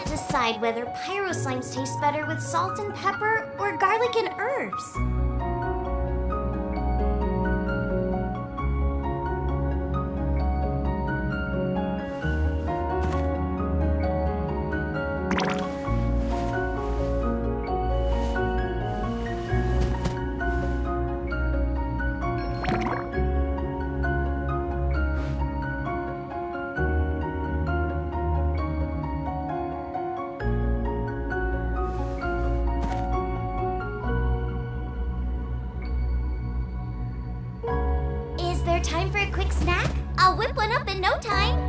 decide whether pyro slimes taste better with salt and pepper or garlic and herbs. Time for a quick snack? I'll whip one up in no time.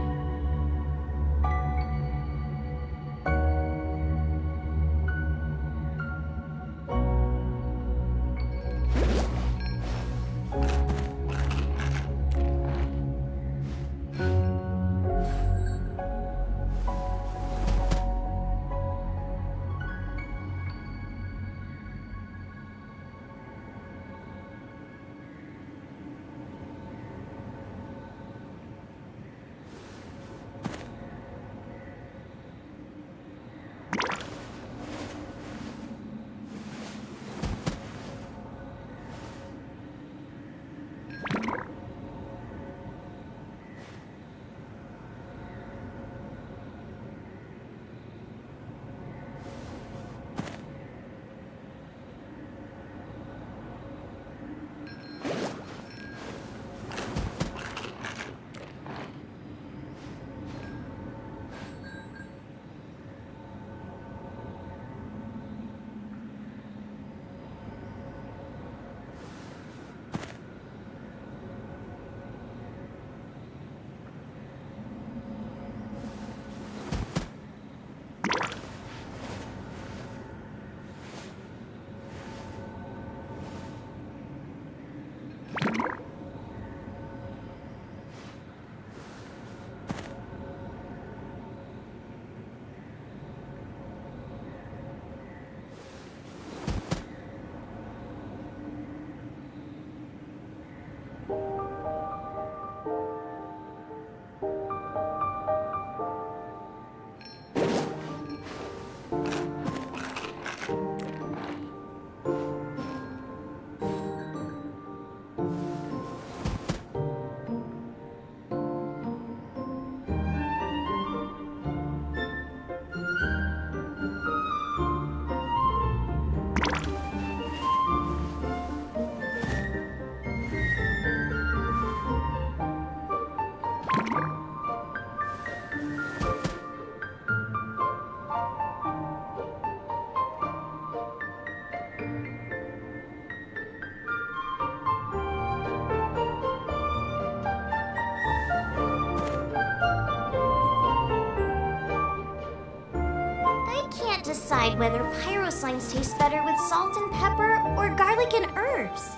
Decide whether pyro slimes taste better with salt and pepper or garlic and herbs.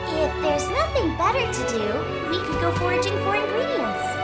If there's nothing better to do, we could go foraging for ingredients.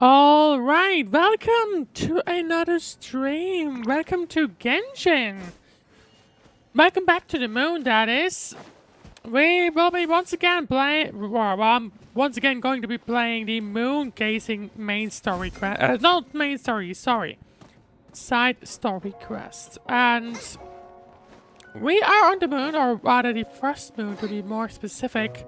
Alright, welcome to another stream. Welcome to Genshin. Welcome back to the moon, that is. We will be once again I'm once again going to be playing the moon gazing main story quest. Not main story, sorry. Side story quest. And we are on the moon, or rather the first moon to be more specific.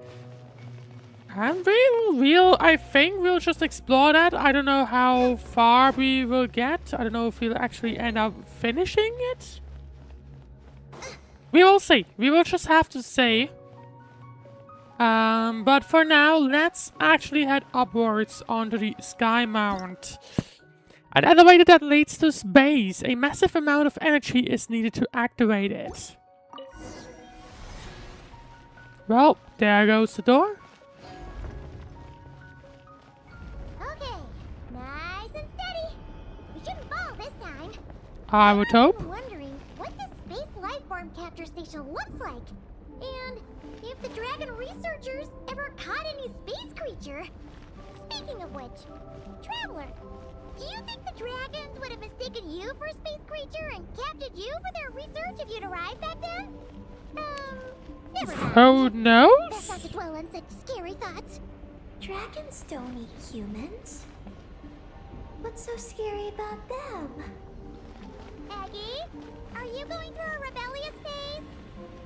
And I think we'll just explore that. I don't know how far we will get. I don't know if we'll actually end up finishing it. We will see. We will just have to see. But for now, let's actually head upwards onto the Sky Mount. An elevator that leads to space. A massive amount of energy is needed to activate it. Well, there goes the door. I would hope. I'm wondering what this space life form capture station looks like, and if the dragon researchers ever caught any space creature. Speaking of which, Traveler, do you think the dragons would have mistaken you for a space creature and captured you for their research if you'd arrived back then? Never mind. Who knows? Best not to dwell on such scary thoughts. Dragons don't eat humans. What's so scary about them? Aggie, are you going through a rebellious phase?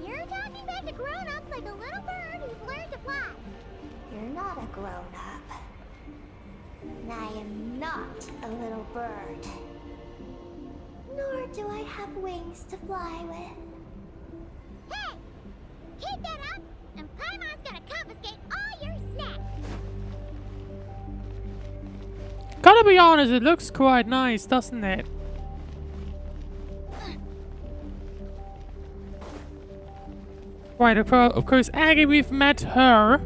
You're talking back to grown-ups like a little bird who's learned to fly. You're not a grown-up. I am not a little bird. Nor do I have wings to fly with. Hey! Keep that up, and Paimon's gonna confiscate all your snacks! Gotta be honest, it looks quite nice, doesn't it? Right, of course, Aggie, we've met her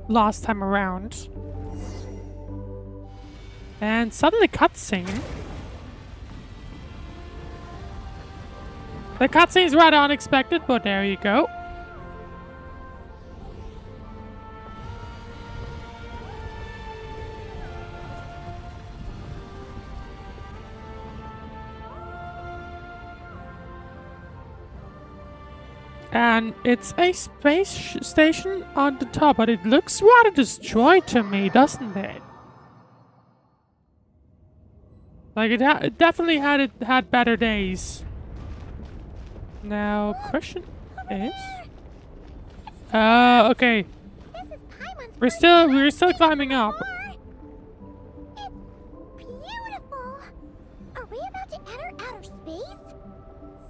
last time around. And suddenly cutscene. The cutscene is rather unexpected, but there you go. And it's a space station on the top, but it looks rather destroyed to me, doesn't it? Like it definitely had better days. Now, question is, okay, we're still climbing up. It's beautiful. Are we about to enter outer space?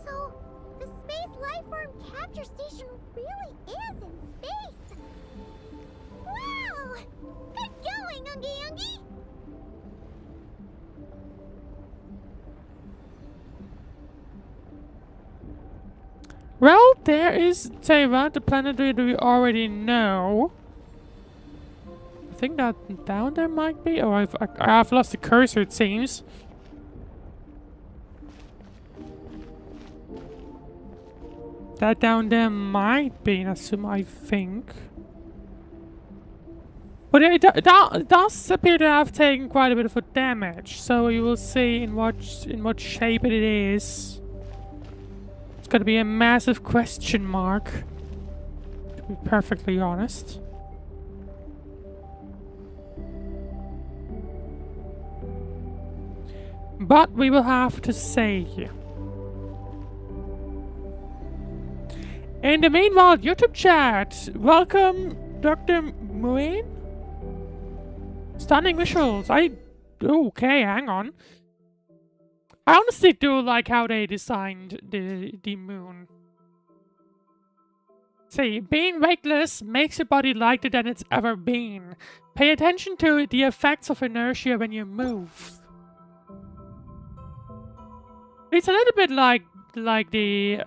So the space life form capture station really is in space. Wow! Good going, Ungie Ungie! Well, there is Teva, the planet that we already know. I think that down there might be. Oh, I've lost the cursor, it seems. That down there might be Nasuma, I think. But it does appear to have taken quite a bit of a damage, so you will see in what shape it is. It's gonna be a massive question mark, to be perfectly honest. But we will have to see. In the meanwhile, YouTube chat, welcome Dr. Moon. Stunning visuals. Okay, hang on. I honestly do like how they designed the moon. See, being weightless makes your body lighter than it's ever been. Pay attention to the effects of inertia when you move. It's a little bit like the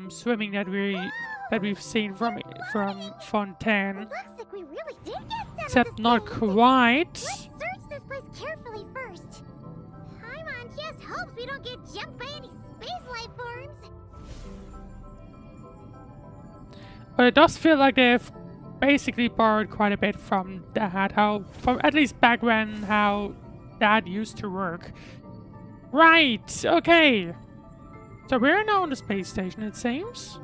swimming that we've seen from Fontaine. Looks like we really did get some Except of this not gold. quite. Let's search this place carefully first. Paimon just hopes we don't get jumped by any space life forms. But it does feel like they've basically borrowed quite a bit from Dad, from at least back when, how Dad used to work. Right, okay. So we're now on the space station, it seems.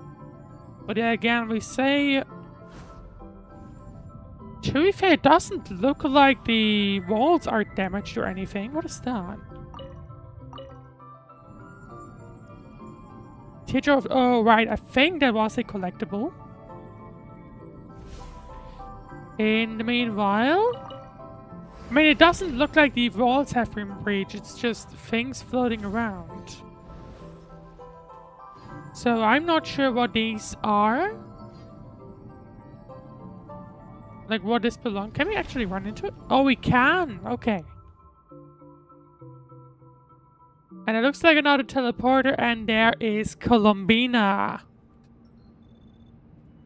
But yeah, again, we say... To be fair, it doesn't look like the walls are damaged or anything. What is that? Teacher of... Oh, right. I think that was a collectible. In the meanwhile... I mean, it doesn't look like the walls have been breached. It's just things floating around. So I'm not sure what these are. Like what this belongs. Can we actually run into it? Oh, we can. Okay. And it looks like another teleporter, and there is Columbina.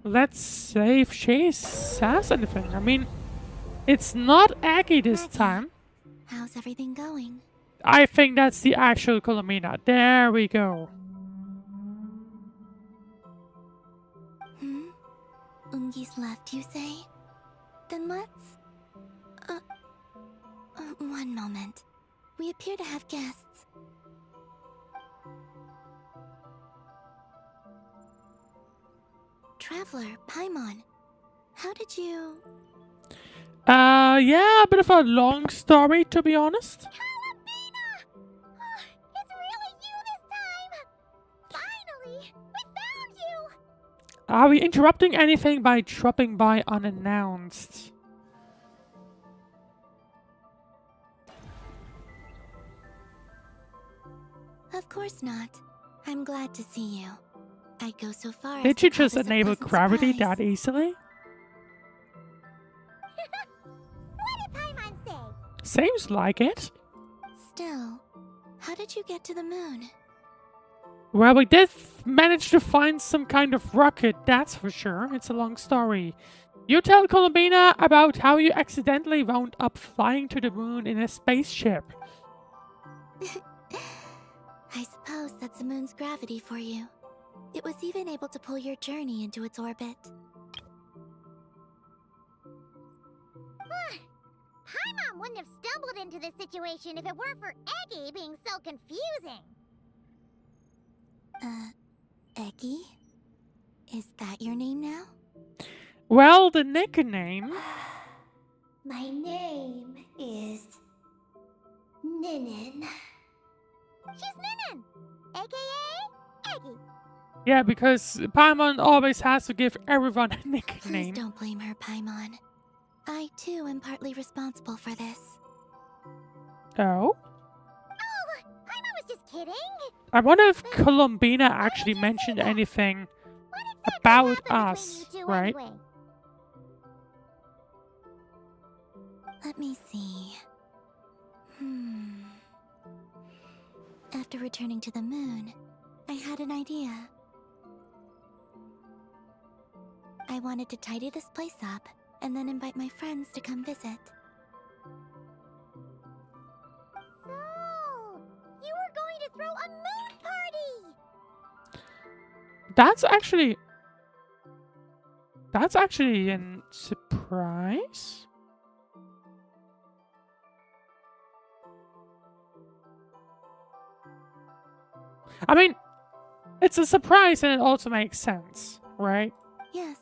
Let's see if she says anything. I mean, it's not Aggie this time. How's everything going? I think that's the actual Columbina. There we go. Ungi's left, you say? Then let's... one moment. We appear to have guests. Traveler, Paimon. How did you... Yeah, a bit of a long story, to be honest. Columbina! It's really you this time! Finally! We found you! Are we interrupting anything by dropping by unannounced? Of course not. I'm glad to see you. I'd go so far as Did to you call just this a enable pleasant gravity surprise. that easily? What did Paimon say? Seems like it. Still, how did you get to the moon? Well, we did manage to find some kind of rocket, that's for sure. It's a long story. You tell Columbina about how you accidentally wound up flying to the moon in a spaceship. I suppose that's the moon's gravity for you. It was even able to pull your journey into its orbit. Paimon wouldn't have stumbled into this situation if it weren't for Eggy being so confusing. Eggy? Is that your name now? Well, the nickname... My name is... Ninin. She's Ninin, aka Eggy. Yeah, because Paimon always has to give everyone a Please nickname. don't blame her, Paimon. I, too, am partly responsible for this. Oh? Oh, Paimon was just kidding. I wonder if Columbina actually mentioned anything about us, right? Anyway? Let me see. After returning to the moon, I had an idea. I wanted to tidy this place up and then invite my friends to come visit. So, you were going to throw a moon party! That's actually a surprise. I mean, it's a surprise and it also makes sense, right? Yes.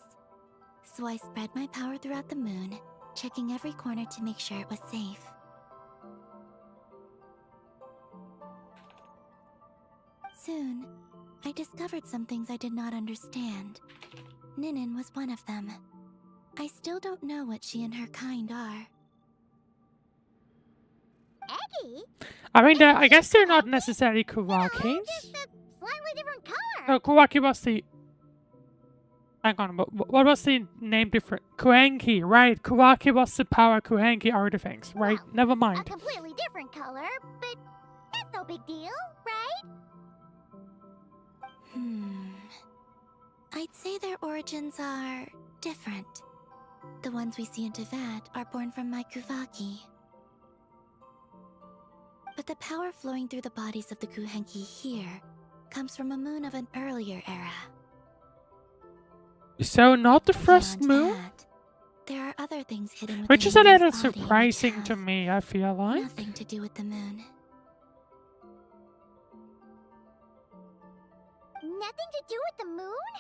So I spread my power throughout the moon, checking every corner to make sure it was safe. Soon, I discovered some things I did not understand. Ninin was one of them. I still don't know what she and her kind are. Eggy? I mean, I guess they're not necessarily Kawakis. Just a slightly different color. No, Kawaki was the... Hang on, what was the name different? Kuenki, right. Kawaki was the power, Kuenki are the things, right? Well, Never A mind. completely different color, but that's no big deal, right? I'd say their origins are different. The ones we see in Tevat are born from my Kuvaki. But the power flowing through the bodies of the Kuhenki here comes from a moon of an earlier era. So not the first Beyond moon? that, There are other things hidden within Which is a the moon's little body which surprising to have me, I feel like. nothing to do with the moon. Nothing to do with the moon?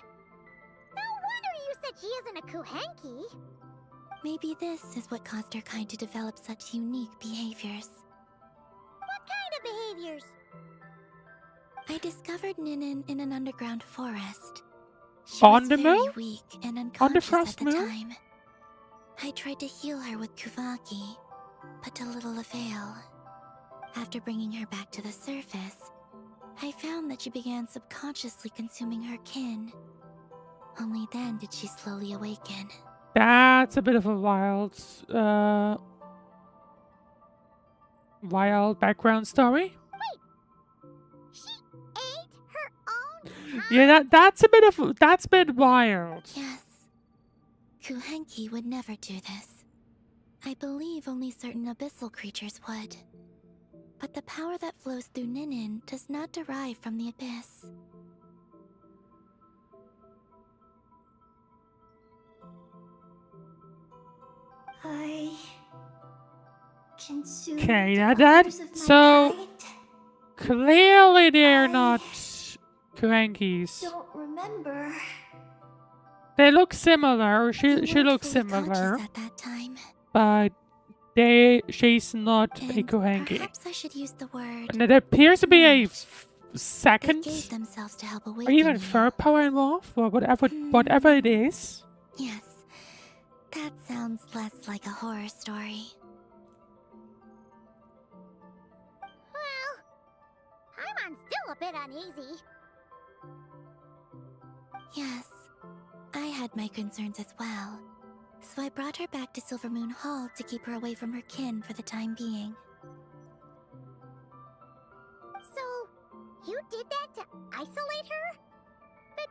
No wonder you said she isn't a Kuhenki. Maybe this is what caused her kind to develop such unique behaviors. What kind of behaviors? I discovered Ninin in an underground forest. She On was the very moon? weak and On the unconscious frost at the moon? time. I tried to heal her with Kuvaki, but to little avail. After bringing her back to the surface, I found that she began subconsciously consuming her kin. Only then did she slowly awaken. That's a bit of a wild background story. She ate her own kind? Yeah, that's a bit wild. Yes. Kuhenki would never do this. I believe only certain abyssal creatures would. But the power that flows through Ninin does not derive from the abyss. I consumed Okay, the that others of my so kind. clearly they're I not Kuhenkis. Don't remember. They look similar. She You weren't looks fully conscious similar, at that time. but she's not a And Kuhenki. perhaps I should use the word And it appears to be a merge. They second gave themselves to help or awaken even you. third power involved, or whatever it is. Yes, that sounds less like a horror story. Well, I'm still a bit uneasy. Yes, I had my concerns as well. So I brought her back to Silver Moon Hall to keep her away from her kin for the time being. So, you did that to isolate her? But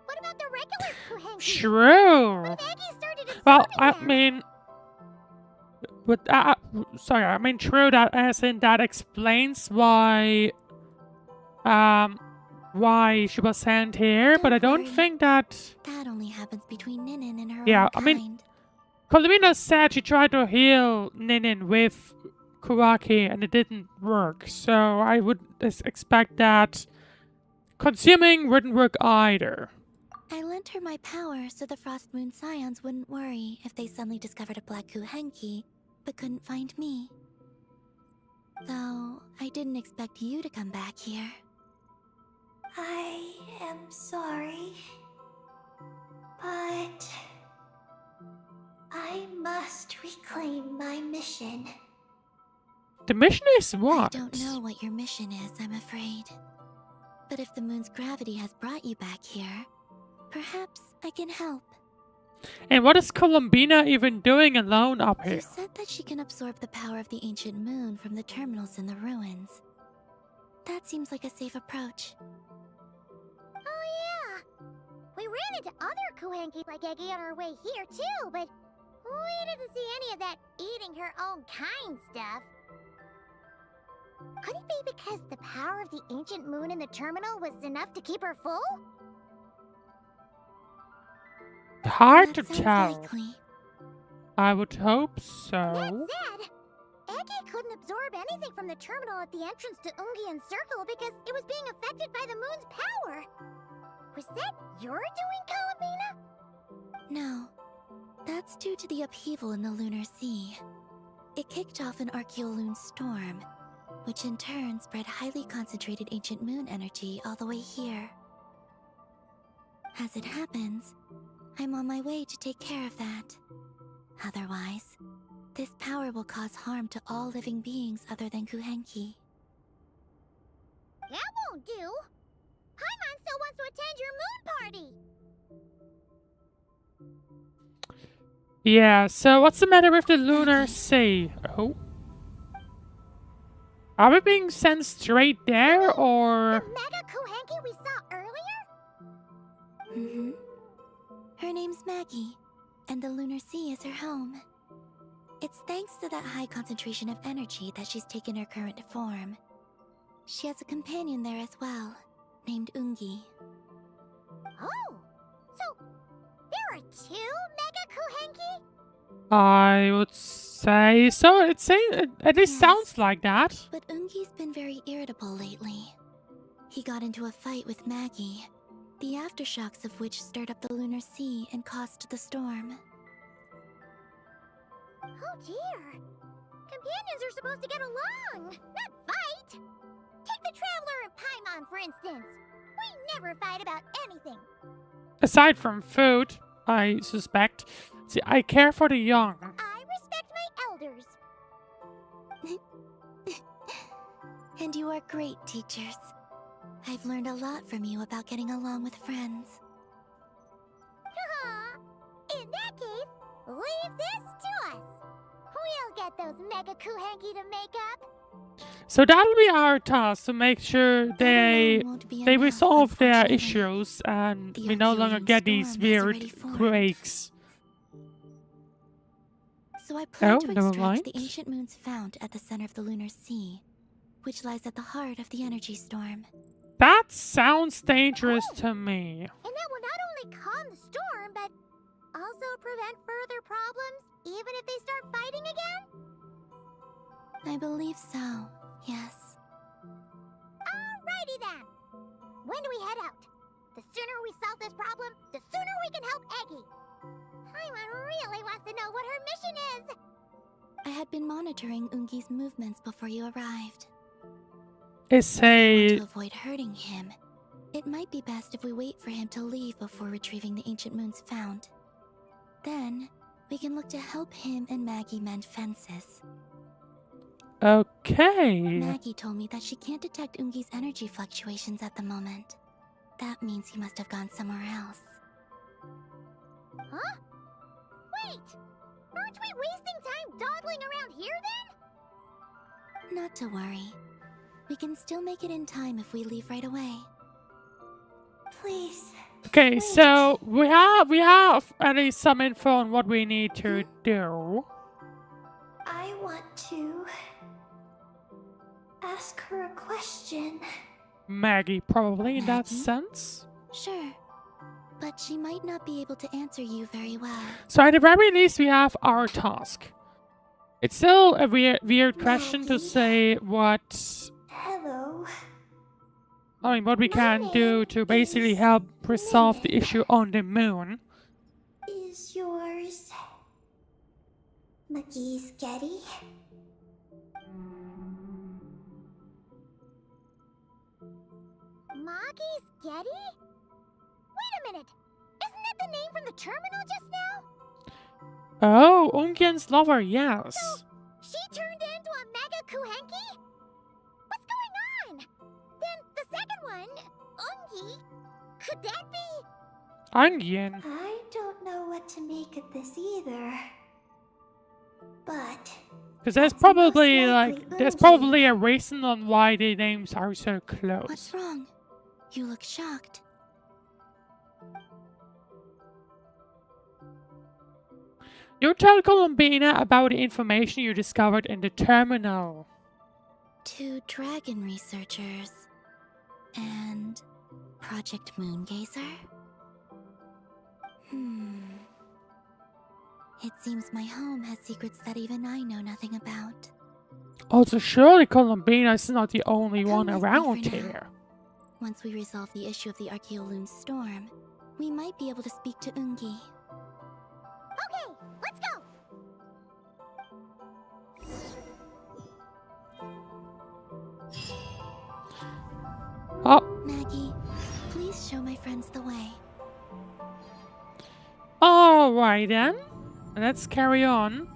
what about the regular Kuhenki? True. What if Aggie started Well, absorbing I them? mean, but sorry, I mean true that as in that explains why she was sent here, but I Don't don't worry. think that. That only happens between Ninin and her Yeah, own I mean- kind. Colomina said she tried to heal Ninin with Kuraki and it didn't work, so I would expect that consuming wouldn't work either. I lent her my power so the Frost Moon Scions wouldn't worry if they suddenly discovered a Black Kuhenki, but couldn't find me. Though, I didn't expect you to come back here. I am sorry. But I must reclaim my mission. The mission is what? I don't know what your mission is, I'm afraid. But if the moon's gravity has brought you back here, perhaps I can help. And what is Columbina even doing alone up You here? said that she can absorb the power of the ancient moon from the terminals in the ruins. That seems like a safe approach. Oh yeah! We ran into other Kuhenki like Eggie on our way here too, but we didn't see any of that eating her own kind stuff. Could it be because the power of the ancient moon in the terminal was enough to keep her full? Hard to That sounds tell. likely. I would hope That so. said, Eggie couldn't absorb anything from the terminal at the entrance to Ungian Circle because it was being affected by the moon's power. Was that your doing, Columbina? No, that's due to the upheaval in the lunar sea. It kicked off an Archeoloon storm, which in turn spread highly concentrated ancient moon energy all the way here. As it happens, I'm on my way to take care of that. Otherwise, this power will cause harm to all living beings other than Kuhenki. That won't do. Paimon still wants to attend your moon party. Yeah, so what's the matter with the lunar sea? Oh. Are we being sent straight there, or? The Mega Kuhenki we saw earlier? Mm-hmm. Her name's Maggie, and the lunar sea is her home. It's thanks to that high concentration of energy that she's taken her current form. She has a companion there as well, named Ungi. Oh, so there are two Mega Kuhenki? I would say so. It at least Yes. sounds like that. But Ungi's been very irritable lately. He got into a fight with Maggie, the aftershocks of which stirred up the lunar sea and caused the storm. Oh dear. Companions are supposed to get along, not fight. Take the Traveler and Paimon, for instance. We never fight about anything. Aside from food, I suspect. See, I care for the young. I respect my elders. And you are great teachers. I've learned a lot from you about getting along with friends. In that case, leave this to us. We'll get those Mega Kuhenki to make up. So that'll be our task to make sure they Won't be they enough, resolve their unfortunately. issues and The we no longer Archean get these storm has already weird formed. quakes. So I plan to never extract mind. the ancient moons found at the center of the lunar sea, which lies at the heart of the energy storm. That sounds dangerous to me. And that will not only calm the storm, but also prevent further problems, even if they start fighting again? I believe so, yes. Alrighty then. When do we head out? The sooner we solve this problem, the sooner we can help Eggie. Paimon really wants to know what her mission is. I had been monitoring Ungi's movements before you arrived. It's To a avoid hurting him, it might be best if we wait for him to leave before retrieving the ancient moons found. Then, we can look to help him and Maggie mend fences. okay. Maggie told me that she can't detect Ungi's energy fluctuations at the moment. That means he must have gone somewhere else. Huh? Wait! Aren't we wasting time dawdling around here then? Not to worry. We can still make it in time if we leave right away. Please. Okay, so we have at least some info on what we need to do. I want to ask her a question. Maggie, probably in that Maggie? sense. Sure. But she might not be able to answer you very well. So at the very least, we have our task. It's still a weird question to Maggie? say what Hello. what we can do to basically is help resolve the Min. issue on the moon. Is yours McGee's Getty? Maggie's Getty? Wait a minute! Isn't that the name from the terminal just now? Oh, Ungian's lover, yes. She turned into a Mega Kuhenki? What's going on? Then the second one, Ungi, could that be? Ungian. I don't know what to make of this either. But Because there's That's most probably likely there's Ungi. probably a reason on why the names are so close. What's wrong? You look shocked. You tell Columbina about the information you discovered in the terminal. 2 dragon researchers and Project Moongazer? It seems my home has secrets that even I know nothing about. Also, surely Columbina is not the only Come one with me around for now. here. Once we resolve the issue of the Archeoloon storm, we might be able to speak to Ungi. Okay, let's go! Oh, Maggie, please show my friends the way. alright then. Let's carry on.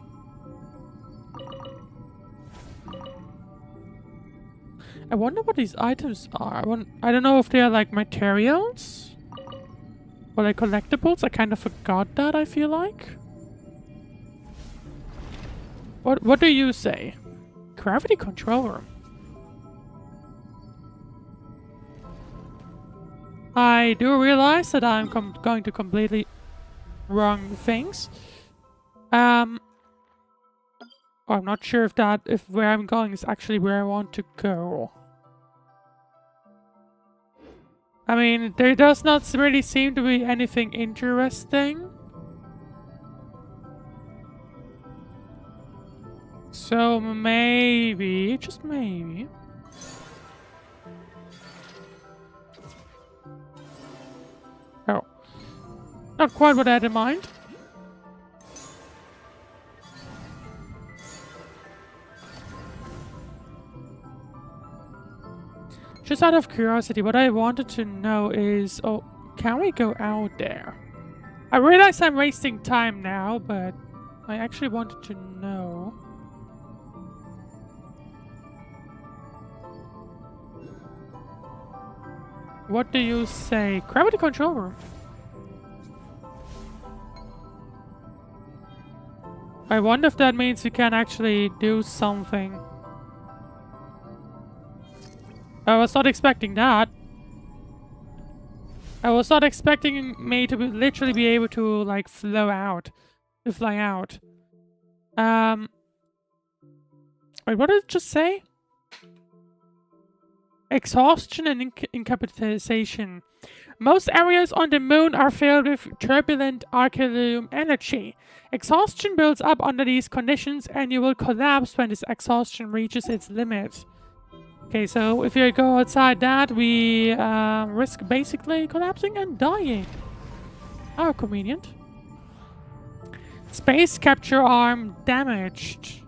I wonder what these items are. I don't know if they're like materials or like collectibles. I kind of forgot that, I feel like. What do you say? Gravity controller. I do realize that I'm going to completely wrong things. I'm not sure if where I'm going is actually where I want to go. I mean, there does not really seem to be anything interesting. So maybe, just maybe. Oh. Not quite what I had in mind. Just out of curiosity, what I wanted to know is... Oh, can we go out there? I realize I'm wasting time now, but I actually wanted to know. What do you say? Gravity control room. I wonder if that means you can actually do something. I was not expecting that. I was not expecting me to literally be able to, like, fly out. Wait, what did it just say? Exhaustion and incapacitation. Most areas on the moon are filled with turbulent arcanium energy. Exhaustion builds up under these conditions and you will collapse when this exhaustion reaches its limit. Okay, so if you go outside that, we risk basically collapsing and dying. How convenient. Space capture arm damaged.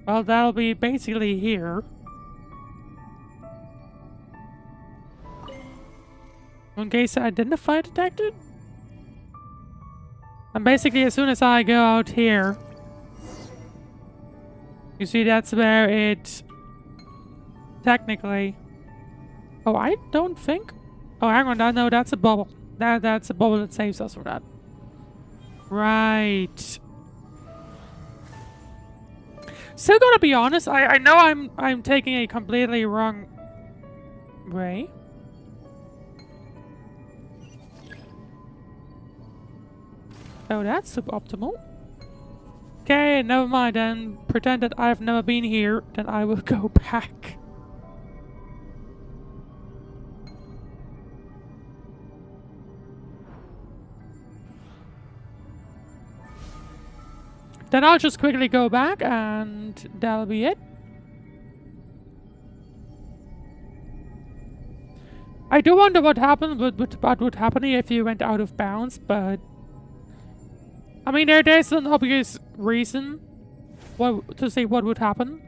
Well, that'll be basically here. Moon geyser identified detected? And basically as soon as I go out here, you see that's where it technically... Oh, I don't think... Oh, hang on, no, that's a bubble. That's a bubble that saves us from that. Right. Still gotta be honest, I know I'm taking a completely wrong way. Oh, that's suboptimal. Okay, never mind then. Pretend that I've never been here, then I will go back. Then I'll just quickly go back and that'll be it. I do wonder what happened, what would happen if you went out of bounds, but... I mean, there's an obvious reason to say what would happen.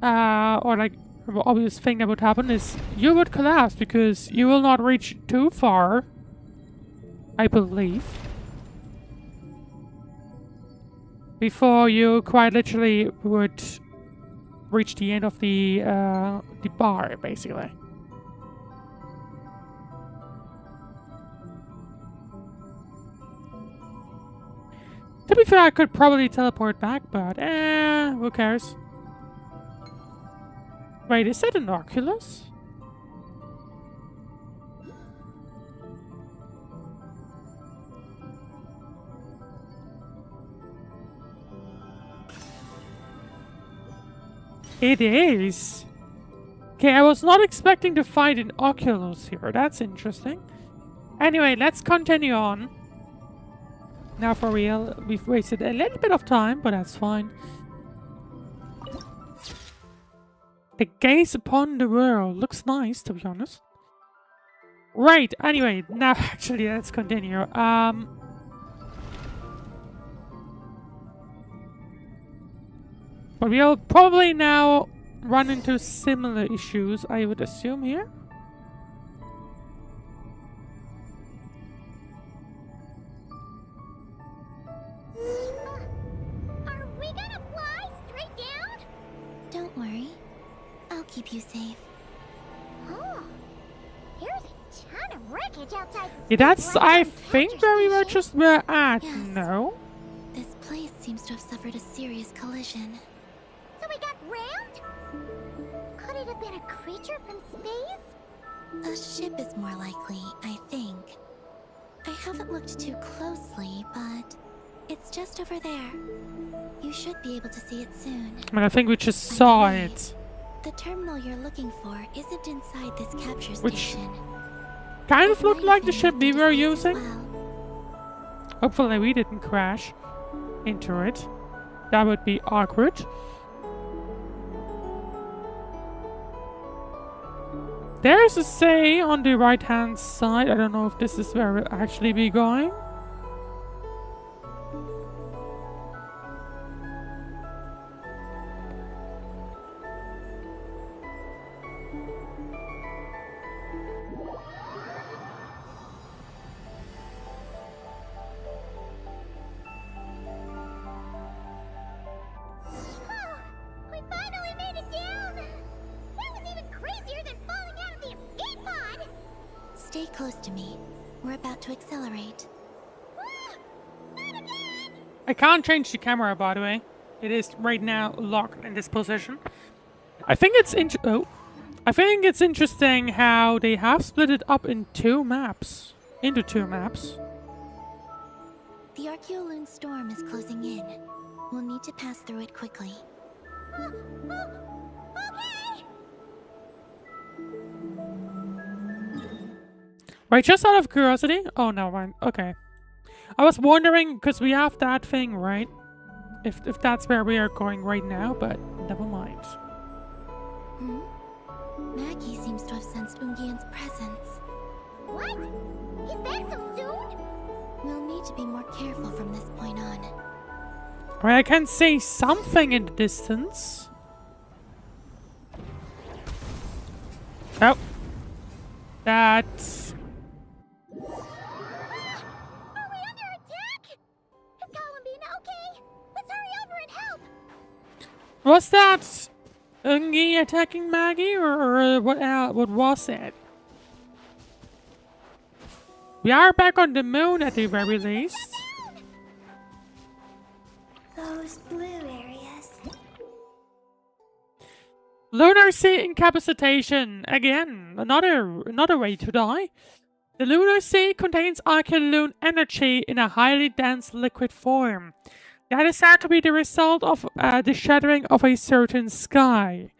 Or like, the obvious thing that would happen is you would collapse because you will not reach too far, I believe, before you quite literally would reach the end of the bar, basically. To be fair, I could probably teleport back, but who cares? Wait, is that an Oculus? It is. Okay, I was not expecting to find an Oculus here. That's interesting. Anyway, let's continue on. Now for real, we've wasted a little bit of time, but that's fine. The gaze upon the world looks nice, to be honest. Right, anyway, now actually let's continue. But we'll probably now run into similar issues, I would assume, here. Are we gonna fly straight down? Don't worry. I'll keep you safe. Oh, there's a ton of wreckage outside. Yeah, that's, I think, where we were Station. just were at. Yes. No? This place seems to have suffered a serious collision. So we got rammed? Could it have been a creature from space? A ship is more likely, I think. I haven't looked too closely, but it's just over there. You should be able to see it soon. I mean, I think we just By the saw way, it. The terminal you're looking for isn't inside this capture Which station. kind It of looked might like have the been ship we locked were into space as using. well. Hopefully we didn't crash into it. That would be awkward. There's a say on the right-hand side. I don't know if this is where we'll actually be going. We finally made it down! That was even crazier than falling out of the escape pod! Stay close to me. We're about to accelerate. Ah, not again! I can't change the camera, by the way. It is right now locked in this position. I think it's I think it's interesting how they have split it up in two maps. Into two maps. The Archeoloon storm is closing in. We'll need to pass through it quickly. Okay! Right, just out of curiosity. Oh no, fine. Okay. I was wondering because we have that thing, right? If that's where we are going right now, but never mind. Hmm? Maggie seems to have sensed Ungian's presence. What? He's back so soon? We'll need to be more careful from this point on. Right, I can see something in the distance. Oh. That's... Are we under attack? Is Columbine okay? Let's hurry over and help! Was that Ungi attacking Maggie, or what was it? We are back on the moon at the very least. Those blue areas. Lunar sea incapacitation. Again, another way to die. The lunar sea contains Archeoloon energy in a highly dense liquid form. That is said to be the result of the shattering of a certain sky.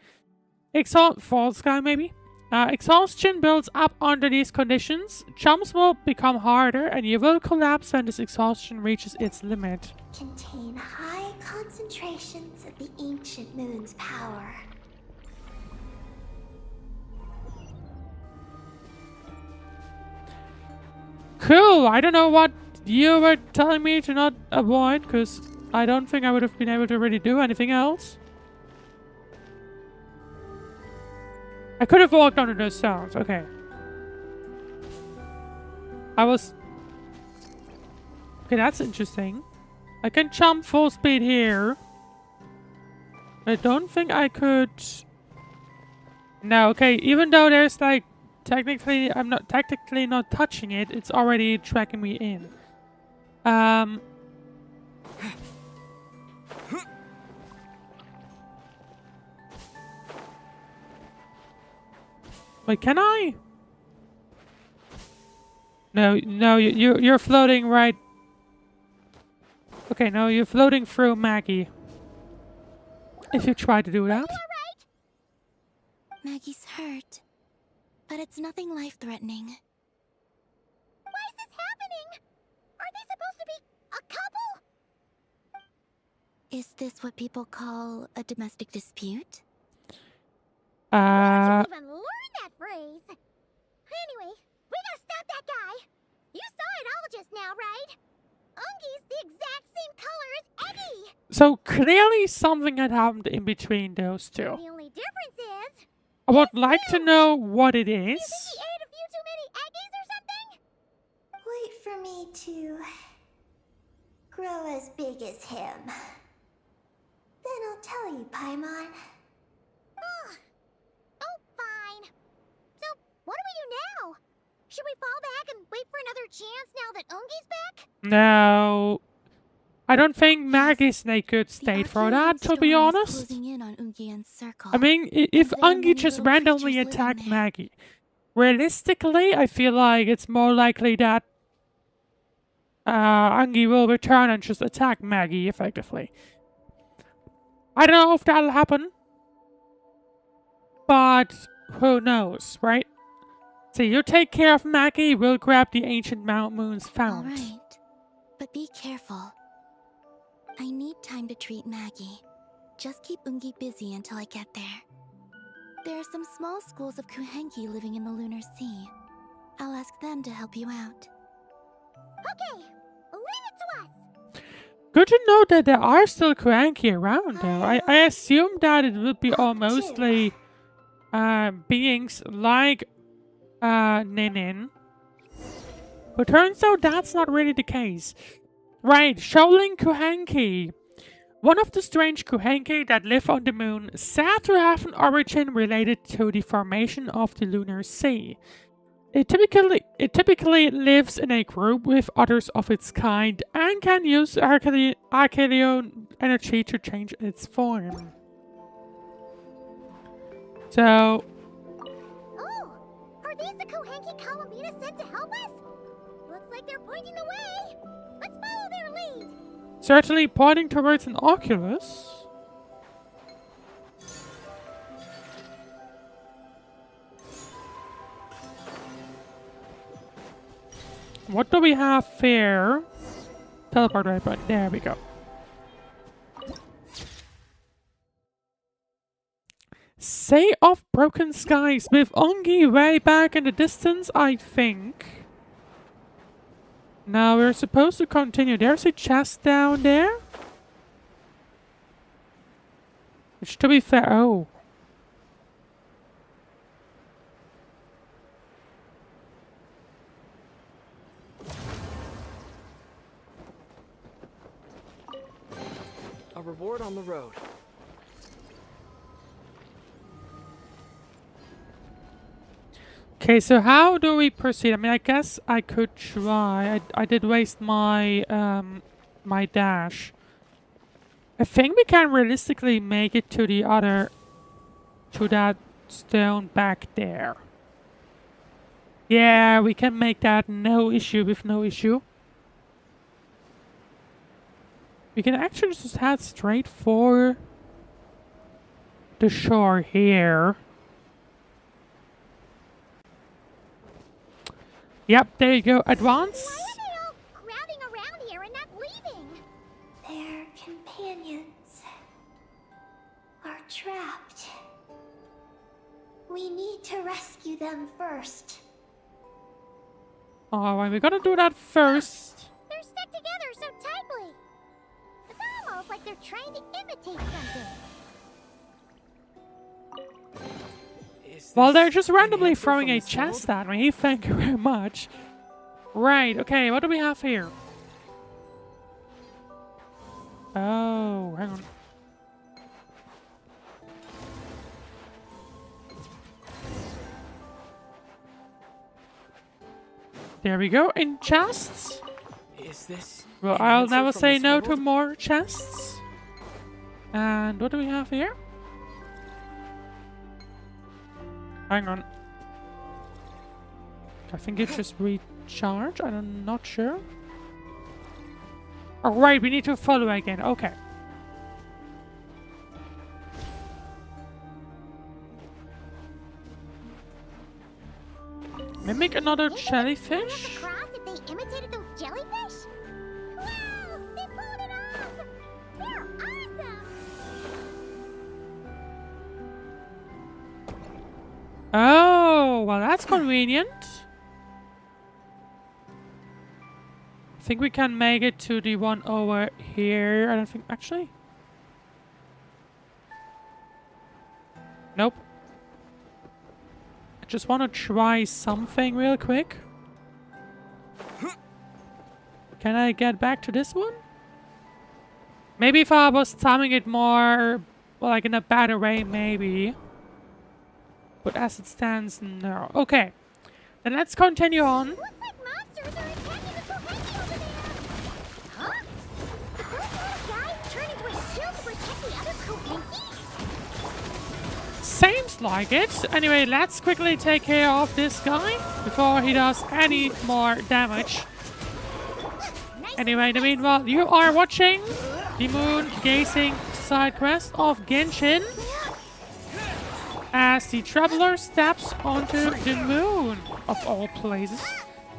Fall sky, maybe? Exhaustion builds up under these conditions. Jumps will become harder, and you will collapse when this exhaustion reaches its limit. Contain high concentrations of the ancient moon's power. Cool! I don't know what you were telling me to not avoid, because I don't think I would have been able to really do anything else. I could have walked under those stones. Okay. Okay, that's interesting. I can jump full speed here. I don't think I could... No, okay, even though there's like... Technically, I'm not touching it. It's already tracking me in. Wait, can I? No, you're floating right. Okay, no, you're floating through Maggie. If you try to do that. Maggie's hurt, but it's nothing life-threatening. Why is this happening? Are they supposed to be a couple? Is this what people call a domestic dispute? Where did you even learn that phrase? Anyway, we gotta stop that guy. You saw it all just now, right? Ungi's the exact same color as Eggy. So clearly something had happened in between those two. The only difference is... I would like to know what it You think is. he ate a few too many Eggies or something? Wait for me to grow as big as him. Then I'll tell you, Paimon. Ugh. Oh, fine. So, what do we do now? Should we fall back and wait for another chance now that Ungi's back? No. I don't think Maggie's snake could stay for that, to be honest. In on Ungian's circle. I mean, if there are Ungi many just little randomly creatures living attacked there. Maggie, realistically, I feel like it's more likely that Ungi will return and just attack Maggie effectively. I don't know if that'll happen, but who knows, right? So you take care of Maggie, we'll grab the ancient Mount Moons found. All right, but be careful. I need time to treat Maggie. Just keep Ungi busy until I get there. There are some small schools of Kuhenki living in the Lunar Sea. I'll ask them to help you out. Okay, leave it to us. Good to know that there are still Kuhenki around, though. I assumed that it would be all mostly beings like Ninin. But turns out that's not really the case. Right, Shaolin Kuhenki. One of the strange Kuhenki that live on the moon, said to have an origin related to the formation of the Lunar Sea. It typically lives in a group with others of its kind and can use Archeleon energy to change its form. So... Oh, are these the Kohenki Kalamina sent to help us? Looks like they're pointing the way. Let's follow their lead. certainly pointing towards an oculus. What do we have here? Teleport right button. There we go. Say of broken skies with Ongi way back in the distance, I think. Now we're supposed to continue. There's a chest down there. Which, to be fair, oh. A reward on the road. Okay, so how do we proceed? I mean, I guess I could try. I did waste my my dash. I think we can realistically make it to the other, to that stone back there. Yeah, we can make that no issue with no issue. We can actually just head straight for the shore here. Yep, there you go. Advance. Why are they all crowding around here and not leaving? Their companions are trapped. We need to rescue them first. Oh, and we gotta do that first. They're stuck together so tightly. It's almost like they're trying to imitate something. Well, they're just randomly throwing a chest at me. Thank you very much. Right, okay, what do we have here? Oh, hang on. There we go, in chests. Is this? Well, an I'll answer never from say this no to world? more chests. And what do we have here? Hang on. I think it just recharged. I'm not sure. Oh, right, we need to follow again. Okay. Mimic another jellyfish? Cross if they imitated those jellyfish? Wow! They pulled it off! They're awesome! Oh, well, that's convenient. I think we can make it to the one over here. I don't think, actually. Nope. I just want to try something real quick. Can I get back to this one? Maybe if I was timing it more, well, like in a better way, maybe. But as it stands, no. Okay. Then let's continue on. Looks like monsters are attacking the Kohenki over there! Huh? Did those little guys turn into a shield to protect the other Kohenki? Seems like it. Anyway, let's quickly take care of this guy before he does any more damage. Anyway, in the meanwhile, you are watching the moon gazing side quest of Genshin as the traveler steps onto the moon, of all places.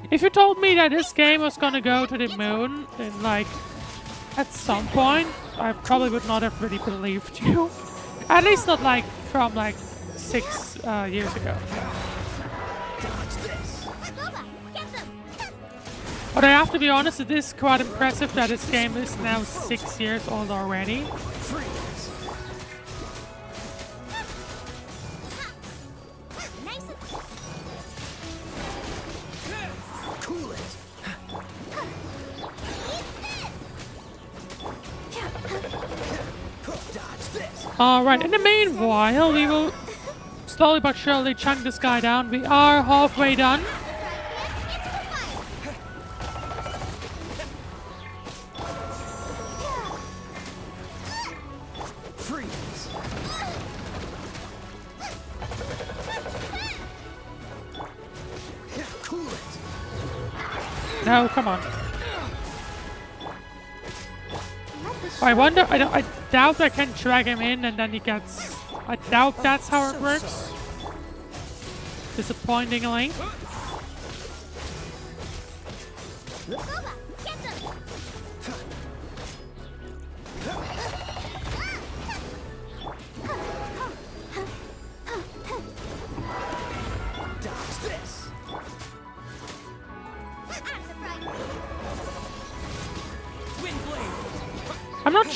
If you told me that this game was gonna go to the moon in like at some point, I probably would not have really believed you. At least not like from like 6 years ago. But I have to be honest, it is quite impressive that this game is now 6 years old already. Alright, in the meanwhile, we will slowly but surely chunk this guy down. We are halfway done. No, come on. I wonder, I doubt I can drag him in and then he gets... I doubt that's how it works. Disappointingly. I'm not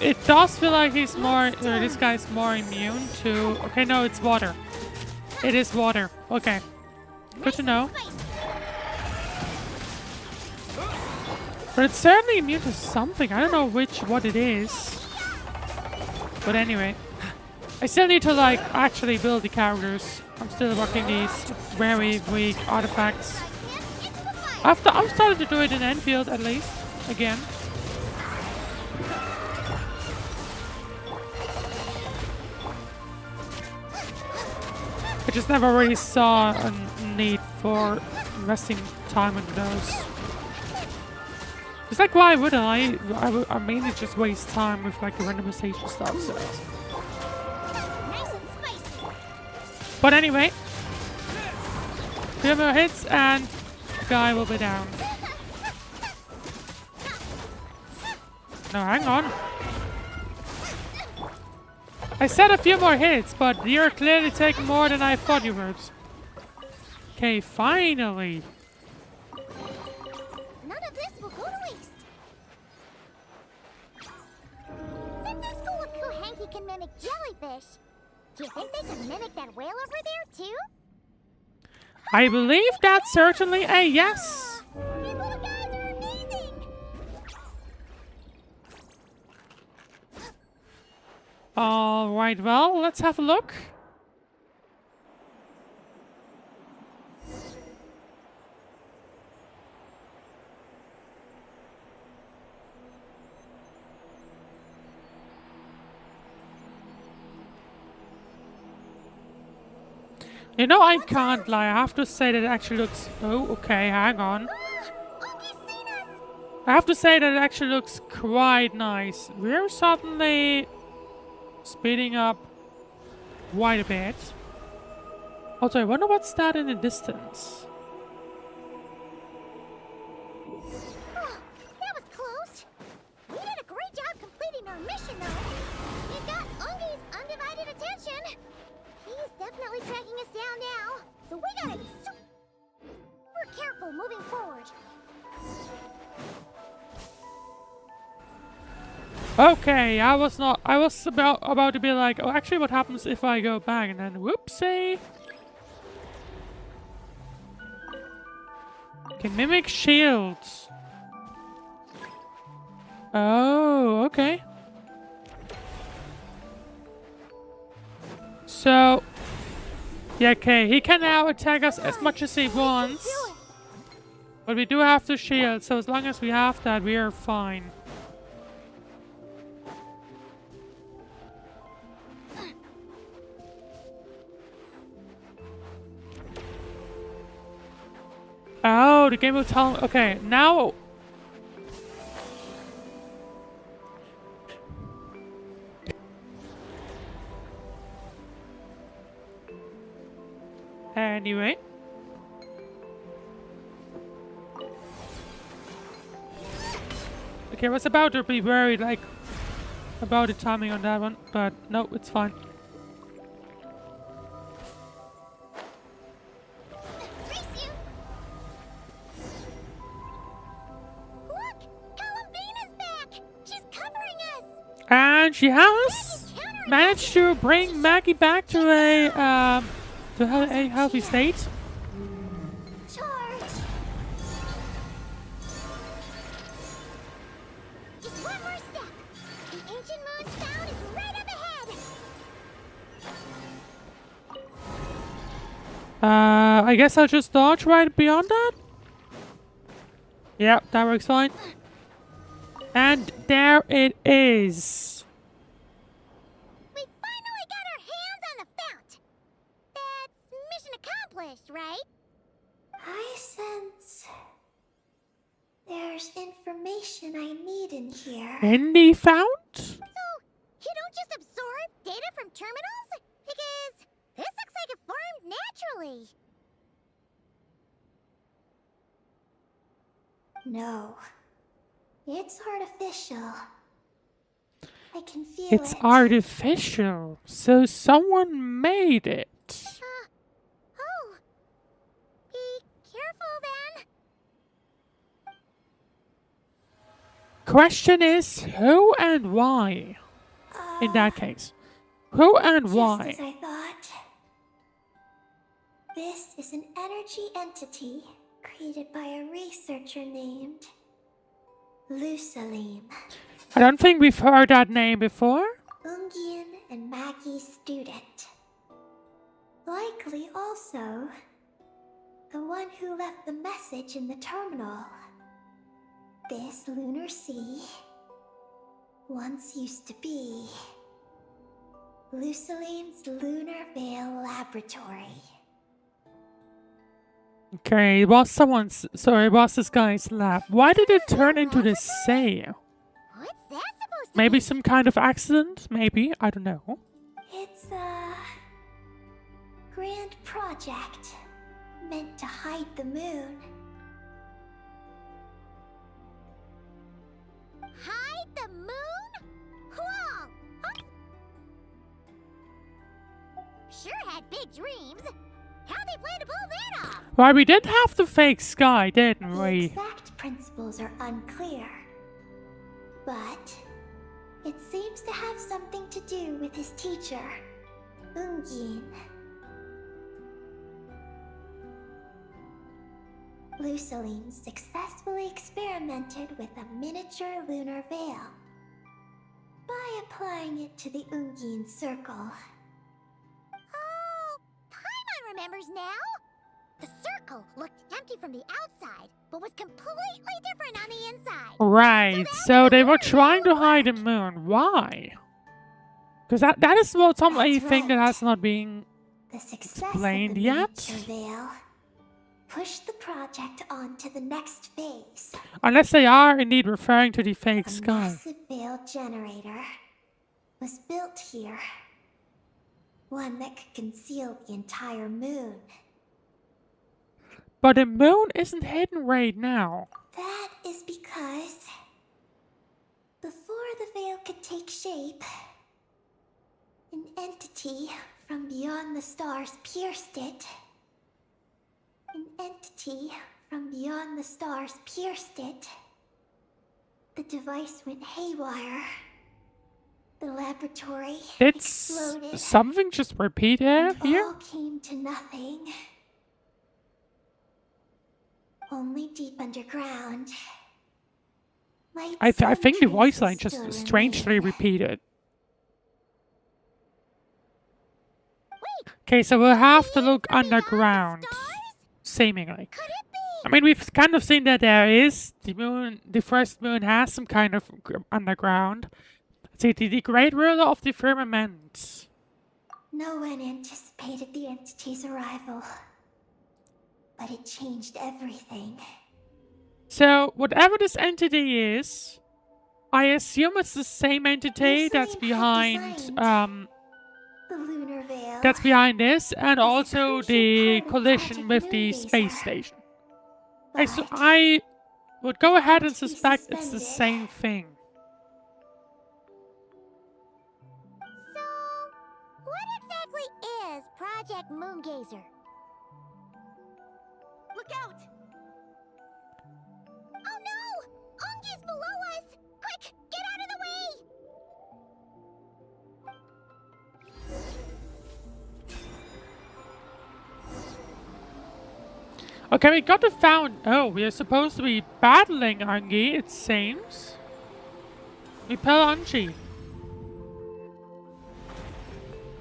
it does feel like he's more, this guy's more immune to... Okay, no, it's water. It is water. Okay. Good to know. But it's certainly immune to something. I don't know what it is. But anyway. I still need to, like, actually build the characters. I'm still working these very weak artifacts. I'm starting to do it in Enfield, at least. Again. I just never really saw a need for investing time into those. It's like, why would I? I mainly just waste time with like the randomization stuff, so. But anyway, 3 more hits and the guy will be down. No, hang on. I said a few more hits, but you're clearly taking more than I thought you would. Okay, finally. None of this will go to waste. Since this school of Kuhanki can mimic jellyfish, do you think they can mimic that whale over there too? I believe that's certainly a yes. These little guys are amazing! Alright, well, let's have a look. You know, I can't lie. I have to say that it actually looks... Oh, okay, hang on. I have to say that it actually looks quite nice. We're suddenly speeding up quite a bit. Also, I wonder what's that in the distance. Oh, that was close. We did a great job completing our mission, though. You got Ungi's undivided attention. He's definitely tracking us down now, so we gotta be super careful moving forward. Okay, I was about to be like, oh, actually what happens if I go back, and then whoopsie. Can mimic shields. Oh, okay. So, yeah, okay, he can now attack us as much as he wants. But we do have to shield, so as long as we have that, we are fine. Oh, the game will tell me. Okay, now. Anyway. Okay, I was about to be worried, like, about the timing on that one, but no, it's fine. Race you! Look! Columbina's back! She's covering us! And she has managed to bring Maggie back to a healthy state. Charge! Just one more step. The ancient moon's found is right up ahead. I guess I'll just dodge right beyond that. Yep, that works fine. And there it is. We finally got our hands on the fount. That's mission accomplished, right? I sense there's information I need in here. In the fount? So, you don't just absorb data from terminals? Because this looks like it formed naturally. No, it's artificial. I can feel It's it. artificial, so someone made it. Oh. Be careful then. Question is, who and why? In that case, who and Just why? as I thought. This is an energy entity created by a researcher named Lusalim. I don't think we've heard that name before. Ungian and Maggie's student. Likely also the one who left the message in the terminal. This lunar sea once used to be Lusalim's Lunar Veil Laboratory. Okay, it was someone's. Sorry, it was this guy's lab. Why did it turn into this sail? What's that supposed to Maybe be? some kind of accident? Maybe? I don't know. It's a grand project meant to hide the moon. Hide the moon? Whoa! Huh? Sure had big dreams. How'd they plan to pull that off? Why, we did have the fake sky, didn't The we? exact principles are unclear, but it seems to have something to do with his teacher, Ungian. Lusaline successfully experimented with a miniature lunar veil by applying it to the Ungian circle. Oh, Paimon remembers now. The circle looked empty from the outside, but was completely different on the inside. Right, so they were trying to hide the moon. Why? Because that is what That's something that right. has not been The success explained of the yet? miniature veil pushed the project on to the next phase. Unless they are indeed referring to the fake A sky. massive veil generator was built here. One that could conceal the entire moon. But the moon isn't hidden right now. That is because before the veil could take shape, an entity from beyond the stars pierced it. An entity from beyond the stars pierced it. The device went haywire. The laboratory Did exploded. something just repeat And here? all came to nothing. Only deep underground. Might I some think the voice line traces just still strangely remain. repeated. Okay, so we'll have to look From beyond the underground. stars? Seemingly. Could it be? I mean, we've kind of seen that there is the moon. The first moon has some kind of underground. See, the great ruler of the firmament. No one anticipated the entity's arrival. But it changed everything. So, whatever this entity is, I assume it's the same entity that's Lusaline had behind, designed The lunar veil. that's behind this, and a also crucial the part of collision Project with the Moongazer. space station. But I would go ahead and suspect it's the suspended. same thing. So, what exactly is Project Moongazer? Look out! Oh no! Ongi's below us! Quick, get out of the way! Okay, we got the found. Oh, we are supposed to be battling Angi, it seems. Repel Angi.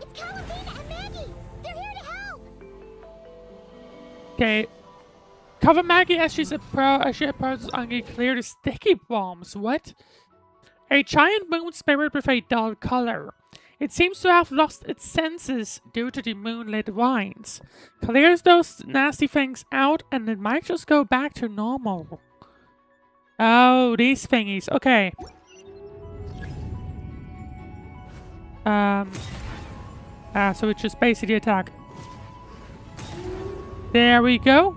It's Calabina and Maggie! They're here to help! Okay. Cover Maggie as she approaches Angi. Clear the sticky bombs. What? A giant moon spirit with a dull color. It seems to have lost its senses due to the moonlit vines. Clears those nasty things out and it might just go back to normal. Oh, these thingies. Okay. So it's just basically attack. There we go.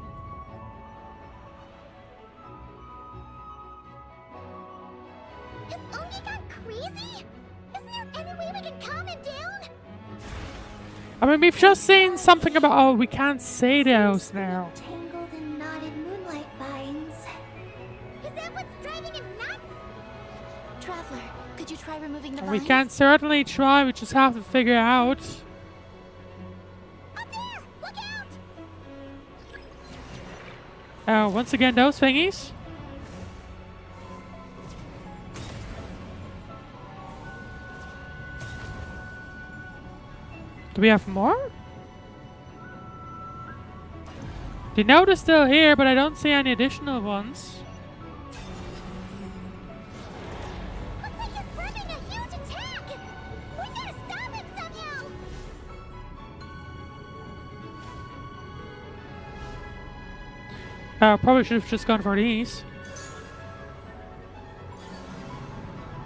Has Ongi gone crazy? Isn't there any way we can calm him down? I mean, we've just seen something about, oh, we can't say those now. Tangled in knotted moonlight vines. Is that what's driving him nuts? Traveler, could you try removing the vines? We can certainly try, we just have to figure out. Up there! Look out! Oh, once again, those thingies. Do we have more? The note is still here, but I don't see any additional ones. Looks like he's planning a huge attack! We gotta stop him somehow! Probably should have just gone for these.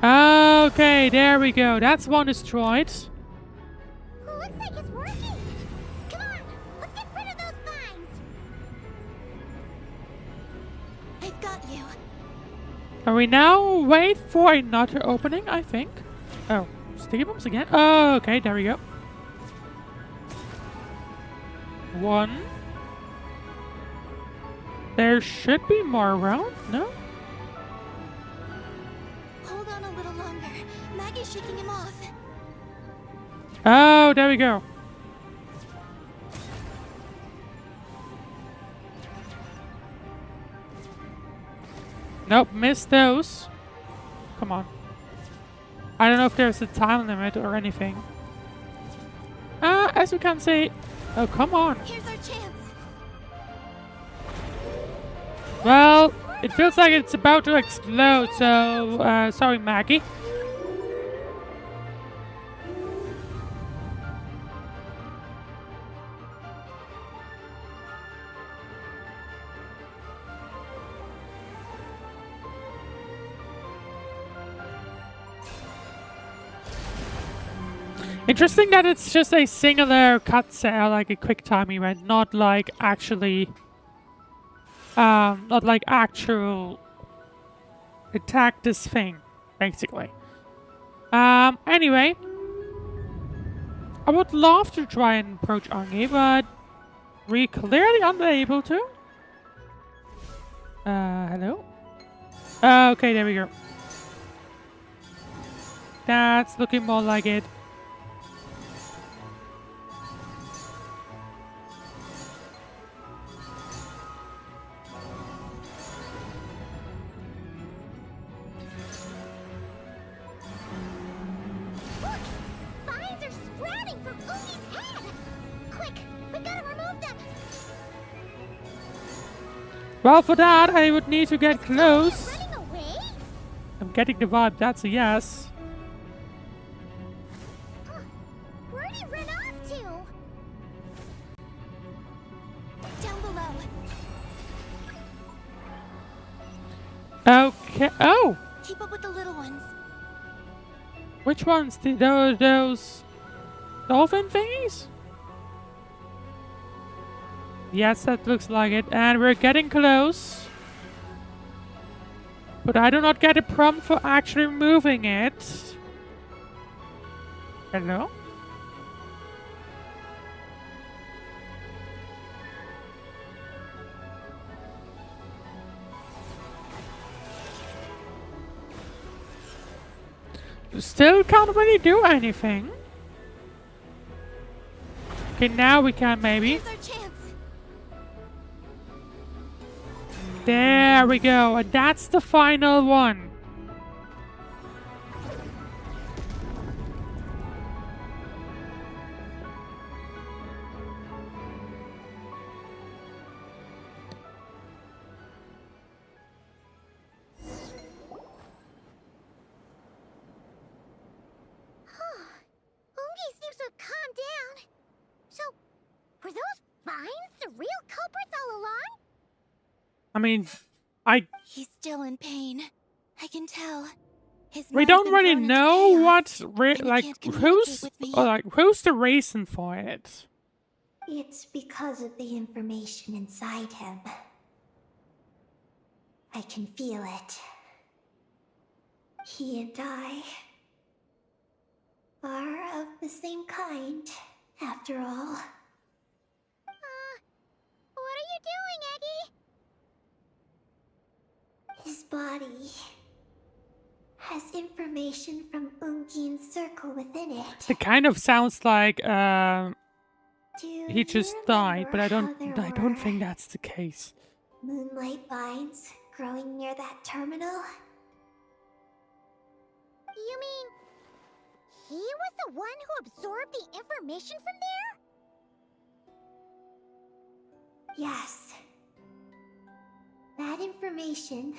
Okay, there we go. That's one destroyed. Looks like it's working! Come on, let's get rid of those vines! I've got you. And we now wait for another opening, I think. Oh, sticky bombs again? Oh, okay, there we go. One. There should be more around, no? Hold on a little longer. Maggie's shaking him off. Oh, there we go. Nope, missed those. Come on. I don't know if there's a time limit or anything. As we can see. Oh, come on. Here's our chance. Well, it feels like it's about to explode, so, sorry, Maggie. Interesting that it's just a singular cutscene, like a quick time event, not like actually, not like actual attack this thing, basically. Anyway, I would love to try and approach Angi, but we're clearly unable to. Hello? Okay, there we go. That's looking more like it. Vines are sprouting from Ongi's head! Quick, we gotta remove them! Well, for that, I would need to get close. Running away? I'm getting the vibe, that's a yes. Huh. Where'd he run off to? Down below. Okay. Oh! Keep up with the little ones. Which ones? Those dolphin thingies? Yes, that looks like it. And we're getting close. But I do not get a prompt for actually removing it. Hello? Still can't really do anything. Okay, now we can maybe. Here's our chance. There we go. And that's the final one. Ungi seems to have calmed down. So, were those vines the real culprits all along? I mean, He's still in pain. I can tell. His we mind's don't been really thrown into know chaos, what, and he like, can't communicate with me. who's the reason for it? It's because of the information inside him. I can feel it. He and I are of the same kind, after all. What are you doing, Eggy? His body has information from Ungin's circle within it. It kind of sounds like Do he just you died, but I remember how don't there think were that's the case. moonlight vines growing near that terminal? You mean he was the one who absorbed the information from there? Yes. That information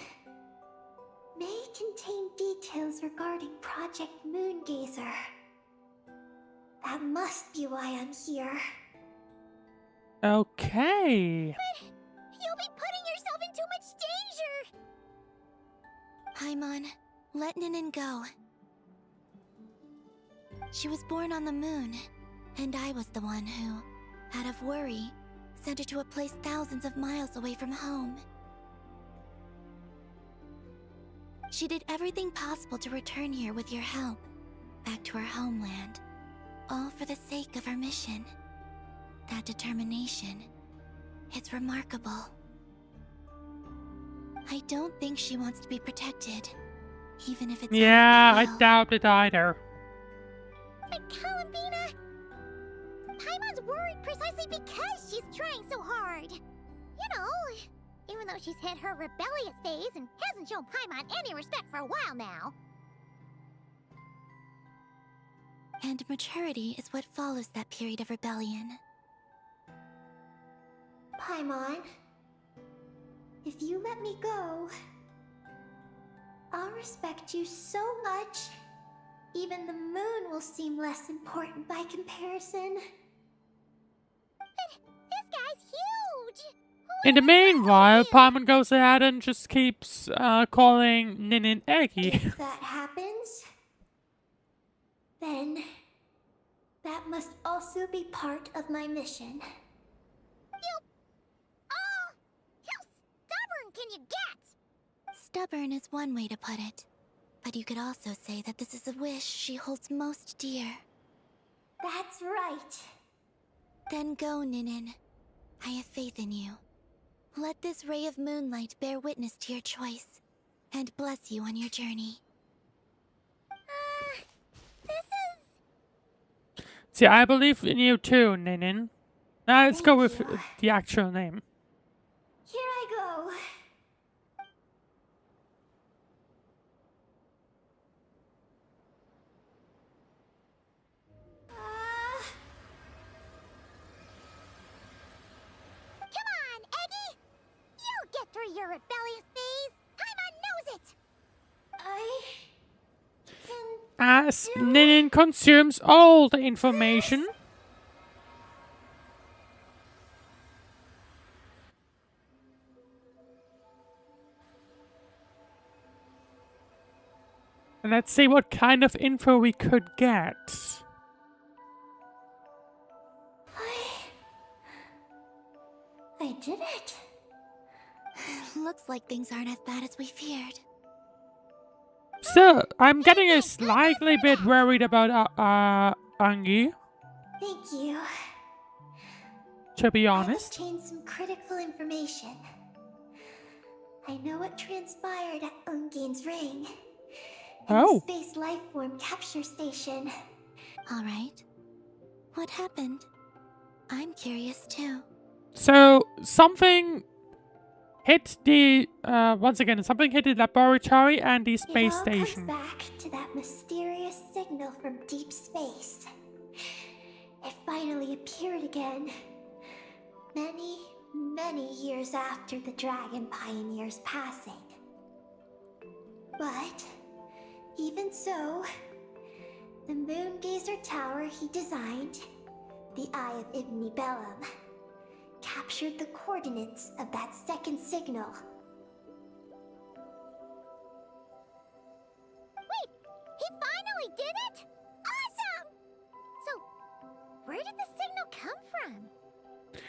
may contain details regarding Project Moongazer. That must be why I'm here. Okay. You'll be putting yourself in too much danger! Paimon, let Ninin go. She was born on the moon, and I was the one who, out of worry, sent her to a place thousands of miles away from home. She did everything possible to return here with your help, back to her homeland, all for the sake of her mission. That determination, it's remarkable. I don't think she wants to be protected, even if it's Yeah, I out of goodwill. doubt it either. But Columbina! Paimon's worried precisely because she's trying so hard. You know, even though she's hit her rebellious phase and hasn't shown Paimon any respect for a while now. And maturity is what follows that period of rebellion. Paimon, if you let me go, I'll respect you so much. Even the moon will seem less important by comparison. This guy's huge! In the meanwhile, Paimon goes ahead and just keeps calling Ninin Eggy. If that happens, then that must also be part of my mission. Oh! How stubborn can you get? Stubborn is one way to put it. But you could also say that this is a wish she holds most dear. That's right. Then go, Ninin. I have faith in you. Let this ray of moonlight bear witness to your choice, and bless you on your journey. This is... See, I believe in you too, Ninin. Now let's go with Thank you. the actual name. Here I go. Come on, Eggy! You'll get through your rebellious phase! Paimon knows it! I can As Ninin consumes all the information. And let's see what kind of info we could get. I did it. Looks like things aren't as bad as we feared. So, I'm getting a slightly bit worried about Angie, Thank you. to be I've honest. obtained some critical information. I know what transpired at Ungin's ring and Oh. the space lifeform capture station. Alright. What happened? I'm curious too. So, something hit the, once again, something hit the laboratory and the space It all station. comes back to that mysterious signal from deep space. It finally appeared again. Many, many years after the Dragon Pioneer's passing. But, even so, the Moon Gazer Tower he designed, the Eye of Ibn Bellum, captured the coordinates of that second signal. Wait, he finally did it? Awesome! So, where did the signal come from?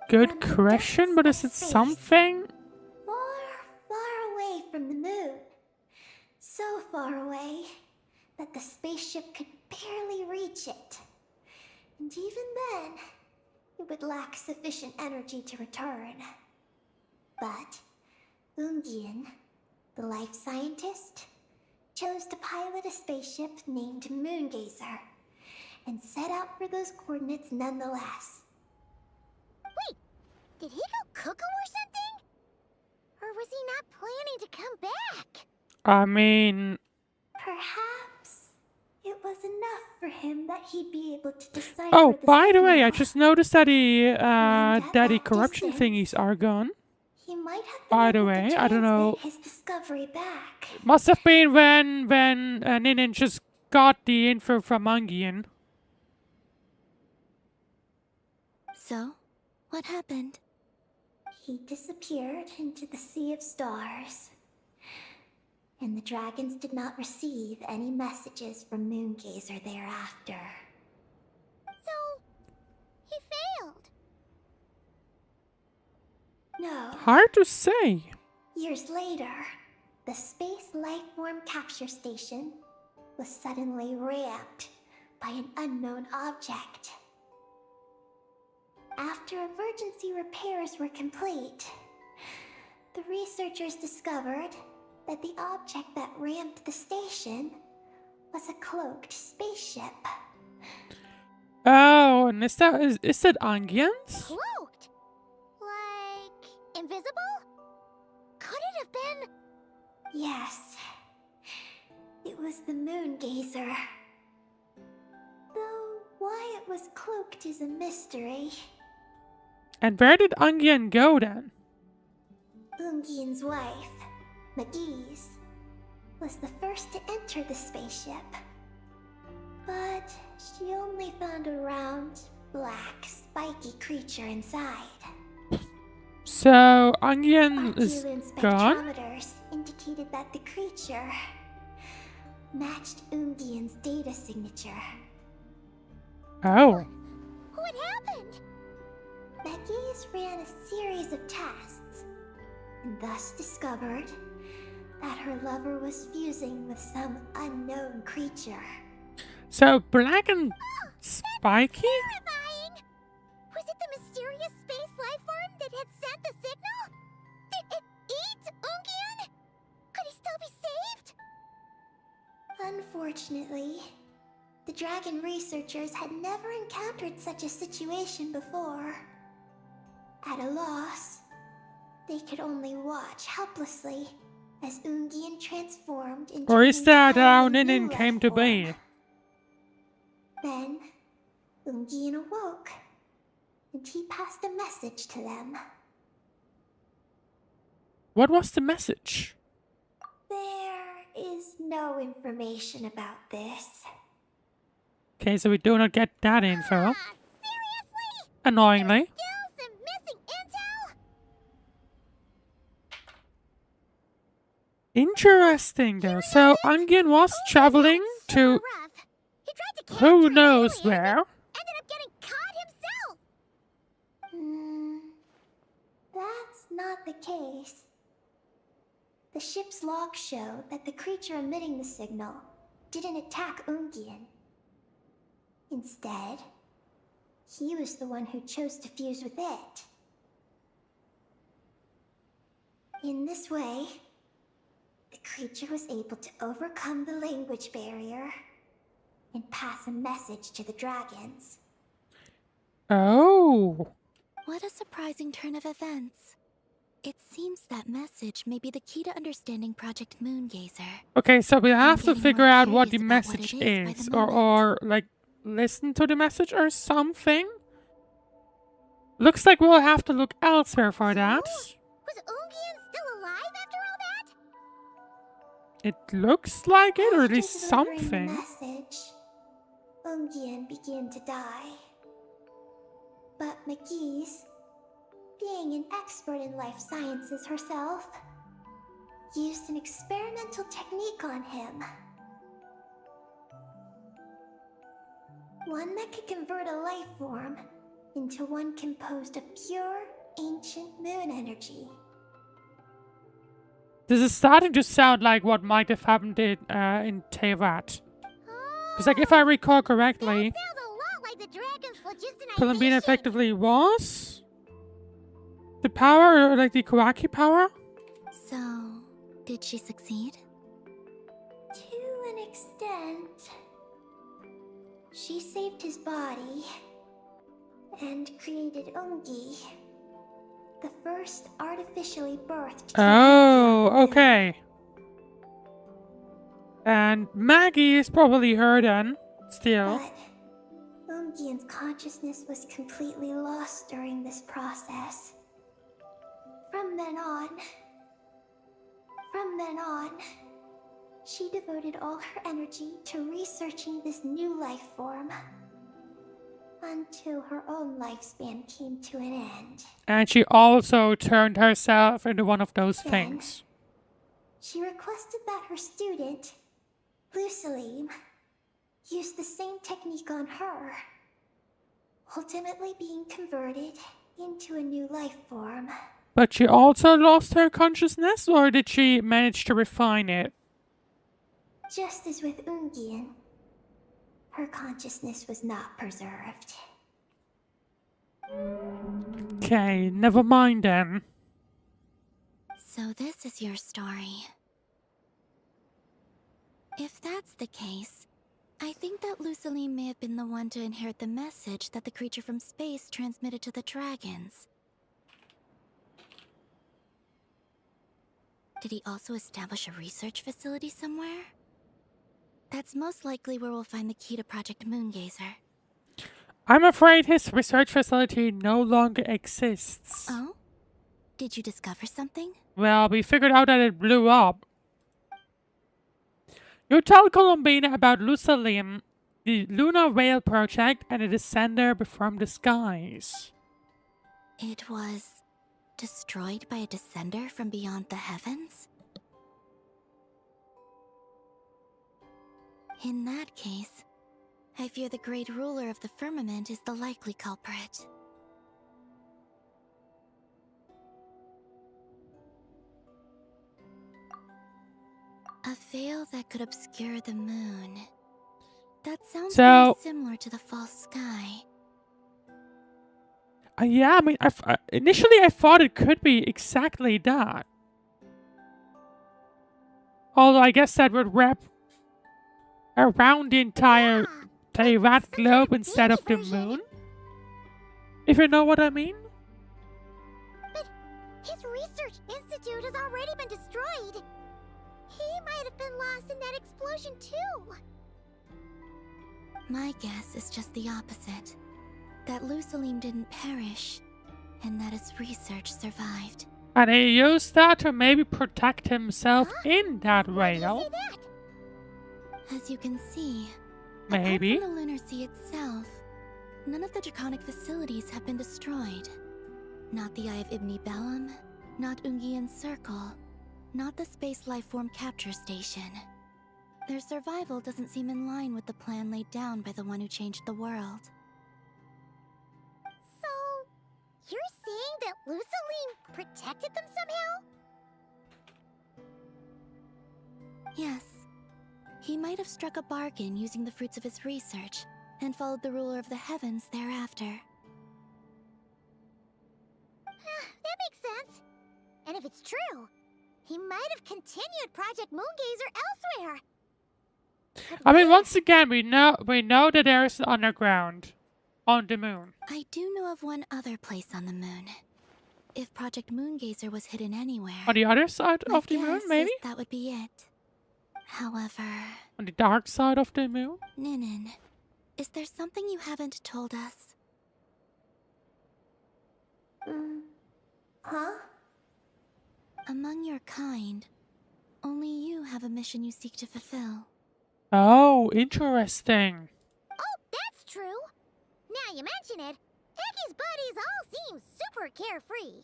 Good question, but is it something? Far, far away from the moon. So far away that the spaceship could barely reach it. And even then, it would lack sufficient energy to return. But Ungien, the life scientist, chose to pilot a spaceship named Moongazer and set out for those coordinates nonetheless. Wait, did he go cuckoo or something? Or was he not planning to come back? I mean, Perhaps it was enough for him that he'd be able to decipher oh, the by the way, I signal. just noticed that the at that corruption distance, thingies are gone. He might have been By the able to way, I don't know. transmit his discovery back. Must have been when Ninin just got the info from Angian. So, what happened? He disappeared into the sea of stars. And the dragons did not receive any messages from Moongazer thereafter. So, he failed. No. Hard to say. Years later, the space lifeform capture station was suddenly ramped by an unknown object. After emergency repairs were complete, the researchers discovered that the object that ramped the station was a cloaked spaceship. Oh, and is that Angian's? Cloaked? Like, invisible? Could it have been? Yes, it was the Moongazer. Though why it was cloaked is a mystery. And where did Angian go then? Ungien's wife, McGee's, was the first to enter the spaceship. But she only found a round, black, spiky creature inside. So Angian is Arculin gone? spectrometers indicated that the creature matched Ungien's data signature. Oh. What happened? McGee's ran a series of tests, and thus discovered that her lover was fusing with some unknown creature. So black and spiky? Terrifying! Was it the mysterious space lifeform that had sent the signal? Did it eat Ungien? Could he still be saved? Unfortunately, the dragon researchers had never encountered such a situation before. At a loss, they could only watch helplessly as Ungien transformed into Or an is that how entirely new Ninin came to life form. be? Then, Ungien awoke, and he passed a message to them. What was the message? There is no information about this. Okay, so we do not get that info. Seriously? Annoyingly. Still some missing intel? Interesting though. So Angian was traveling to Rough. He tried to capture who an knows alien, where. ended up getting caught himself. That's not the case. The ship's logs show that the creature emitting the signal didn't attack Ungian. Instead, he was the one who chose to fuse with it. In this way, the creature was able to overcome the language barrier and pass a message to the dragons. Oh. What a surprising turn of events. It seems that message may be the key to understanding Project Moongazer. Okay, so we have to getting figure more out what the curious about what message it is by is, the or like listen to the message or something. Looks like we'll have to look elsewhere for that. Was Ungian still alive after all that? It looks like it, or at After least delivering the something. message, Ungian began to die. But McGee's, being an expert in life sciences herself, used an experimental technique on him. One that could convert a life form into one composed of pure, ancient moon energy. This is starting to sound like what might have happened in Teyvat. Because, like, if I recall correctly, Sounds a lot like the dragon's phlogistonization. Columbine effectively was the power, or like the Kawaki power. So, did she succeed? To an extent, she saved his body and created Ungi, the first artificially birthed. Oh, okay. And Maggie is probably her then, still. But Ungian's consciousness was completely lost during this process. From then on, she devoted all her energy to researching this new life form. Until her own lifespan came to an end. And she also turned herself into one of those Then, things. she requested that her student, Lusalim, use the same technique on her, ultimately being converted into a new life form. But she also lost her consciousness, or did she manage to refine it? Just as with Ungian, her consciousness was not preserved. Okay, never mind then. So this is your story. If that's the case, I think that Lusaline may have been the one to inherit the message that the creature from space transmitted to the dragons. Did he also establish a research facility somewhere? That's most likely where we'll find the key to Project Moongazer. I'm afraid his research facility no longer exists. Oh? Did you discover something? Well, we figured out that it blew up. You tell Columbina about Lusalim, the Lunar Whale Project, and a descender from the skies. It was destroyed by a descender from beyond the heavens? In that case, I fear the great ruler of the firmament is the likely culprit. A veil that could obscure the moon. That sounds very similar to the false sky. Yeah, I mean, initially I thought it could be exactly that. Although I guess that would wrap around the entire Teyvat globe instead of the moon. If you know what I mean? But his research institute has already been destroyed. He might have been lost in that explosion too. My guess is just the opposite. That Lusalim didn't perish, and that his research survived. And he used that to maybe protect himself in that whale. As you can see, Maybe. apart from the Lunar Sea itself, none of the draconic facilities have been destroyed. Not the Eye of Ibn Bellum, not Ungian's Circle, not the Space Lifeform Capture Station. Their survival doesn't seem in line with the plan laid down by the one who changed the world. So, you're saying that Lusaline protected them somehow? Yes. He might have struck a bargain using the fruits of his research and followed the ruler of the heavens thereafter. That makes sense. And if it's true, he might have continued Project Moongazer elsewhere. I mean, once again, we know that there is an underground on the moon. I do know of one other place on the moon. If Project Moongazer was hidden anywhere, On the other side my of the moon, guess maybe? is that would be it. However, On the dark side of the moon? Ninin, is there something you haven't told us? Huh? Among your kind, only you have a mission you seek to fulfill. Oh, interesting. Oh, that's true. Now you mention it, Peggy's buddies all seem super carefree.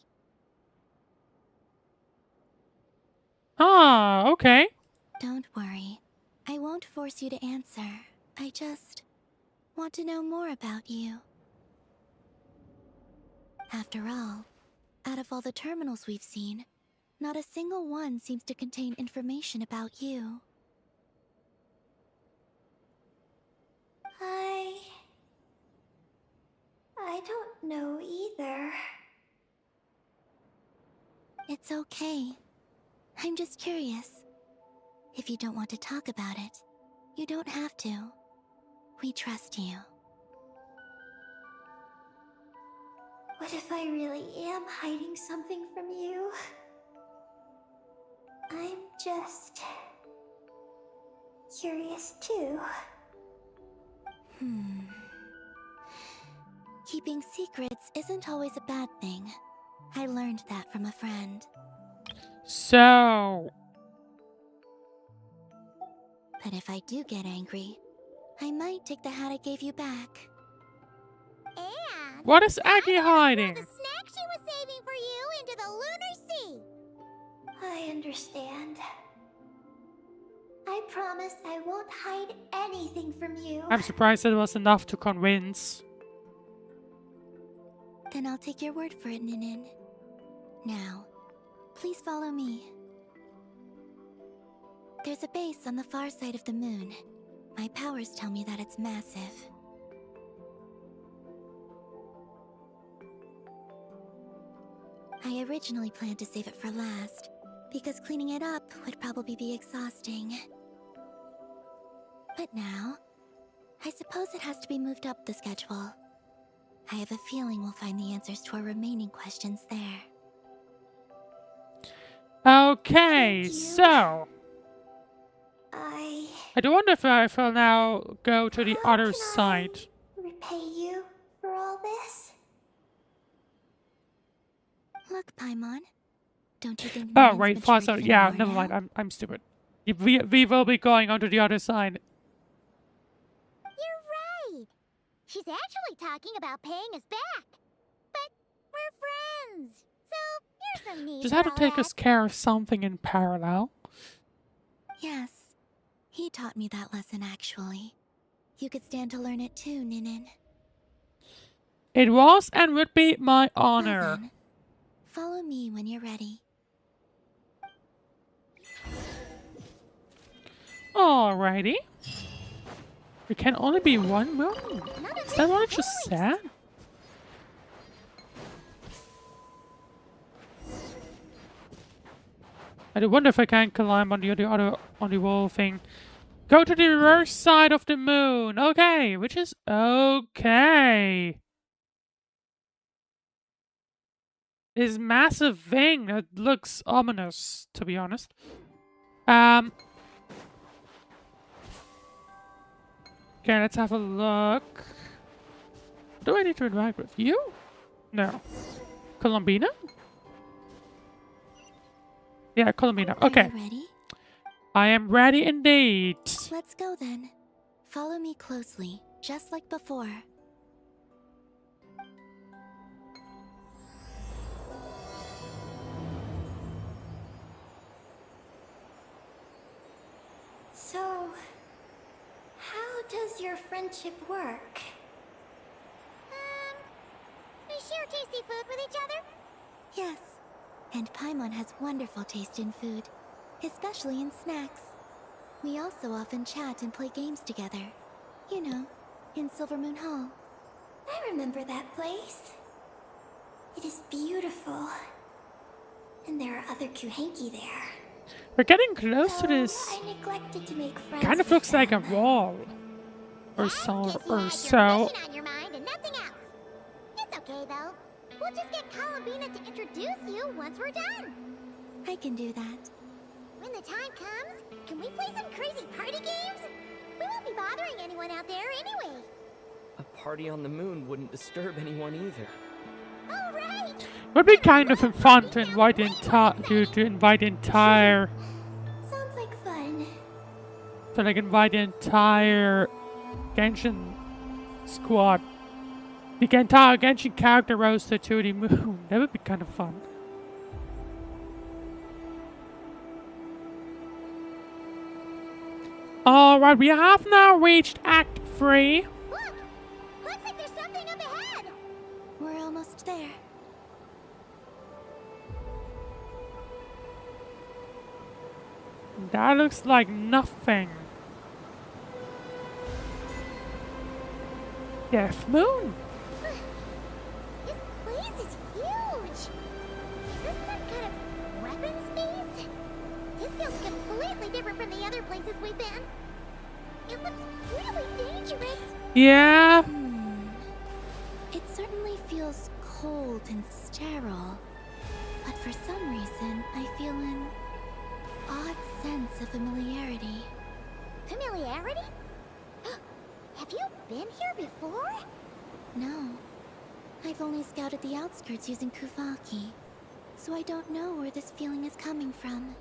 Ah, okay. Don't worry. I won't force you to answer. I just want to know more about you. After all, out of all the terminals we've seen, not a single one seems to contain information about you. I don't know either. It's okay. I'm just curious. If you don't want to talk about it, you don't have to. We trust you. What if I really am hiding something from you? I'm just curious too. Keeping secrets isn't always a bad thing. I learned that from a friend. So, But if I do get angry, I might take the hat I gave you back. And what is Aggie throw hiding? the snack she was saving for you into the lunar sea. I understand. I promise I won't hide anything from you. I'm surprised that it was enough to convince. Then I'll take your word for it, Ninin. Now, please follow me. There's a base on the far side of the moon. My powers tell me that it's massive. I originally planned to save it for last, because cleaning it up would probably be exhausting. But now, I suppose it has to be moved up the schedule. I have a feeling we'll find the answers to our remaining questions there. Okay, you. so I I do wonder if I will now go to the How other can side. repay you for all this. Look, Paimon. Don't you think Oh, Ninin's right, matured fast. even Yeah, more never now? mind. I'm stupid. We will be going onto the other side. You're right. She's actually talking about paying us back. But we're friends, so there's no need Just for have to all take that. us care of something in parallel. Yes. He taught me that lesson, actually. You could stand to learn it too, Ninin. It was and would be my Well honor. then, follow me when you're ready. Alrighty. There can only be one moon. None of Is that what it this just worries. said? I do wonder if I can climb on the wall thing. Go to the reverse side of the moon. Okay, which is okay. This massive thing that looks ominous, to be honest. Okay, let's have a look. Do I need to interact with you? No. Columbina? Yeah, Columbina. Are Okay. you ready? I am ready indeed. Let's go then. Follow me closely, just like before. So, how does your friendship work? We share tasty food with each other. Yes. And Paimon has wonderful taste in food, especially in snacks. We also often chat and play games together. You know, in Silver Moon Hall. I remember that place. It is beautiful. And there are other Kuhenki there. We're getting close to Though this. I neglected to make friends Kind of with looks like a them. wall. Or That's so. 'cause you Or had your so. mission on your mind and nothing else. It's okay though. We'll just get Kalabina to introduce you once we're done. I can do that. When the time comes, can we play some crazy party games? We won't be bothering anyone out there anyway. A party on the moon wouldn't disturb anyone either. All right. Would be kind of fun to invite the entire Sounds like fun. invite the entire Genshin squad. The entire Genshin character roster to the moon. That would be kind of fun. Alright, we have now reached Act 3. Look! Looks like there's something up ahead. We're almost there. That looks like nothing. Death Moon. This place is huge. Is this some kind of weapons base? This feels completely different from the other places we've been. It looks really dangerous. Yeah. It certainly feels cold and sterile. But for some reason, I feel an odd sense of familiarity. Familiarity? Have you been here before? No. I've only scouted the outskirts using Kuvaki. So I don't know where this feeling is coming from.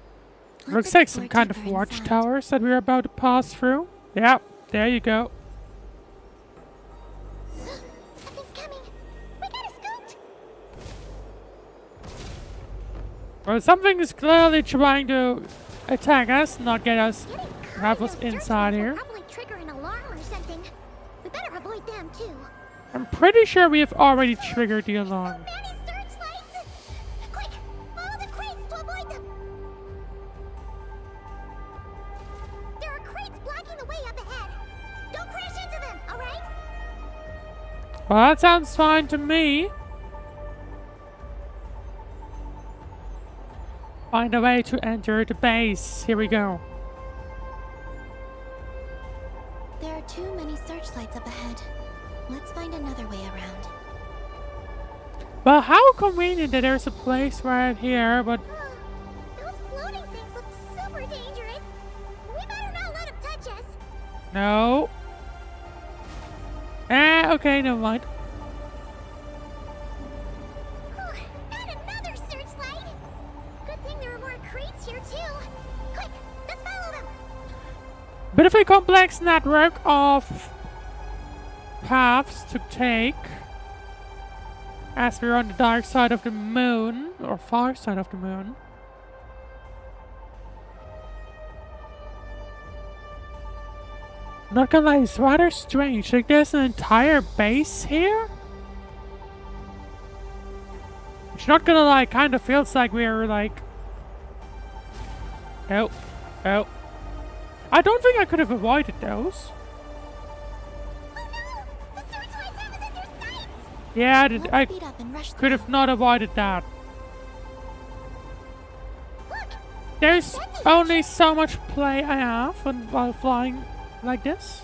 Looks Let's like some explore kind of deeper inside. watchtowers that we're about to pass through. Yeah, there you go. Something's coming. We gotta scoot. Well, something is clearly trying to attack us, not get us. Getting caught Have in us those search inside lights will here. probably trigger an alarm or something. We better avoid them too. I'm pretty sure we have already triggered the alarm. Many searchlights! Quick, follow the crates to avoid them. There are crates blocking the way up ahead. Don't crash into them, all right? Well, that sounds fine to me. Find a way to enter the base. Here we go. There are too many searchlights up ahead. Let's find another way around. Well, how convenient that there's a place right here, but Those floating things look super dangerous. We better not let them touch us. no. Okay, never mind. And another searchlight. Good thing there are more crates here too. Quick, let's follow them. Bit of a complex network of paths to take as we're on the dark side of the moon, or far side of the moon. Not gonna lie, it's rather strange. Like, there's an entire base here? Which, not gonna lie, kind of feels like we're like... Oh. Oh. I don't think I could have avoided those. Oh no! The searchlights have us in their sights! Yeah, Let's I speed up and rush could through. have not avoided that. Look! There's only so much play I have while flying like this.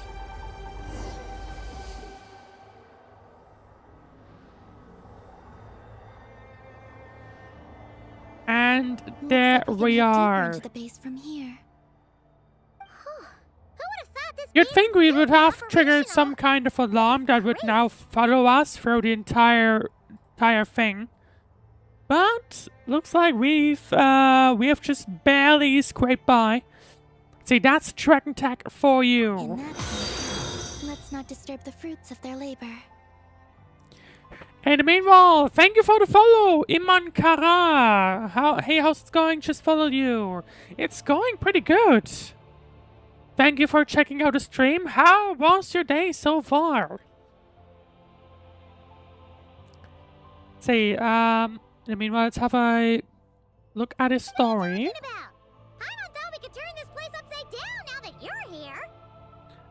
And Looks there like can we head deeper are. into the base from here. Who would have thought this You'd base think was we still would have triggered operational? some kind of alarm that would now follow us through the entire thing. But looks like we have just barely scraped by. See, that's Dragon Tech for In you. that case, let's not disturb the fruits of their labor. In the meanwhile, thank you for the follow, Iman Kara. Hey, how's it going? Just followed you. It's going pretty good. Thank you for checking out the stream. How was your day so far? See, in the meanwhile, let's have a look at his story. Talking about? Paimon thought we could turn this place upside down now that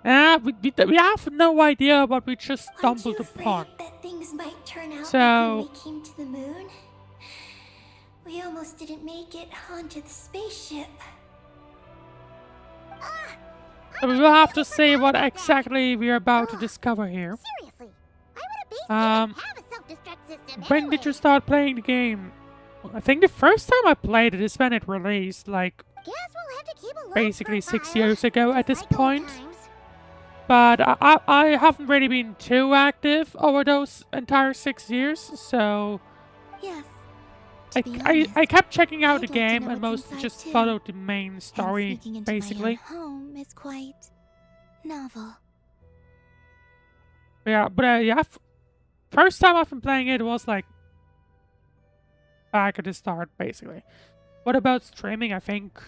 We have no idea what we just Aren't you stumbled afraid upon. that things might turn out So- like when we came to the moon? We almost didn't make it onto the spaceship. So we will have to see what exactly we are about to discover here. Seriously, why would a base Um, even have a self-destruct system When anyway? did you start playing the game? I think the first time I played it is when it released, like Guess we'll have to keep a look basically for 6 fire. years ago at this Like old point. times. But I haven't really been too active over those entire 6 years, so Yes. I, To be I honest, kept checking out I'd the like to game know and what's mostly inside just too. followed the main And story, sneaking into basically. my own home is quite novel. Yeah, but first time I've been playing it was like back at the start, basically. What about streaming? I think.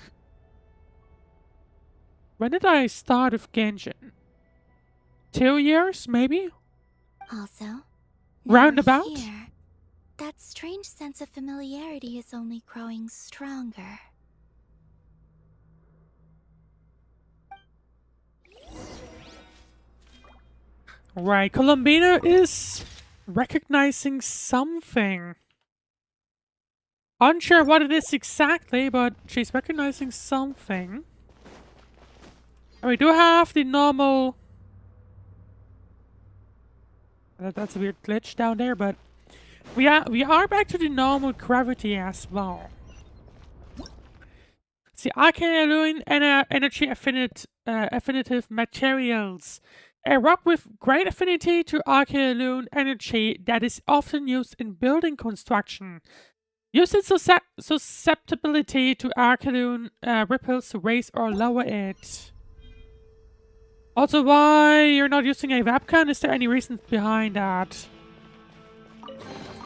When did I start with Genshin? 2 years, maybe? Also, now Roundabout? we're here, that strange sense of familiarity is only growing stronger. Right, Columbina is recognizing something. Unsure what it is exactly, but she's recognizing something. And we do have the normal... That's a weird glitch down there, but we are back to the normal gravity as well. See, Arcane and energy affinitive materials. A rock with great affinity to Arcane energy that is often used in building construction. Use its susceptibility to Arcane ripples to raise or lower it. Also, why you're not using a webcam? Is there any reason behind that?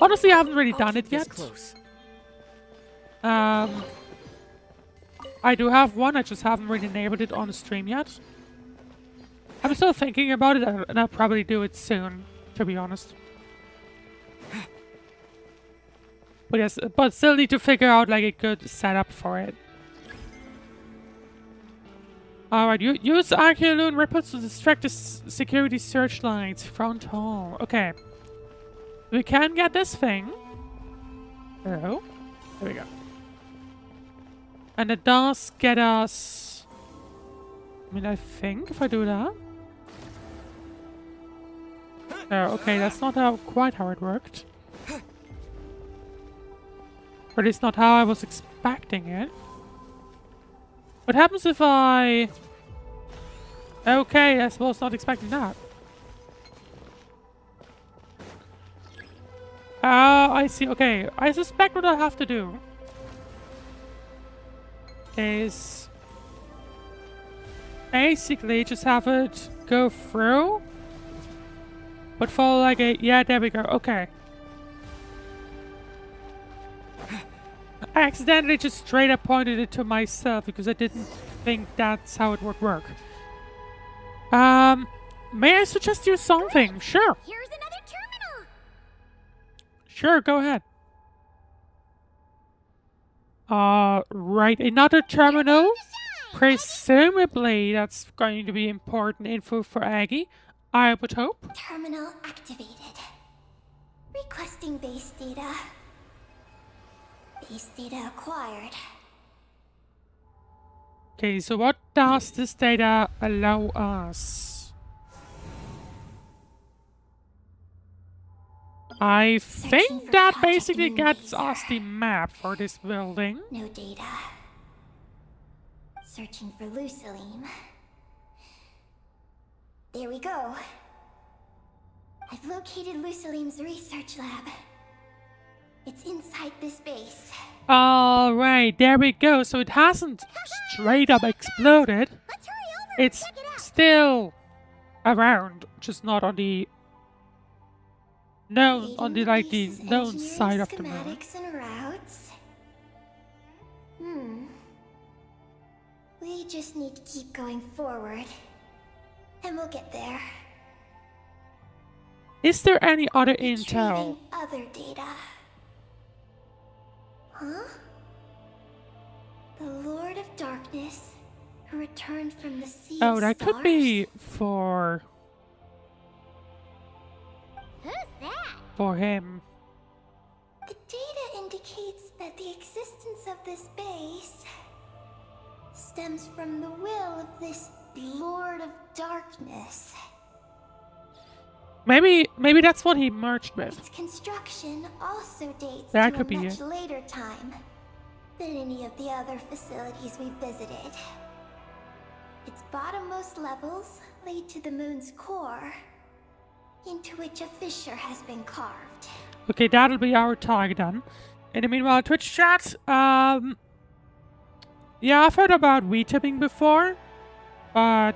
Honestly, I haven't really done it yet. Close. I do have one, I just haven't really enabled it on the stream yet. I'm still thinking about it, and I'll probably do it soon, to be honest. But yes, but still need to figure out like a good setup for it. Alright, use Arcane ripples to distract the security searchlights. Front hall. Okay. We can get this thing. Oh. There we go. And it does get us... I mean, I think if I do that... Oh, okay, that's not quite how it worked. Or at least not how I was expecting it. What happens if I... Okay, I suppose not expecting that. I see. Okay, I suspect what I have to do is basically just have it go through, but follow like a... Yeah, there we go. Okay. I accidentally just straight up pointed it to myself because I didn't think that's how it would work. May I suggest you something? Sure. Here's another terminal. Sure, go ahead. Right, another terminal. Presumably that's going to be important info for Aggie, I would hope. Terminal activated. Requesting base data. Base data acquired. Okay, so what does this data allow us? I think for that Project basically Moon gets Laser. us the map for this building. No data. Searching for Luciline. There we go. I've located Luciline's research lab. It's inside this base. Alright, there we go. So it hasn't straight up exploded. Let's hurry over and It's check it out. still around, just not on the known, on the like the Base's known engineering side of the moon. schematics and routes. We just need to keep going forward. And we'll get there. Is there any other intel? Retrieving other data. Huh? The Lord of Darkness who returned from the sea Oh, of that stars? could be for Who's that? him. The data indicates that the existence of this base stems from the will of this Lord of Darkness. Maybe that's what he merged with. Its construction also dates That to could a be much it. later time than any of the other facilities we visited. Its bottommost levels lead to the moon's core, into which a fissure has been carved. Okay, that'll be our target then. In the meanwhile, Twitch chat. Yeah, I've heard about re-tipping before, but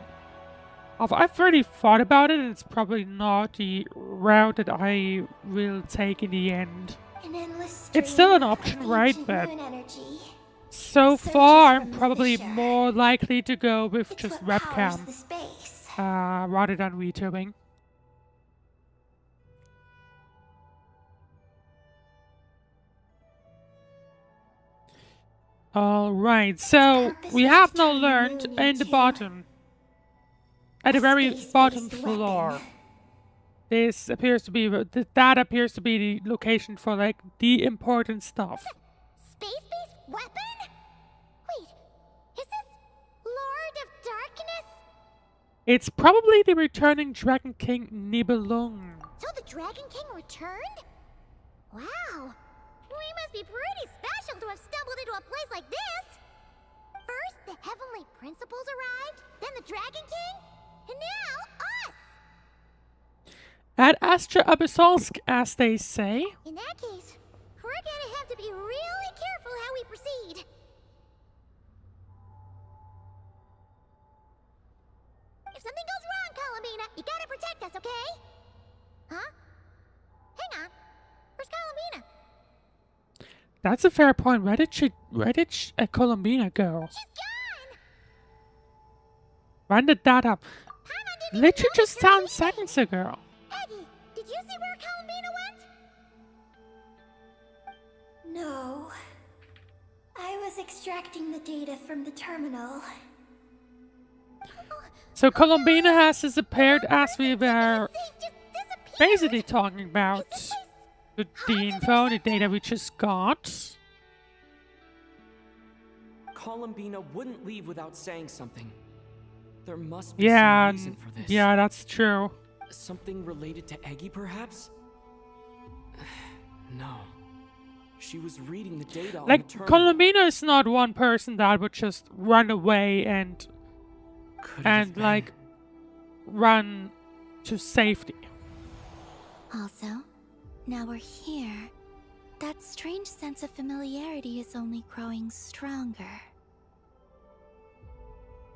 I've really thought about it, and it's probably not the route that I will take in the end. An endless It's still an stream option, of right? ancient But moon energy. so Surges far, I'm from the probably fissure. more likely to go with It's just what powers webcam the space. rather than re-tipping. Alright, so purpose we was have to now turn the learned moon in the into bottom, at the a very space-based bottom weapon. floor, this appears to be, that appears to be the location for like the important stuff. Space-based weapon? Wait, is this Lord of Darkness? It's probably the returning Dragon King Nibelung. So the Dragon King returned? Wow, we must be pretty special to have stumbled into a place like this. First, the Heavenly Principles arrived, then the Dragon King, and now us! At Astra Abyssalsk, as they say. In that case, we're gonna have to be really careful how we proceed. If something goes wrong, Columbina, you gotta protect us, okay? Huh? Hang on. Where's Columbina? That's a fair point. Where did Columbina go? She's gone! When did that happen? Paimon didn't Literally even just notice her 10 leaving. seconds ago. Eggy, did you see where Columbina went? No. I was extracting the data from the terminal. So Columbina has disappeared as we were They just disappeared. basically talking about Is this the info, the data we just got. Columbina wouldn't leave without saying something. There must be Yeah, some reason for this. yeah, that's true. Something related to Eggy, perhaps? No. She was reading the data on the Like, terminal. Columbina is not one person that would just run away and Could it have been? like run to safety. Also, now we're here. That strange sense of familiarity is only growing stronger.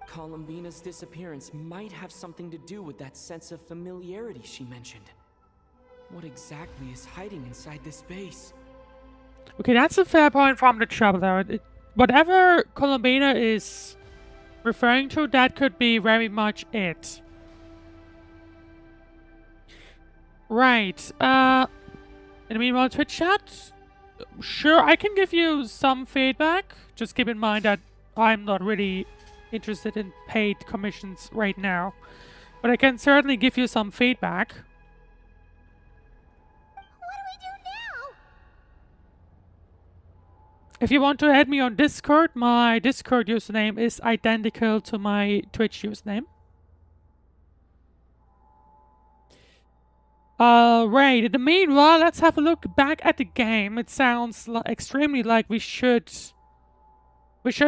Columbina's disappearance might have something to do with that sense of familiarity she mentioned. What exactly is hiding inside this base? Okay, that's a fair point from the Traveler. Whatever Columbina is referring to, that could be very much it. Right. In the meanwhile, Twitch chat. Sure, I can give you some feedback. Just keep in mind that I'm not really interested in paid commissions right now. But I can certainly give you some feedback. What do we do now? If you want to add me on Discord, my Discord username is identical to my Twitch username. Right, in the meanwhile, let's have a look back at the game. It sounds extremely like we should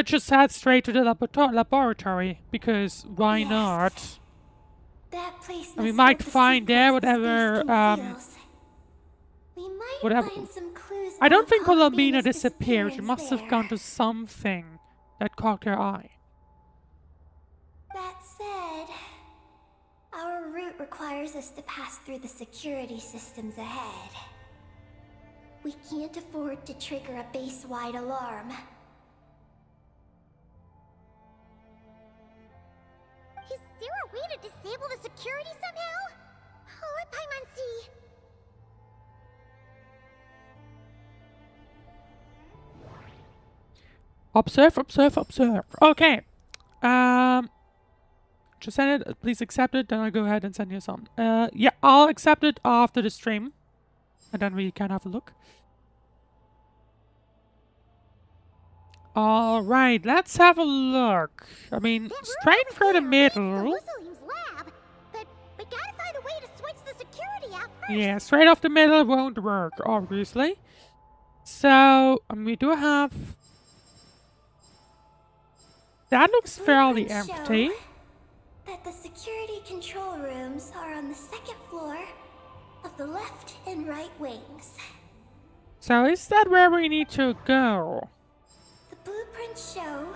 just head straight to the laboratory, because why Yes. not? That place And we must might hold the find there secrets the whatever, space conceals. We might whatever- find some clues I don't about think Columbina Columbina's disappeared. She must have disappearance gone to there. something that caught her eye. That said, our route requires us to pass through the security systems ahead. We can't afford to trigger a base-wide alarm. Is there a way to disable the security somehow? Oh, let Paimon see. Observe, observe, observe. Okay. Just send it. Please accept it. Then I'll go ahead and send you some. Yeah, I'll accept it after the stream. And then we can have a look. Alright, let's have a look. I mean, straight through the middle. Lab, but we gotta find a way to switch the security out first. Yeah, straight off the middle won't work, obviously. So, we do have... That looks fairly Blueprints empty. show that the security control rooms are on the second floor of the left and right wings. So, is that where we need to go? The blueprints show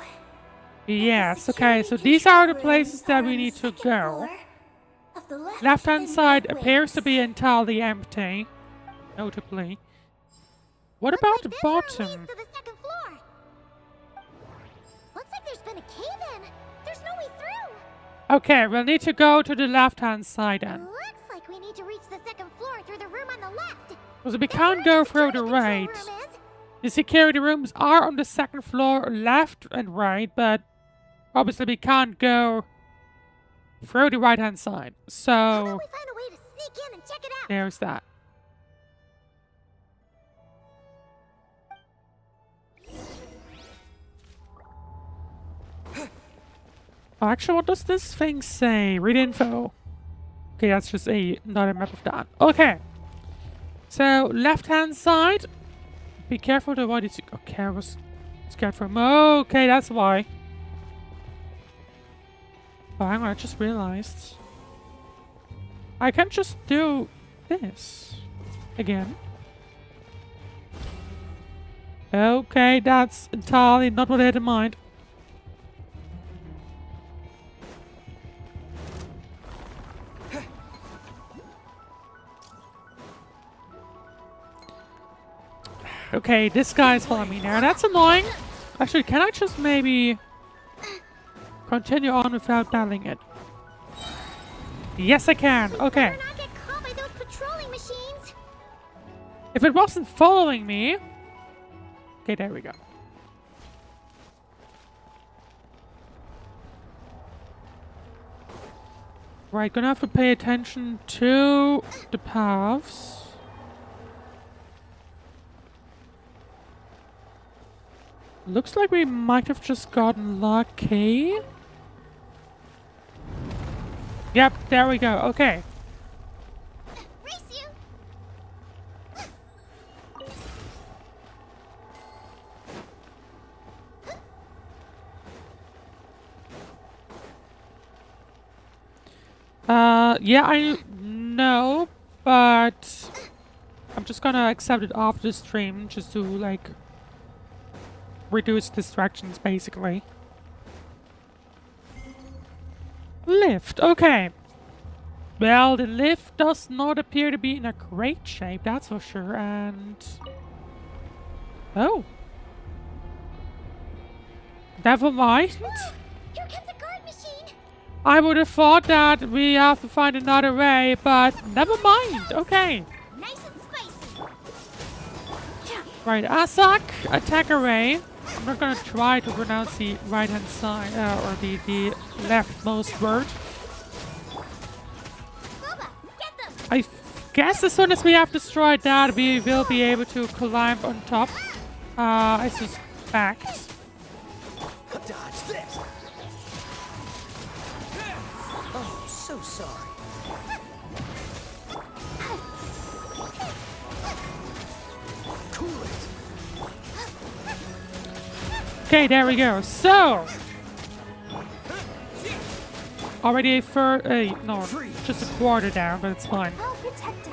Yes, okay, so these are the places that we need to go. Left-hand side appears to be entirely empty, notably. What about the This room bottom? leads to the second floor. Looks like there's been a cave-in. There's no way through. Okay, we'll need to go to the left-hand side then. Looks like we need to reach the second floor through the room on the left. Because we That's can't where go the through the security right. control room is. The security rooms are on the second floor, left and right, but obviously we can't go through the right-hand side. How So, about we find a way to sneak in and check it out? there's that. Oh, actually, what does this thing say? Read info. Okay, that's just another map of that. Okay. So, left-hand side. Be careful to avoid it. Okay, I was scared from... Okay, that's why. Oh, hang on, I just realized. I can just do this. Again. Okay, that's entirely not what I had in mind. Okay, this guy's following me now. That's annoying. Actually, can I just maybe continue on without battling it? Yes, I can. Okay. Better not get caught by those patrolling machines. If it wasn't following me... Okay, there we go. Right, gonna have to pay attention to the paths. Looks like we might have just gotten lucky. Yep, there we go. Okay. Race you. Yeah, I know, but I'm just gonna accept it after the stream just to, like, reduce distractions, basically. Lift, okay. Well, the lift does not appear to be in a great shape, that's for sure, and... Oh. Never mind. Here comes a guard machine. I would have thought that we have to find another way, but never mind. Okay. Nice and spicy. Right, Asak, attack array. I'm not gonna try to pronounce the right-hand side, or the leftmost word. Boba, get them. I guess as soon as we have destroyed that, we will be able to climb on top. I suspect. Dodge this. Oh, so sorry. Cool it. Okay, there we go. So, already a third, no, just a quarter down, but it's fine. Help protect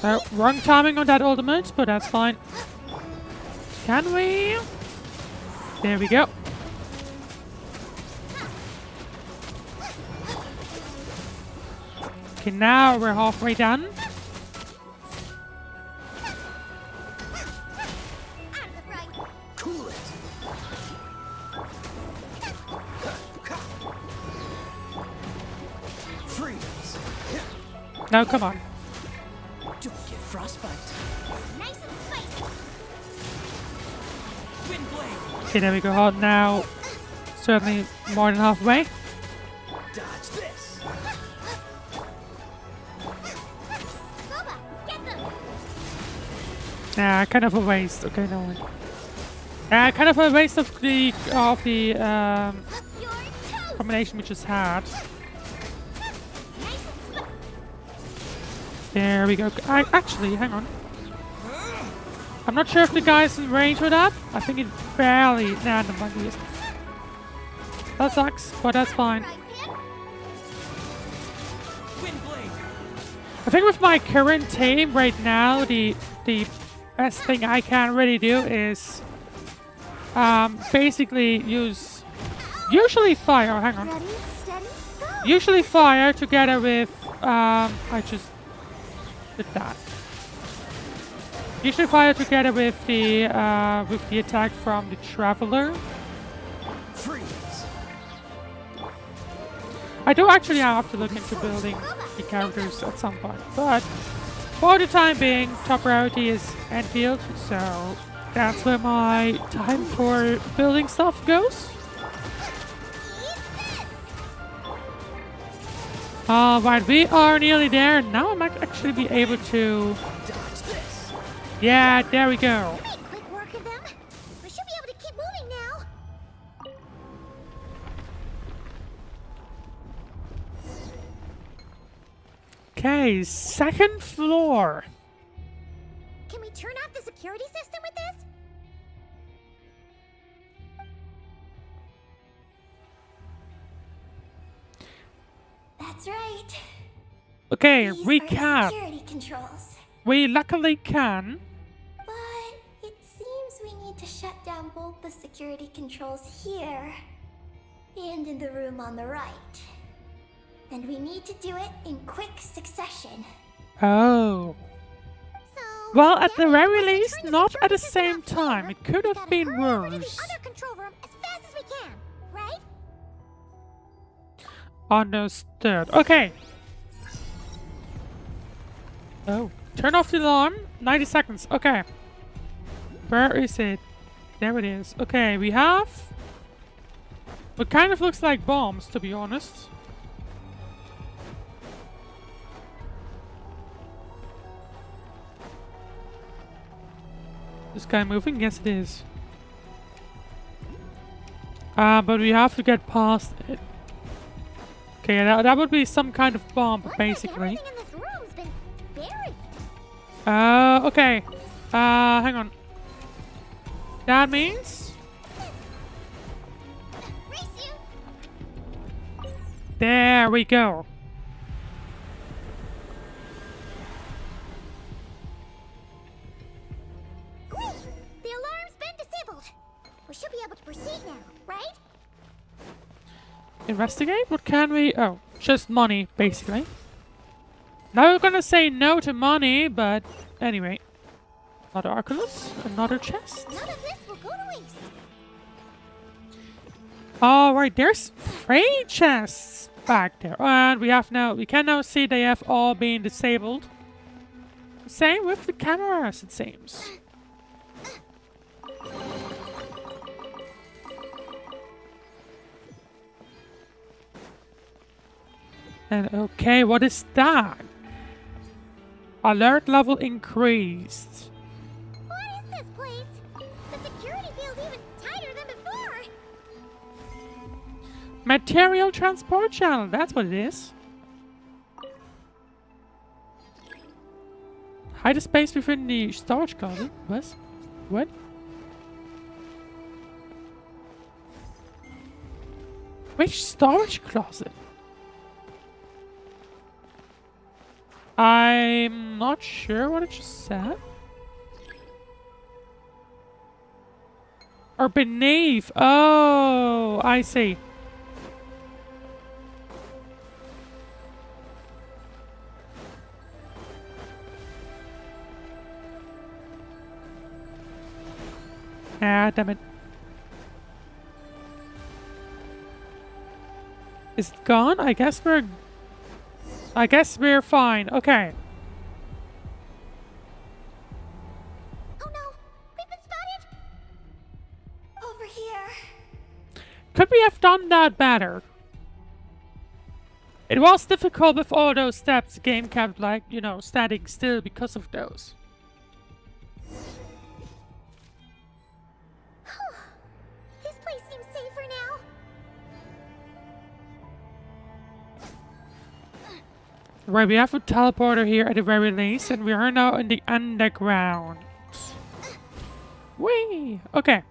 us. Wrong timing on that ultimate, but that's fine. Can we? There we go. Okay, now we're halfway done. Out of the front. Cool it. Freeze. No, come on. Don't get frostbite. Nice and spicy. Wind blade. Okay, there we go. Oh, now, certainly more than halfway. Dodge this. Boba, get them! Nah, kind of a waste. Okay, no one. Kind of a waste of the You're toast! combination we just had. Nice and spot. There we go. Actually, hang on. I'm not sure if the guy's in range for that. I think it barely. Nah, no, might be. That sucks, but that's fine. Right, Pip? Windblade! I think with my current team right now, the best thing I can really do is basically use usually fire. Hang on. Ready, steady, go! Usually fire together with I just did that. Usually fire together with the attack from the traveler. Freeze. I do actually have to look into building the characters at some point, but for the time being, top priority is Enfield, so that's where my time for building stuff goes. Alright, we are nearly there. Now I might actually be able to... Dodge this. Yeah, there we go. Made quick work of them. We should be able to keep moving now. Okay, second floor. Can we turn off the security system with this? That's right. Okay, These we are the can. security controls. We luckily can. But it seems we need to shut down both the security controls here and in the room on the right. And we need to do it in quick succession. Oh. So, Well, at the that very means once we least, turn the not at the security system same off time. here, It could we have gotta been hurry over to the worse. other control room as fast as we can, right? Understood. Okay. Oh. Turn off the alarm. 90 seconds. Okay. Where is it? There it is. Okay, we have... What kind of looks like bombs, to be honest. This guy moving? Yes, it is. But we have to get past it. Okay, that would be some kind of bomb, Looks basically. like everything in this room's been buried. Okay. Hang on. That means... Race you! There we go. Great! The alarm's been disabled. We should be able to proceed now, right? Investigate? What can we... Oh, just money, basically. Now we're gonna say no to money, but anyway. Another Arculus, another chest. None of this will go to waste. Alright, there's 3 chests back there. And we can now see they have all been disabled. Same with the cameras, it seems. And okay, what is that? Alert level increased. What is this place? The security feels even tighter than before. Material transport channel, that's what it is. Hide the space within the storage closet. What? Which storage closet? I'm not sure what it just said. Or beneath. Oh, I see. Ah, damn it. Is it gone? I guess we're fine. Okay. Oh no, we've been spotted. Over Could we have done that better? It was difficult with all those steps. The game kept, like, you know, standing still because of those. This place seems safer now. Right, we have a teleporter here at the very least, and we are now in the underground. Whee! Okay.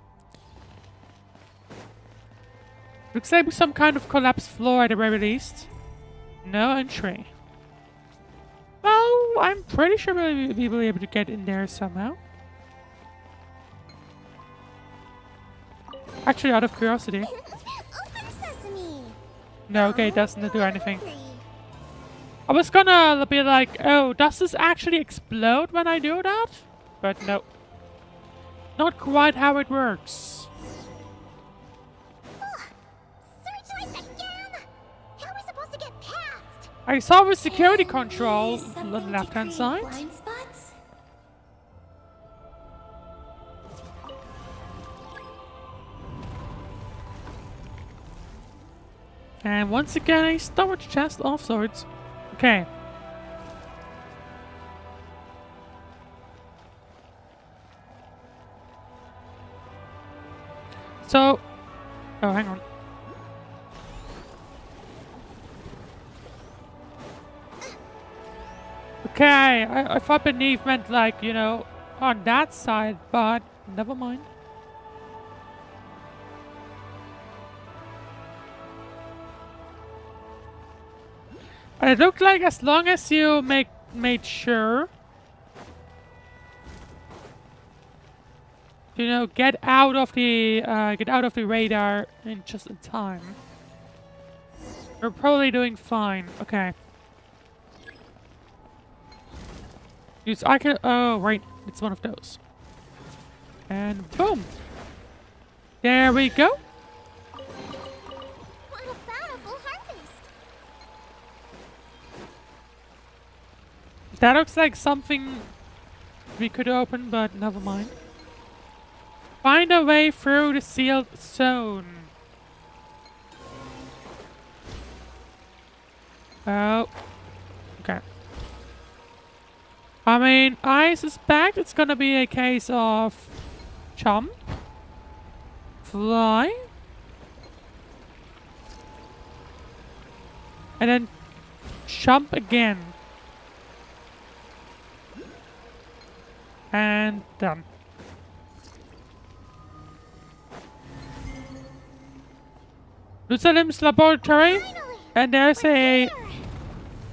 Looks like some kind of collapsed floor at the very least. No entry. Well, I'm pretty sure we'll be able to get in there somehow. Actually, out of curiosity. Open sesame. No, okay, it doesn't do anything. I was gonna be like, oh, does this actually explode when I do that? But no. Not quite how it works. Searchlights again. How are we supposed to get past? I saw the security control on the Something to left-hand create side. blind spots? And once again, a storage chest of sorts. Okay. So... Oh, hang on. Okay, I thought beneath meant like, you know, on that side, but never mind. It looked like as long as you made sure, you know, get out of the radar in just in time. We're probably doing fine. Okay. Use icon. Oh, right. It's one of those. And boom. There we go. What a bountiful harvest. That looks like something we could open, but never mind. Find a way through the sealed zone. Oh. Okay. I mean, I suspect it's gonna be a case of jump, fly, and then jump again. And done. Jerusalem's laboratory, and there's a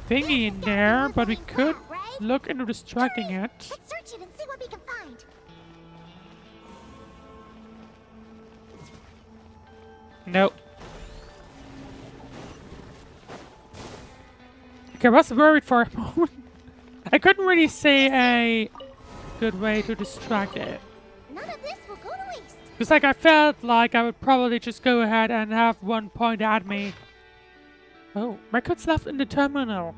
thingy in there, but we could look into distracting it. Let's search it and see what we can find. Nope. Okay, I was worried for a moment. I couldn't really see a good way to distract it. None of this will go to waste. Because like I felt like I would probably just go ahead and have one point at me. Oh, records left in the terminal.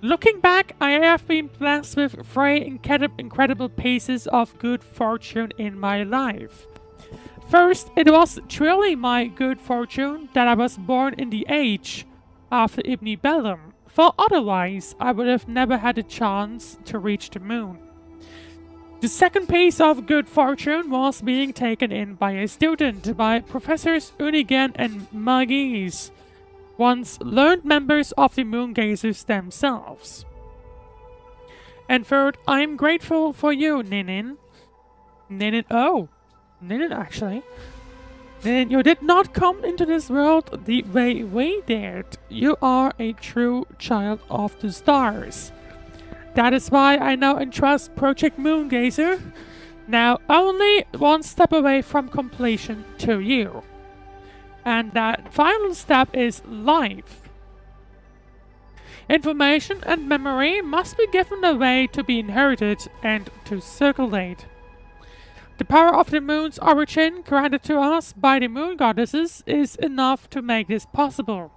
Looking back, I have been blessed with three incredible pieces of good fortune in my life. First, it was truly my good fortune that I was born in the age after Ibn Bellum, for otherwise I would have never had a chance to reach the moon. The second piece of good fortune was being taken in by a student by Professors Unigen and Magis, once learned members of the Moongazers themselves. And third, I'm grateful for you, Ninin. Ninin actually. Ninin, you did not come into this world the way we did. You are a true child of the stars. That is why I now entrust Project Moongazer, now only one step away from completion, to you. And that final step is life. Information and memory must be given a way to be inherited and to circulate. The power of the moon's origin, granted to us by the moon goddesses, is enough to make this possible.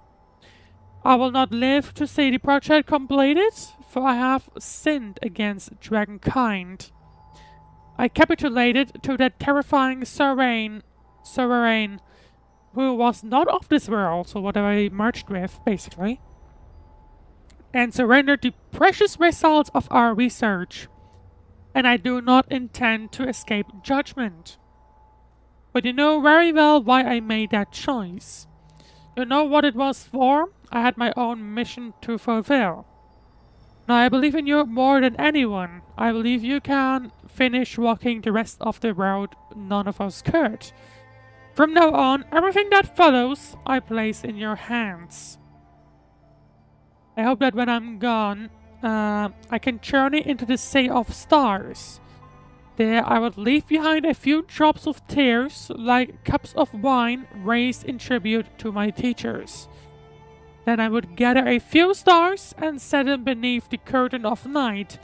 I will not live to see the project completed, for I have sinned against dragonkind. I capitulated to that terrifying sovereign, who was not of this world, so what I merged with, basically, and surrendered the precious results of our research. And I do not intend to escape judgment. But you know very well why I made that choice. You know what it was for? I had my own mission to fulfill. Now I believe in you more than anyone. I believe you can finish walking the rest of the road none of us could. From now on, everything that follows, I place in your hands. I hope that when I'm gone, I can journey into the sea of stars. There I would leave behind a few drops of tears, like cups of wine raised in tribute to my teachers. Then I would gather a few stars and set them beneath the curtain of night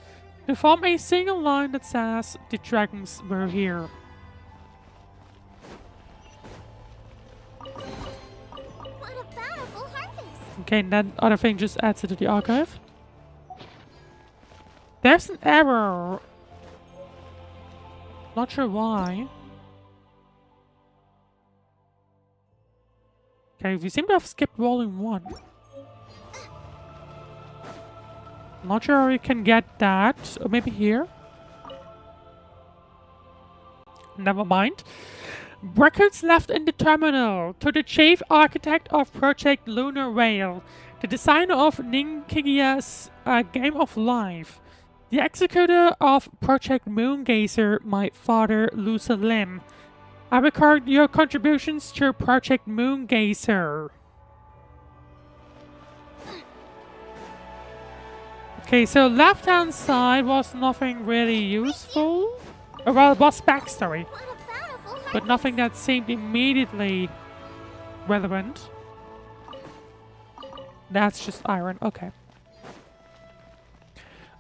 to form a single line that says, "The dragons were here." What a bountiful harvest! Okay, and that other thing just adds it to the archive. There's an error. Not sure why. Okay, we seem to have skipped volume 1. Not sure how we can get that. Or maybe here? Never mind. Records left in the terminal to the chief architect of Project Lunar Whale, the designer of Ninkigia's Game of Life, the executor of Project Moongazer, my father, lose a limb. I record your contributions to Project Moongazer. Okay, so left-hand side was nothing really useful. Well, it was backstory, What a bountiful harvest! but nothing that seemed immediately relevant. That's just iron, okay.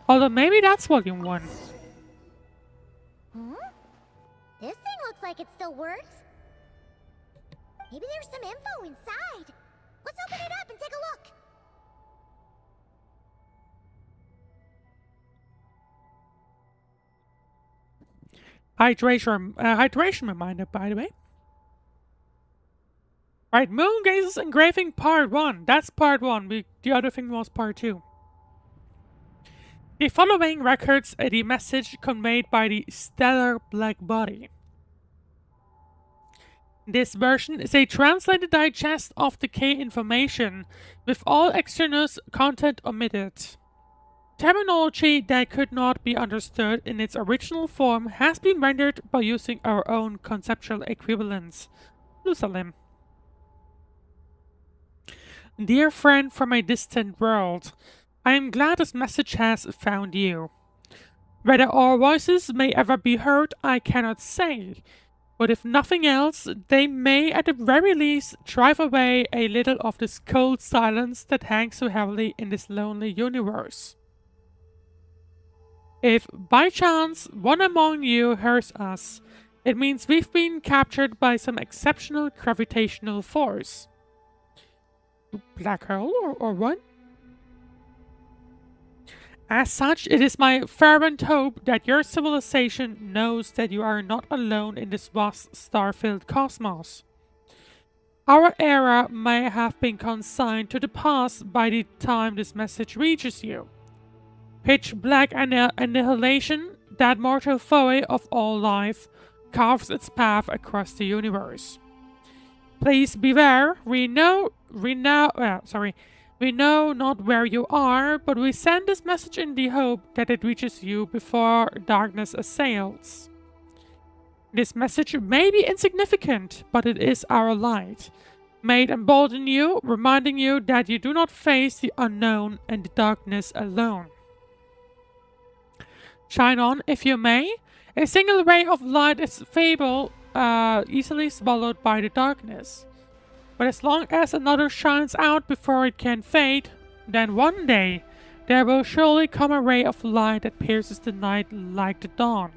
Although maybe that's volume 1. Huh? This thing looks like it still works. Maybe there's some info inside. Let's open it up and take a look. Hydration reminder, by the way. Right, Moongazer's engraving part 1. That's part 1. The other thing was part 2. The following records the message conveyed by the stellar black body. This version is a translated digest of the key information, with all extraneous content omitted. Terminology that could not be understood in its original form has been rendered by using our own conceptual equivalents. Lusalim. Dear friend from a distant world, I am glad this message has found you. Whether our voices may ever be heard, I cannot say. But if nothing else, they may at the very least drive away a little of this cold silence that hangs so heavily in this lonely universe. If, by chance, one among you hears us, it means we've been captured by some exceptional gravitational force. Black hole or what? As such, it is my fervent hope that your civilization knows that you are not alone in this vast star-filled cosmos. Our era may have been consigned to the past by the time this message reaches you. Pitch black annihilation, that mortal foe of all life, carves its path across the universe. Please beware, we know not where you are, but we send this message in the hope that it reaches you before darkness assails. This message may be insignificant, but it is our light. May it embolden you, reminding you that you do not face the unknown and the darkness alone. Shine on, if you may. A single ray of light is feeble, easily swallowed by the darkness. But as long as another shines out before it can fade, then one day there will surely come a ray of light that pierces the night like the dawn.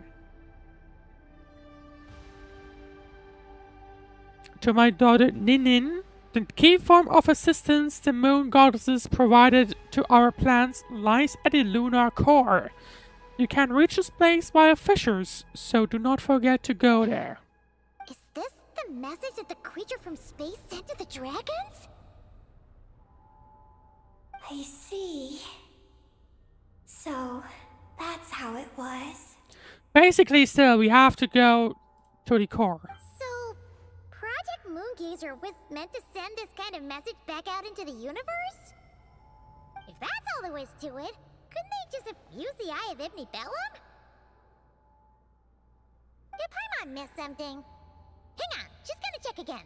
To my daughter Ninin, the key form of assistance the moon goddesses provided to our plans lies at the lunar core. You can reach this place via fissures, so do not forget to go there. Is this the a message that the creature from space sent to the dragons? I see. So, that's how it was. Basically, still, we have to go to the core. So, Project Moongazer was meant to send this kind of message back out into the universe? If that's all there was to it, couldn't they just have used the Eye of Ibn Bellum? Did Paimon miss something? Hang on, just gonna check again.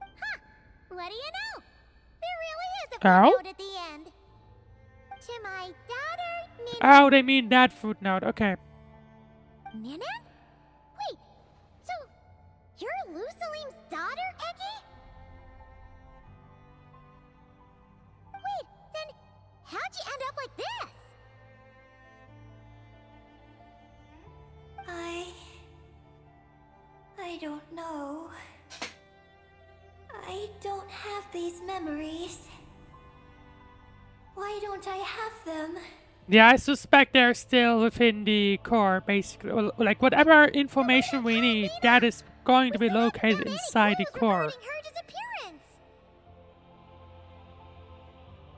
Huh, what do you know? There really is a Oh? footnote at the end. To my daughter, Nina. Oh, they mean that footnote. Okay. Nina? Wait, so you're Lusalim's daughter, Eggy? Wait, then how'd you end up like this? I don't know. I don't have these memories. Why don't I have them? Yeah, I suspect they're still within the core, basically. Well, like, whatever information we need, that is going to be located inside the core. Her disappearance.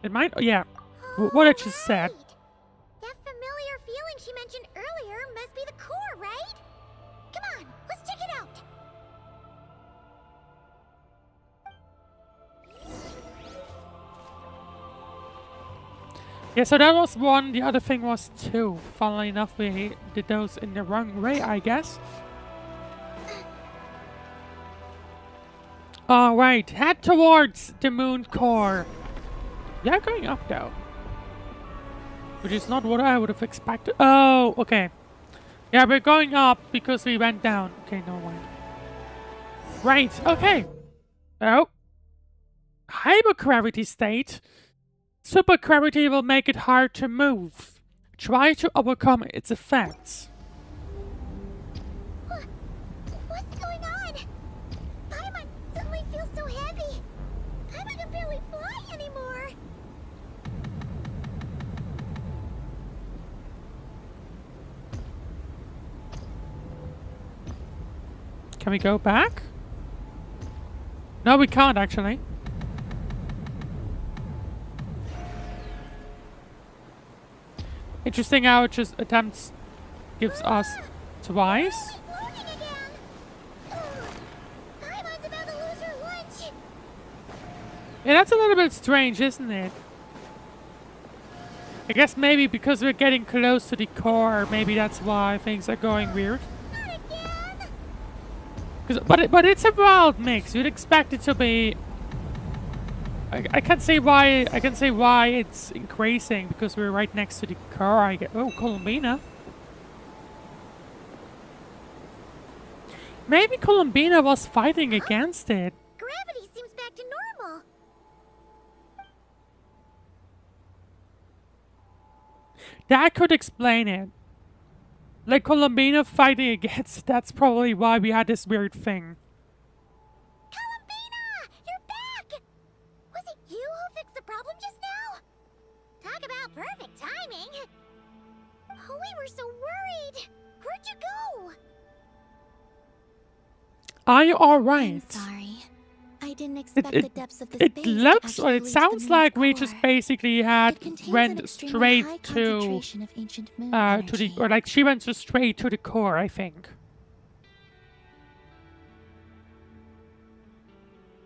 It might, yeah. What I just said. Right. That familiar feeling she mentioned earlier must be the core, right? Come on, let's check it out. Yeah, so that was one. The other thing was two. Funnily enough, we did those in the wrong way, I guess. Alright, head towards the moon core. Yeah, going up though. Which is not what I would have expected. Oh, okay. Yeah, we're going up because we went down. Okay, no way. Right, okay. Oh. Hypergravity state. Supergravity will make it hard to move. Try to overcome its effects. What's going on? Paimon suddenly feels so heavy. Paimon can barely fly anymore. Can we go back? No, we can't actually. Interesting how it just attempts, gives us twice. Floating again. Ugh. Paimon's about to lose her lunch. Yeah, that's a little bit strange, isn't it? I guess maybe because we're getting close to the core, maybe that's why things are going weird. Not again. But it's a wild mix. You'd expect it to be. I can say why. I can say why it's increasing because we're right next to the car. I get. Oh, Columbina. Maybe Columbina was fighting against it. Gravity seems back to normal. That could explain it. Like Columbina fighting against. That's probably why we had this weird thing. Columbina, you're back. Was it you who fixed the problem just now? Talk about perfect timing. Oh, we were so worried. Where'd you go? Are you alright? I'm sorry. I didn't expect It- the depths of the It space to looks, or actually it lead to sounds the like moon's we core. just basically It contains an went extremely straight high to concentration of ancient moon to the, energy. or like she went just straight to the core, I think.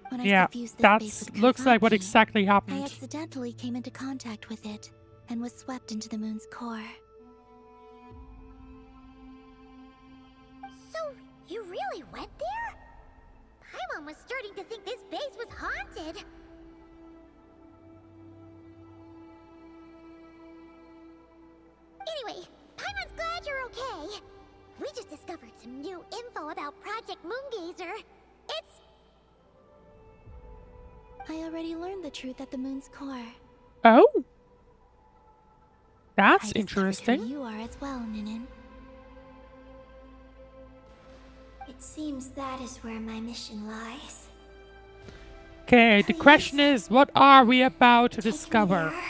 When I Yeah, suffused this that space with looks like what Kazaki, exactly I happened. accidentally came into contact with it and was swept into the moon's core. So, you really went there? Paimon was starting to think this base was haunted. Anyway, Paimon's glad you're okay. We just discovered some new info about Project Moongazer. It's... I already learned the truth at the moon's core. Oh, I that's discovered interesting. who you are as well, Ninin. It seems that is where my mission lies. Okay, the question is, what are we about to Take me discover? there.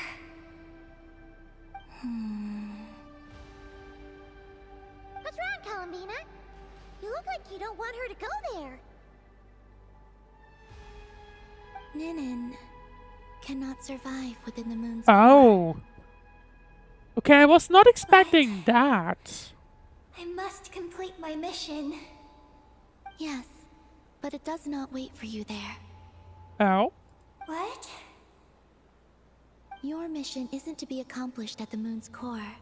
Ninin cannot survive within the moon's Oh. Okay, I was not expecting that. I must complete my mission. Yes, but it does not wait for you there. Oh. What? Your mission isn't to be accomplished at the moon's core.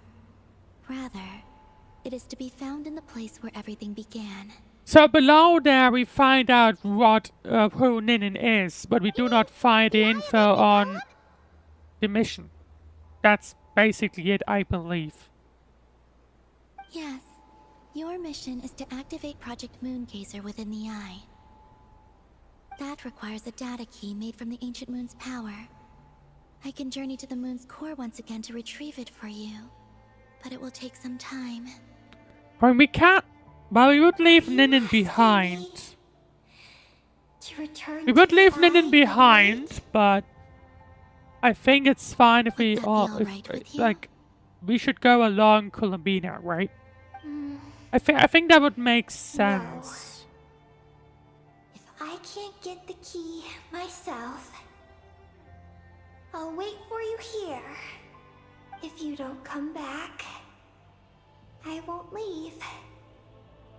Rather, it is to be found in the place where everything began. So below there we find out who Ninin is, but we do not find the info on the mission. That's basically it, I believe. Yes, your mission is to activate Project Moongazer within the eye. That requires a data key made from the ancient moon's power. I can journey to the moon's core once again to retrieve it for you, but it will take some time. Well, we can't. Well, we would leave Ninin behind. To return We would to leave the eye Ninin and behind, wait? but I think it's fine if we Would that be all, alright with you? like, we should go along Columbina, right? Hmm, I think that would make sense. if I can't get the key myself, I'll wait for you here. If you don't come back, I won't leave.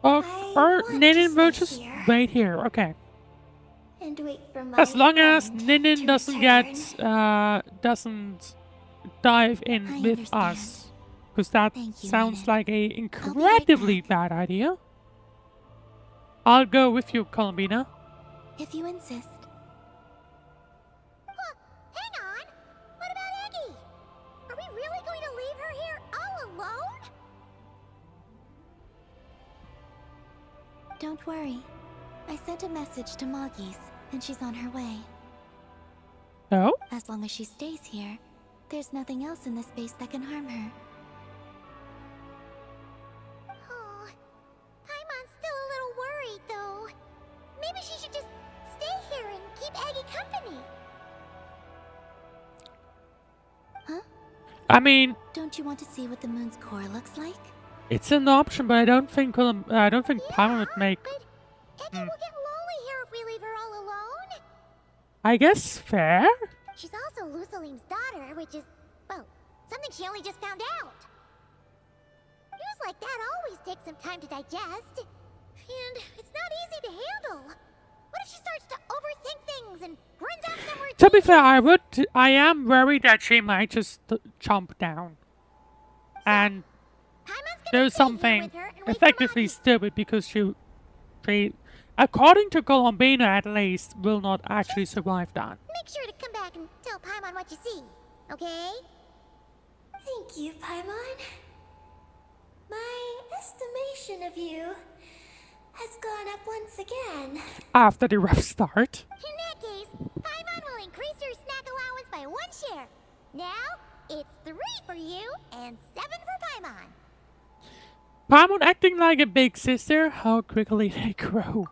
Or want to Ninin will stay just here. wait here. Okay. And wait for my As long as friend Ninin to doesn't return. doesn't dive in I with understand. us, because that Thank you, sounds Ninin. like a right incredibly bad idea. I'll go with you, Columbina. If you insist. Huh, hang on. What about Eggy? Are we really going to leave her here all alone? Don't worry. I sent a message to Moggy's, and she's on her way. No? As long as she stays here, there's nothing else in this space that can harm her. Oh, Paimon's still a little worried, though. Maybe she should just stay here and keep Eggy company. Huh? I mean, Don't you want to see what the moon's core looks like? it's an option, but I don't think Paimon would make. But Eggy will get lonely here if we leave her all alone. I guess fair. She's also Lusalim's daughter, which is, well, something she only just found out. News like that always takes some time to digest. And it's not easy to handle. What if she starts to overthink things and runs out somewhere? To be fair, I am worried that she might just jump down and Paimon's do gonna stay here something with her and wait for effectively Moggy. stupid because she, according to Columbina at least, will not actually survive that. Make sure to come back and tell Paimon what you see, okay? Thank you, Paimon. My estimation of you has gone up once again. After the rough start. In that case, Paimon will increase your snack allowance by 1 share. Now, it's 3 for you and 7 for Paimon. Paimon acting like a big sister, how quickly they grow.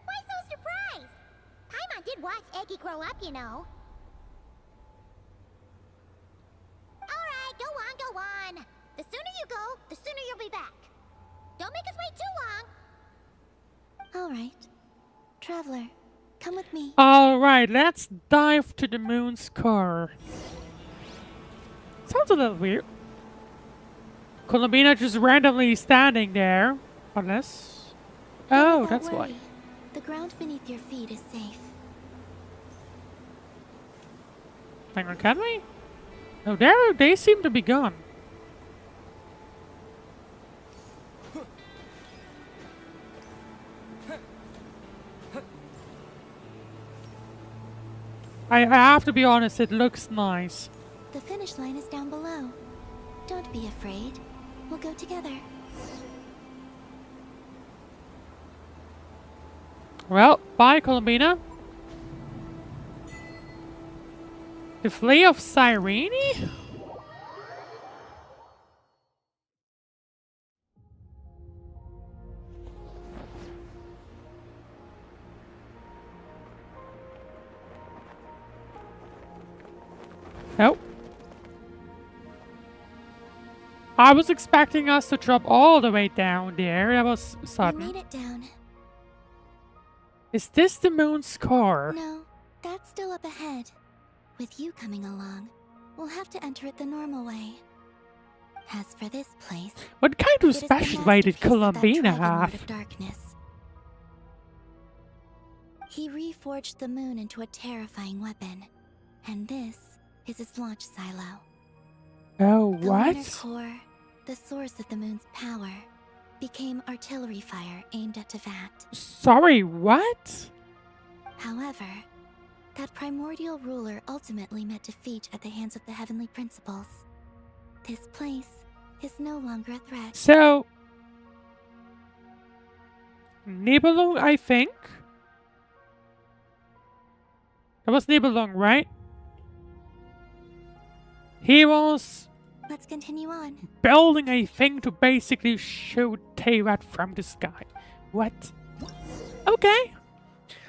Why so surprised? Paimon did watch Eggy grow up, you know. Alright, go on. The sooner you go, the sooner you'll be back. Don't make us wait too long. All right. Traveler, come with me. Alright, let's dive to the moon's core. Sounds a little weird. Columbina just randomly standing there. Unless... Oh, Without that's why. worry. The ground beneath your feet is safe. Hang on, can we? Oh, they seem to be gone. I have to be honest, it looks nice. The finish line is down below. Don't be afraid. We'll go together. Well, bye, Columbina. The Flea of Cyrene? Nope. I was expecting us to drop all the way down there. That was We sudden. made it down. Is this the moon's core? No, That's still up ahead. With you coming along, we'll have to enter it the normal way. As for this place, What kind of it is the special way did masterpiece of that Columbina dragon lord have? of darkness. He reforged the moon into a terrifying weapon, and this is its launch silo. Oh, The lunar what? core, the source of the moon's power, became artillery fire aimed at Teyvat. Sorry, what? However, that primordial ruler ultimately met defeat at the hands of the heavenly principles. This place is no longer a threat. So, Nibelung, I think. That was Nibelung, right? He was Let's continue on. building a thing to basically shoot Teyvat from the sky. What? Okay.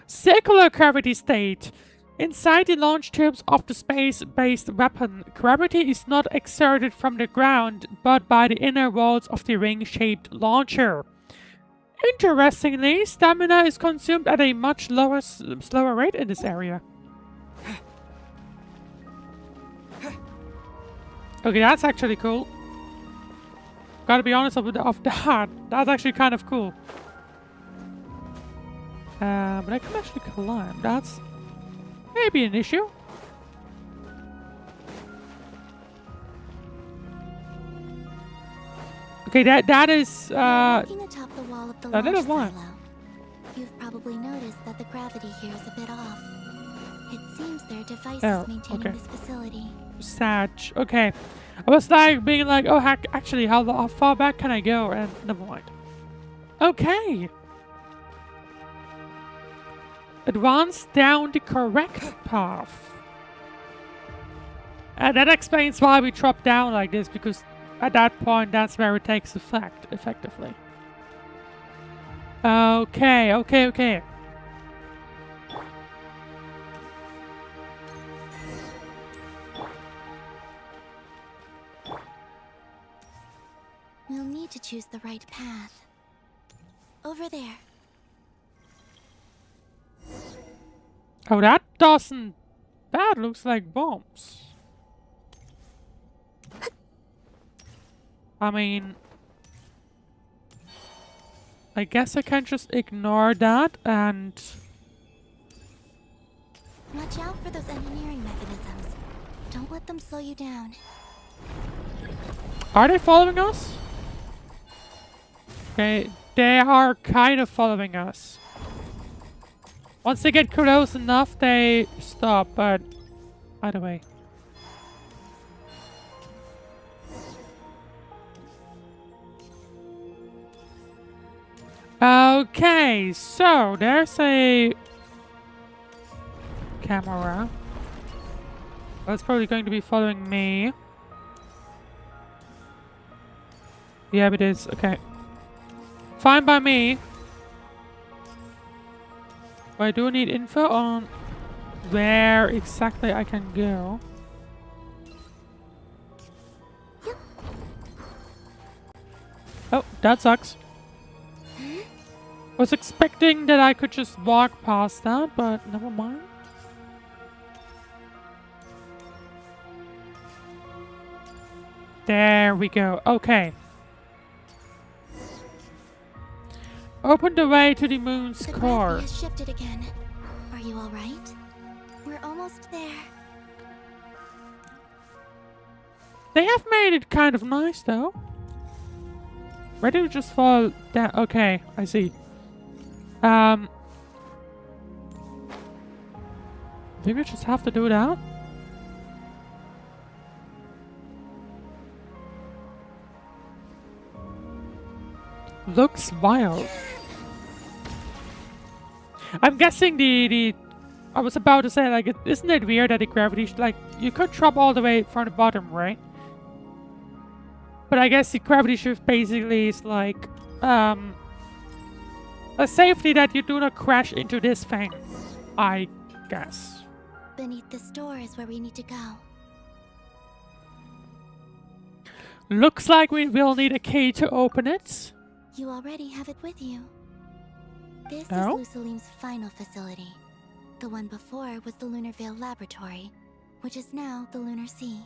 Circular gravity state. Inside the launch tubes of the space-based weapon, gravity is not exerted from the ground, but by the inner walls of the ring-shaped launcher. Interestingly, stamina is consumed at a much slower rate in this area. Okay, that's actually cool. Gotta be honest with that. That's actually kind of cool. But I can actually climb. That's maybe an issue. Okay, that is Looking atop the wall of the a little launch one. silo, you've probably noticed that the gravity here is a bit off. It seems there are devices Oh, maintaining okay. this facility. Sag. Okay, I was like being like, oh heck, actually, how far back can I go? And never mind. Okay. Advance down the correct path. And that explains why we drop down like this, because at that point, that's where it takes effect, effectively. Okay. We'll need to choose the right path. Over there. Oh, that doesn't... That looks like bombs. I mean... I guess I can just ignore that and... Watch out for those engineering mechanisms. Don't let them slow you down. Are they following us? Okay, they are kind of following us. Once they get close enough, they stop, but either way. Okay, so there's a camera. That's probably going to be following me. Yeah, it is. Okay. Fine by me. But I do need info on where exactly I can go. Oh, that sucks. Was expecting that I could just walk past that, but never mind. There we go. Okay. Open the way to the moon's The core. gravity has shifted again. Are you all right? We're almost there. They have made it kind of nice, though. Ready to just fall down? Okay, I see. Maybe I just have to do that. Looks wild. I'm guessing I was about to say, like, isn't it weird that the gravity, like, you could drop all the way from the bottom, right? But I guess the gravity shift basically is like, a safety that you do not crash into this thing, I guess. Beneath this door is where we need to go. Looks like we will need a key to open it. You already have it with you. This Oh? is Lusalim's final facility, The one before was the Lunar Veil Laboratory, which is now the Lunar Sea.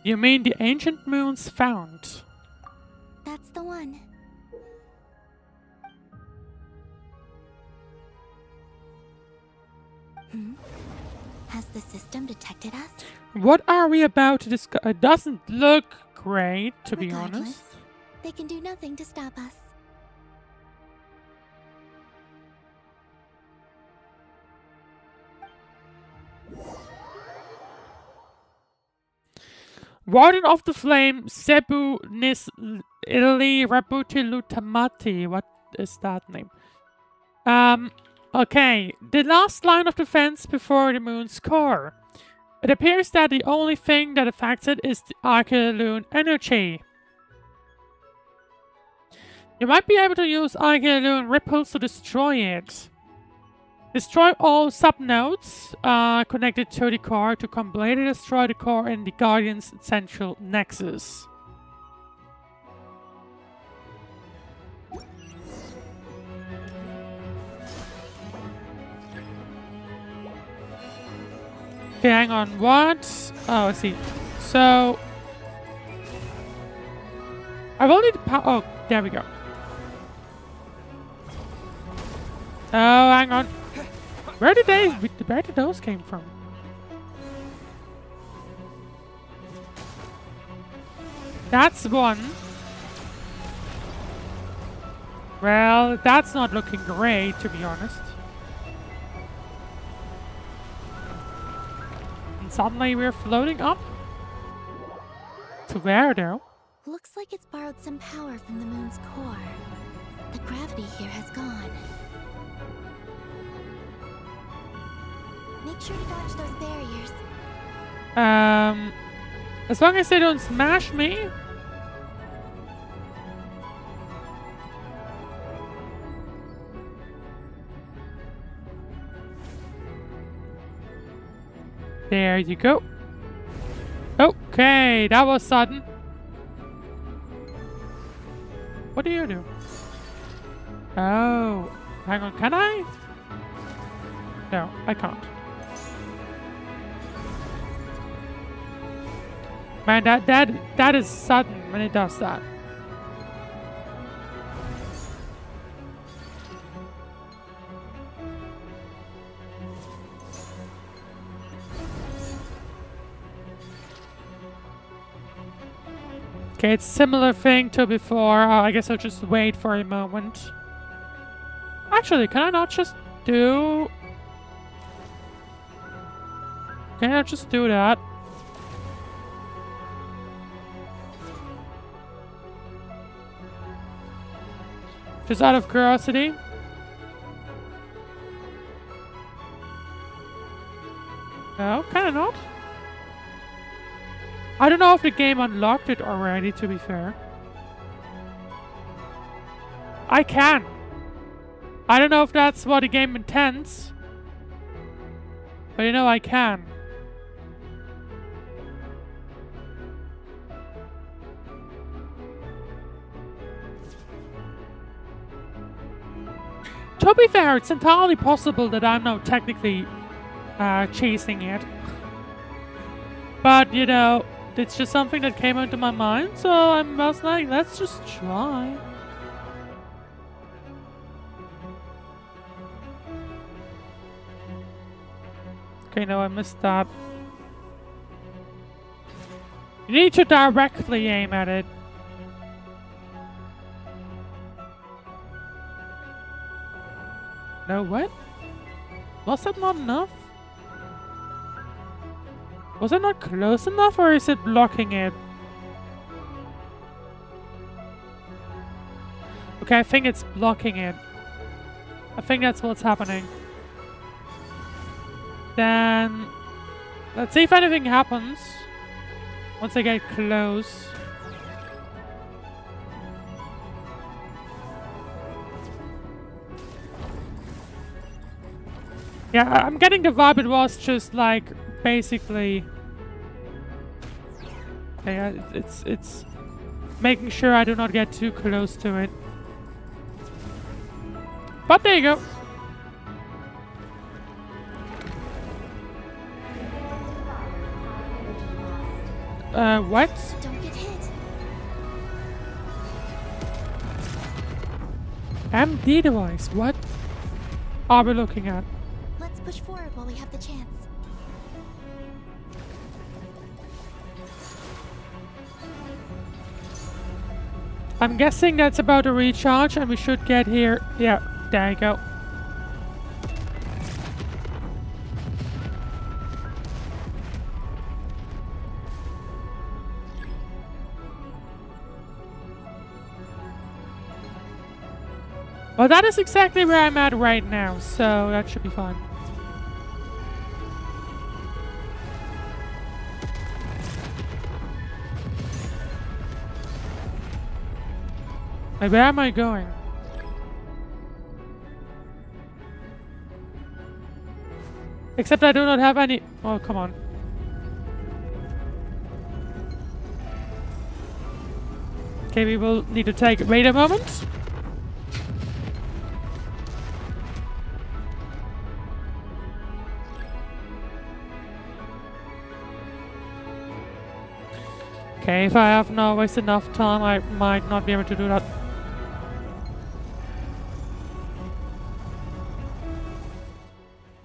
You mean the ancient moons found? That's the one. Has the system detected us? What are we about to discuss? It doesn't look great, to be Regardless, honest. they can do nothing to stop us. Warden of the Flame, Cebu Nis Italy Rabuti Lutamati. What is that name? Okay. The last line of defense before the moon's core. It appears that the only thing that affects it is the Archelune energy. You might be able to use Archelune ripples to destroy it. Destroy all subnodes connected to the core to completely destroy the core in the Guardian's central nexus. Okay, hang on, what? Oh, I see. So... I've only the power... Oh, there we go. Oh, hang on. Where did those came from? That's one. Well, that's not looking great, to be honest. And suddenly we're floating up. To where, though? Looks like it's borrowed some power from the moon's core. The gravity here has gone. Make sure to dodge those barriers. As long as they don't smash me. There you go. Okay, that was sudden. What do you do? Oh, hang on, can I? No, I can't. Man, that is sudden when it does that. Okay, it's similar thing to before. I guess I'll just wait for a moment. Actually, can I not just do... Can I just do that? Just out of curiosity. No, kind of not. I don't know if the game unlocked it already, to be fair. I can. I don't know if that's what the game intends. But you know, I can. To be fair, it's entirely possible that I'm now technically chasing it. But, you know, it's just something that came into my mind, so I was like, let's just try. Okay, no, I missed that. You need to directly aim at it. No, what? Was that not enough? Was it not close enough, or is it blocking it? Okay, I think it's blocking it. I think that's what's happening. Then... let's see if anything happens. Once I get close. Yeah, I'm getting the vibe it was just like basically yeah, it's making sure I do not get too close to it. But there you go. What? Don't get hit. MD device. What are we looking at? Let's push forward while we have the chance. I'm guessing that's about to recharge and we should get here. Yeah, there you go. Well, that is exactly where I'm at right now, so that should be fine. Wait, where am I going? Except I do not have any... Oh, come on. Okay, we will need to take... Wait a moment. Okay, if I have not wasted enough time, I might not be able to do that.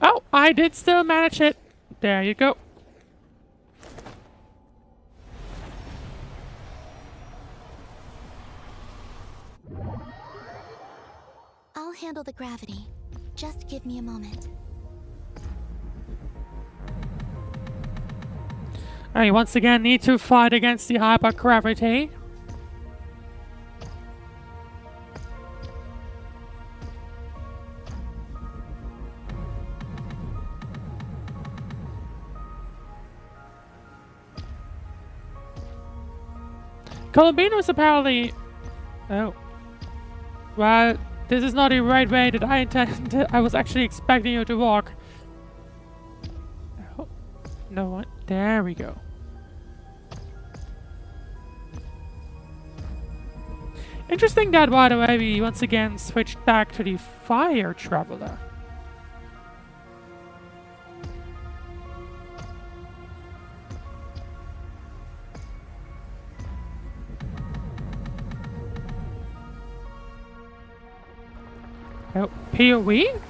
Oh, I did still manage it. There you go. I'll handle the gravity. Just give me a moment. I once again need to fight against the hypergravity. Columbine is apparently... Oh. Well, this is not the right way that I intended. I was actually expecting you to walk. Oh. No one. There we go. Interesting that, by the way, we once again switched back to the Fire Traveler. Oh, POE?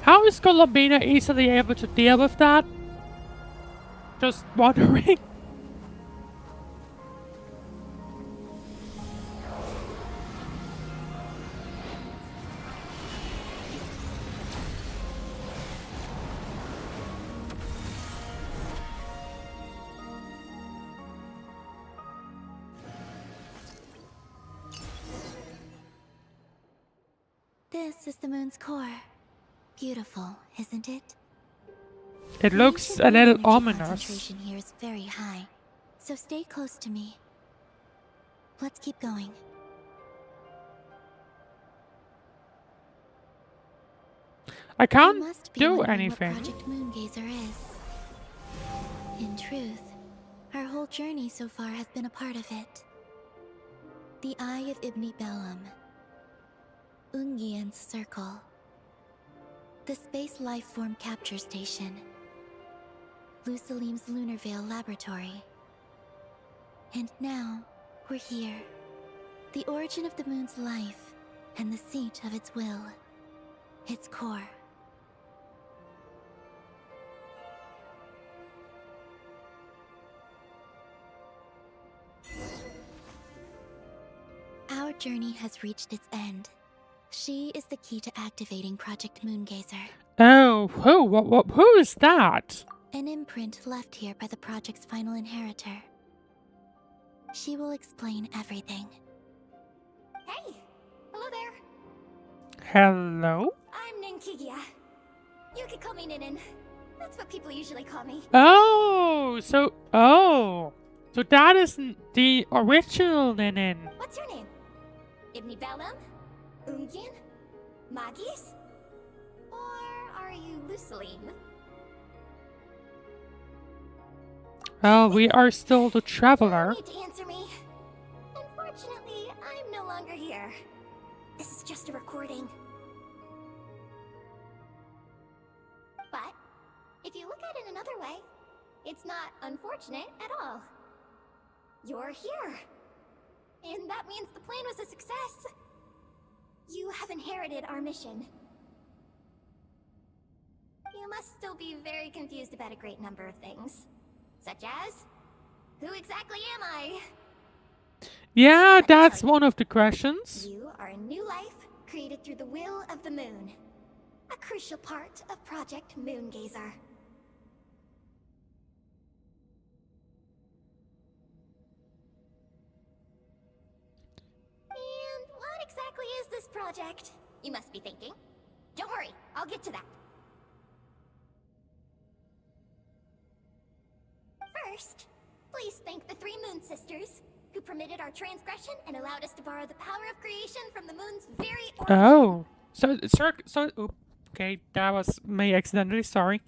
How is Columbina easily able to deal with that? Just wondering. This is the moon's core. Beautiful, isn't it? It looks The a ancient little energy ominous. concentration here is very high, so stay close to me. Let's keep going. I You can't must be do wondering anything. what Project Moongazer is. In truth, our whole journey so far has been a part of it. The Eye of Ibni Bellum, Ungian's Circle, the Space Lifeform Capture Station, Lusalim's Lunar Veil Laboratory. And now, we're here. The origin of the moon's life, and the seat of its will. Its core. Our journey has reached its end. She is the key to activating Project Moongazer. Oh, who is that? An imprint left here by the project's final inheritor. She will explain everything. Hey! Hello there. Hello? I'm Ninkigia. You could call me Ninin. That's what people usually call me. Oh, so that is the original Ninin. What's your name? Ibni Bellum? Ungian? Magis? Or are you Lusaline? Well, we are still the traveler. You don't need to answer me. Unfortunately, I'm no longer here. This is just a recording. But It's not unfortunate at all. You're here. And that means the plan was a success. You have inherited our mission. You must still be very confused about a great number of things. Such as, who exactly am I? Yeah, that's one of the questions. You are a new life created through the will of the moon. A crucial part of Project Moongazer. And what exactly is this project? You must be thinking. Don't worry, I'll get to that. First, please thank the three Moon Sisters, who permitted our transgression and allowed us to borrow the power of creation from the moon's very origin. Oh, okay, that was me accidentally. Sorry.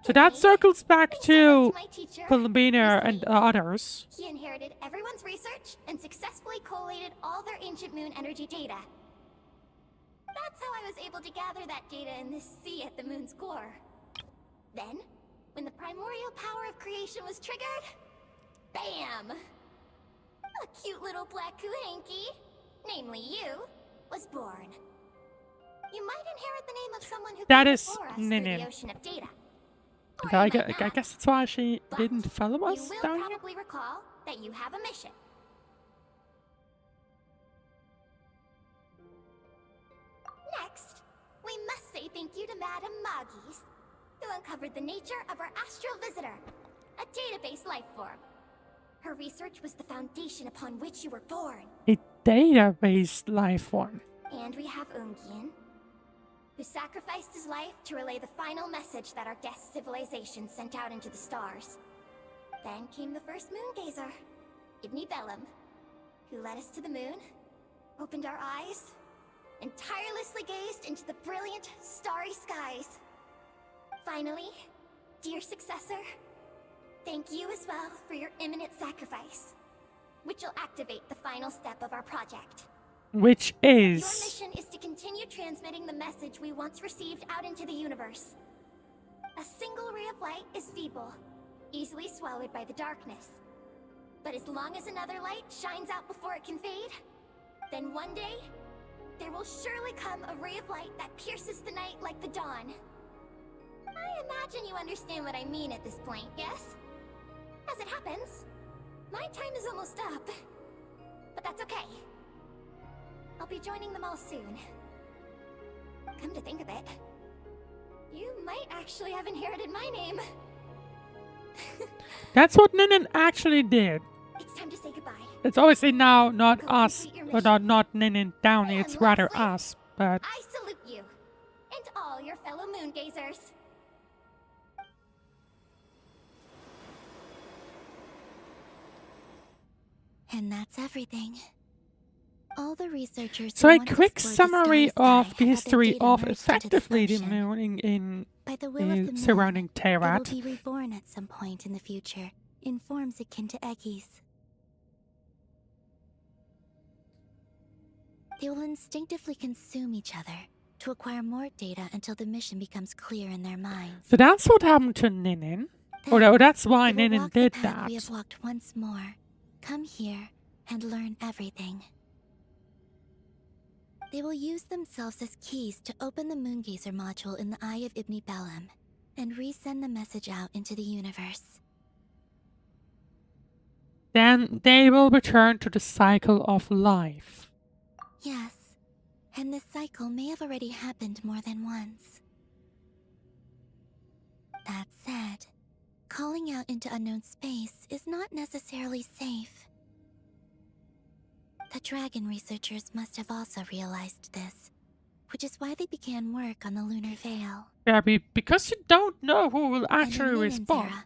So that circles back to my teacher, Philomena Miss and Lee. others. He inherited everyone's research and successfully collated all their ancient moon energy data. That's how I was able to gather that data in this sea at the moon's core. Then, when the primordial power of creation was triggered, bam! A cute little black hanky, namely you, was born. You might inherit the name of someone who That came is before us through Ninin. the ocean of data. Or I you might guess not. that's why she But didn't follow You us will down here. probably recall that you have a mission. Next, we must say thank you to Madame Magis, who uncovered the nature of our astral visitor, a database life form. Her research was the foundation upon which you were born. A database life form. And we have Ungian, who sacrificed his life to relay the final message that our guest civilization sent out into the stars. Then came the first moongazer, Ibni Bellum, who led us to the moon, opened our eyes, and tirelessly gazed into the brilliant, starry skies. Finally, dear successor, thank you as well for your imminent sacrifice, which will activate the final step of our project. Which Your is... mission is to continue transmitting the message we once received out into the universe. A single ray of light is feeble, easily swallowed by the darkness. But as long as another light shines out before it can fade, then one day, there will surely come a ray of light that pierces the night like the dawn. I imagine you understand what I mean at this point, yes? As it happens, my time is almost up. But that's okay. I'll be joining them all soon. Come to think of it, you might actually have inherited my name. That's what Ninin actually did. It's time to say goodbye. It's obviously now not Go us, complete your or mission. not Ninin Downey, And it's rather lastly, us, but... I salute you, and all your fellow moongazers. And that's everything. All the researchers So who a want to quick explore the summary starry sky of the have had their history data of merged into effectively the function. moon in By the will of the moon, surrounding it will Terat. be reborn at some point in the future, in forms akin to Eggies. They will instinctively consume each other to acquire more data until the mission becomes clear in their minds. So that's what happened to Ninin. Then, Or that's why they will Ninin walk the did path that. we have walked once more. Come here and learn everything. They will use themselves as keys to open the Moongazer module in the Eye of Ibni Bellum and resend the message out into the universe. Then they will return to the cycle of life. Yes, and this cycle may have already happened more than once. That said, calling out into unknown space is not necessarily safe. The dragon researchers must have also realized this, which is why they began work on the lunar veil. Yeah, because you don't know who will In actually Ninen's respond. era,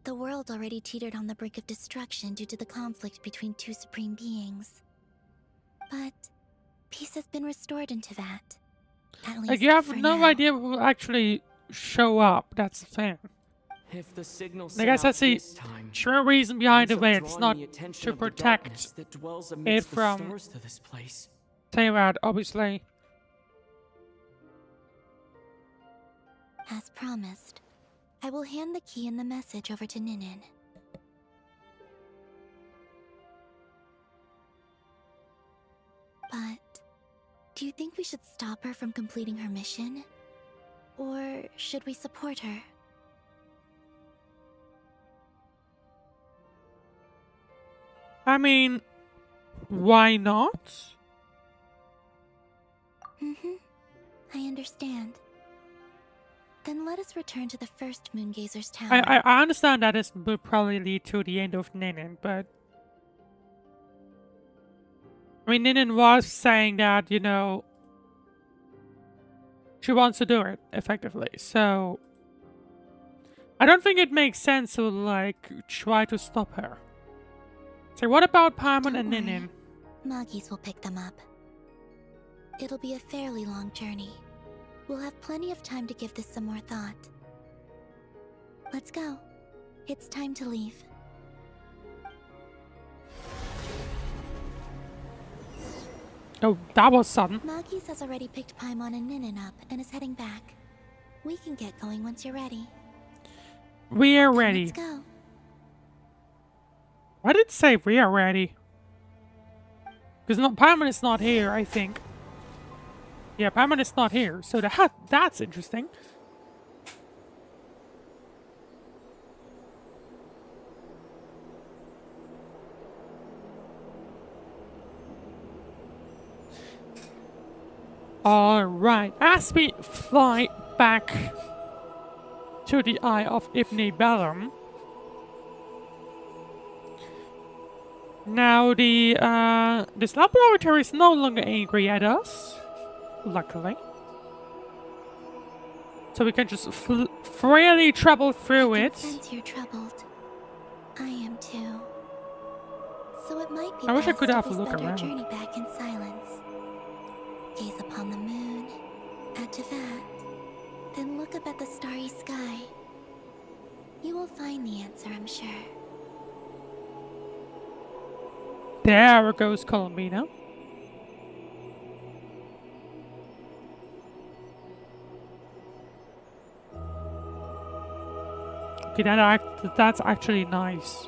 the world already teetered on the brink of destruction due to the conflict between two supreme beings. But peace has been restored into that. At least Like, you have for no now. idea who will actually show up, that's the thing. If the signal Like I sent said, out see, this time true reason behind ends the up way it's drawing not the attention to of the protect darkness that dwells it amidst the from stars to this place. Terat, obviously. As promised, I will hand the key and the message over to Ninin. But do you think we should stop her from completing her mission? Or should we support her? I mean, why not? I understand. Then let us return to the first Moongazer's tower. I understand that this would probably lead to the end of Ninin, but... I mean, Ninin was saying that, you know... she wants to do it, effectively, so... I don't think it makes sense to, like, try to stop her. So what about Paimon and Ninin? Moggies will pick them up. It'll be a fairly long journey. We'll have plenty of time to give this some more thought. Let's go. It's time to leave. Oh, that was sudden. Moggies has already picked Paimon and Ninin up and is heading back. We can get going once you're ready. We are Then ready. let's go. Why did it say we are ready? Because Paimon is not here, I think. Yeah, Paimon is not here, so that's interesting. Alright, as we fly back to the Eye of Ibn Bellum. Now this laboratory is no longer angry at us, luckily. So we can just freely travel through it. Since you're troubled, I am too. So it might be I wish I best could if have a we look spend our around. journey back in silence. Gaze upon the moon, add to that, then look up at the starry sky. You will find the answer, I'm sure. There goes Columbina. Okay, that's actually nice.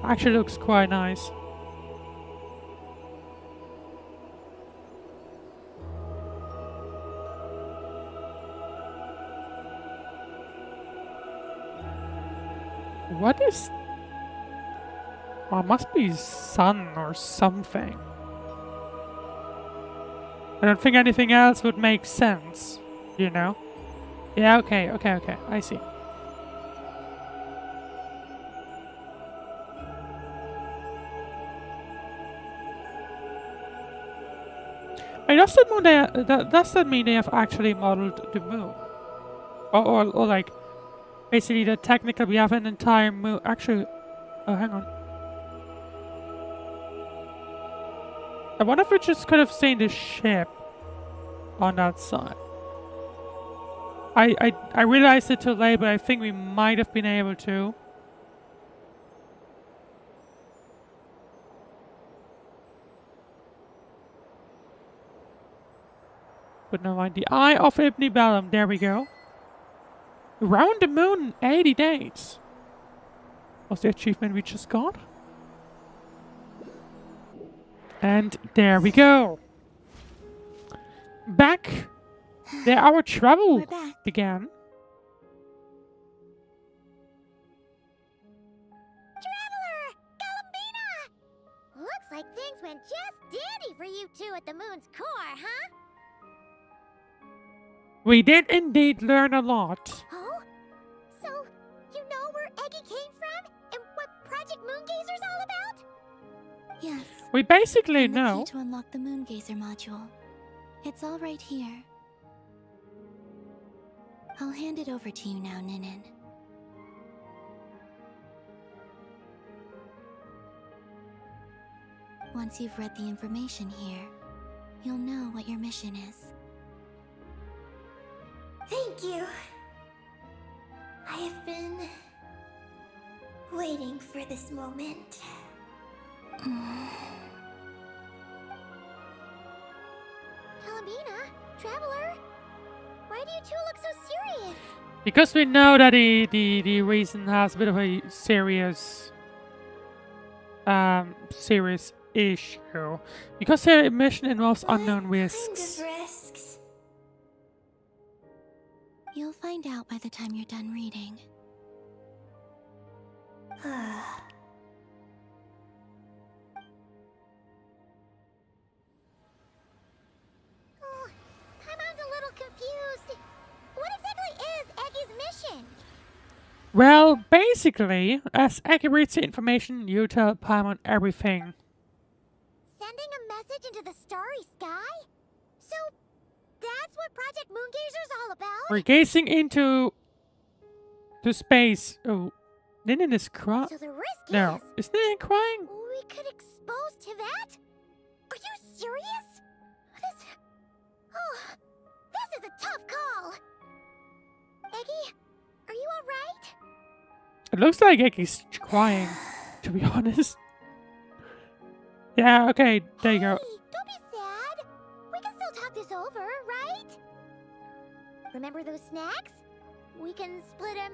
Actually looks quite nice. What is... well, it must be sun or something. I don't think anything else would make sense, you know? Yeah, okay, I see. I does that mean does that mean they have actually modeled the moon? Or like, basically the technical, we have an entire moon, actually, oh, hang on. I wonder if we just could have seen the ship on that side. I realized it too late, but I think we might have been able to. But never mind. The Eye of Ibn Bellum, there we go. Around the moon in 80 days. Was the achievement we just got? And there we go. Back there our travel We're back. began. Traveler! Columbina! Looks like things went just dandy for you two at the moon's core, huh? We did indeed learn a lot. Oh? So, you know where Eggy came from? And what Project Moongazer's all about? Yes. We basically And the know. key to unlock the Moongazer module. It's all right here. I'll hand it over to you now, Ninin. Once you've read the information here, you'll know what your mission is. Thank you. I have been waiting for this moment. Columbina? Traveler? Why do you two look so serious? Because we know that the reason has a bit of a serious serious issue. Because the mission involves unknown risks. Kind of risks. You'll find out by the time you're done reading. Oh, Paimon's a little confused. What exactly is Eggy's mission? Well, basically, as Aki reads the information, you tell Paimon everything. Sending a message into the starry sky? So, that's what Project Moongazer's all about? We're gazing into the space. Oh, Ninin is crying. So the risk No, is Ninin crying? we could expose to that? Are you serious? This is a tough call. Eggy, are you alright? It looks like Aki's crying, to be honest. Yeah, okay, there you go. Hey, don't be sad. We can still talk this over, right? Remember those snacks? We can split them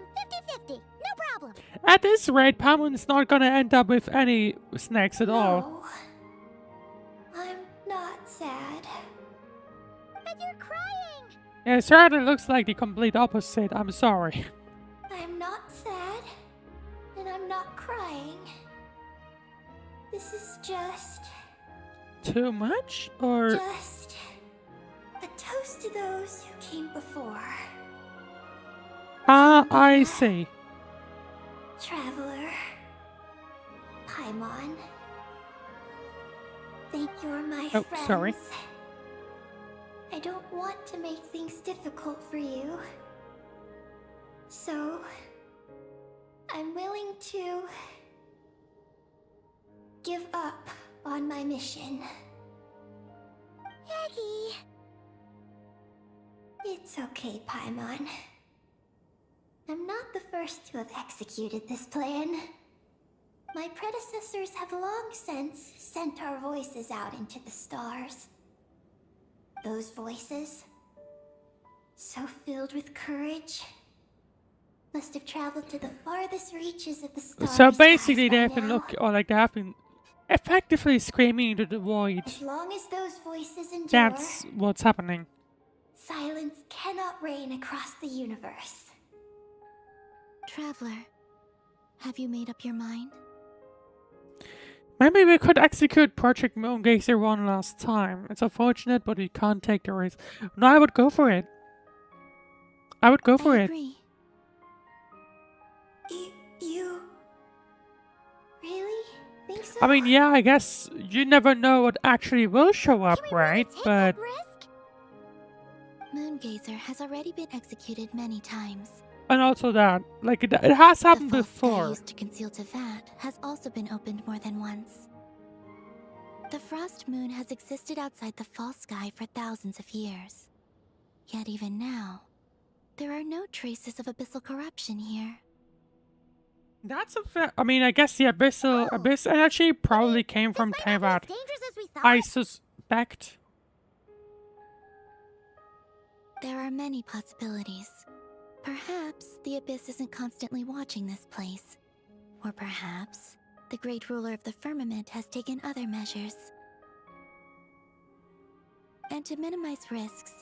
50-50. No problem. At this rate, Paimon's not gonna end up with any snacks at all. No. I'm not sad. But you're crying. Yeah, it certainly looks like the complete opposite. I'm sorry. I'm not sad. And I'm not crying. This is just Too much? Or... Just a toast to those who came before. Ah, I see. Traveler. Paimon. Thank you, my Oh, friends. sorry. I don't want to make things difficult for you. So, I'm willing to give up on my mission. Eggy. It's okay, Paimon. I'm not the first to have executed this plan. My predecessors have long since sent our voices out into the stars. Those voices, so filled with courage, must have traveled to the farthest reaches of the stars. So basically they have been they have been effectively screaming into the void. As long as those voices endure, That's what's happening. silence cannot reign across the universe. Traveler, have you made up your mind? Maybe we could execute Project Moongazer one last time. It's unfortunate, but we can't take the risk. No, I would go for it. I would go for I it. agree. You really think so? I mean, yeah, I guess you never know what actually will show up, Can we really right? take But that risk? Moongazer has already been executed many times. and also that, like, it has happened The false sky before. used to conceal Tevat has also been opened more than once. The frost moon has existed outside the false sky for thousands of years. Yet even now, there are no traces of abyssal corruption here. That's a fair. I mean, I guess the abyss energy probably came from This might not Tevat. be as dangerous as we thought. I suspect. There are many possibilities. Perhaps the abyss isn't constantly watching this place. Or perhaps the great ruler of the firmament has taken other measures. And to minimize risks,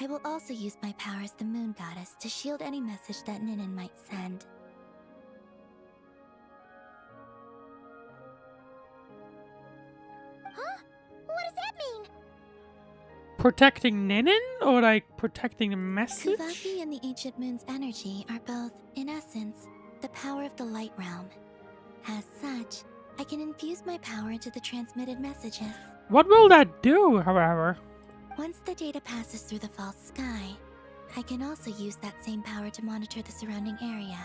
I will also use my power as the moon goddess to shield any message that Ninin might send. Huh? What does that mean? Protecting Ninin or like protecting the message? Kuvaki and the ancient moon's energy are both, in essence, the power of the light realm. As such, I can infuse my power into the transmitted messages. What will that do, however? Once the data passes through the false sky, I can also use that same power to monitor the surrounding area.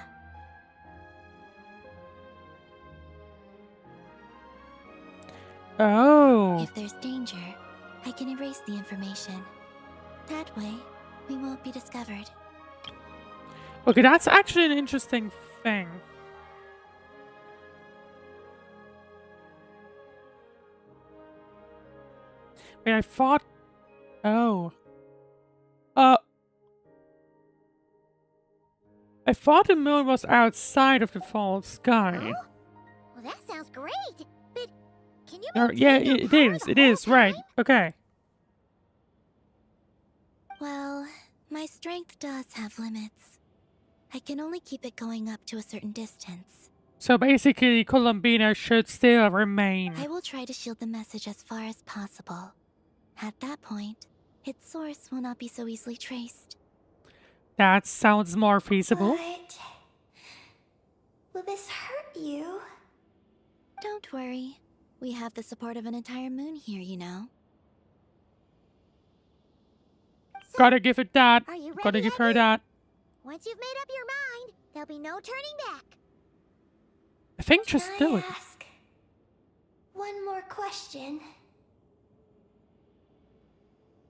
Oh. If there's danger, I can erase the information. That way, we won't be discovered. Okay, that's actually an interesting thing. Wait, I thought... Oh. I thought the moon was outside of the false sky. Oh? Well, that sounds great. But can you No, maintain yeah, your it power is. the It whole is, right. time? Okay. Well, my strength does have limits. I can only keep it going up to a certain distance. So basically, Columbina should still remain. I will try to shield the message as far as possible. At that point, its source will not be so easily traced. That sounds more feasible. But will this hurt you? Don't worry. We have the support of an entire moon here, you know. Gotta give it that. Are you Gotta ready, give her Aggie? that. Once you've made up your mind, there'll be no turning back. I think just Can do I it. ask one more question?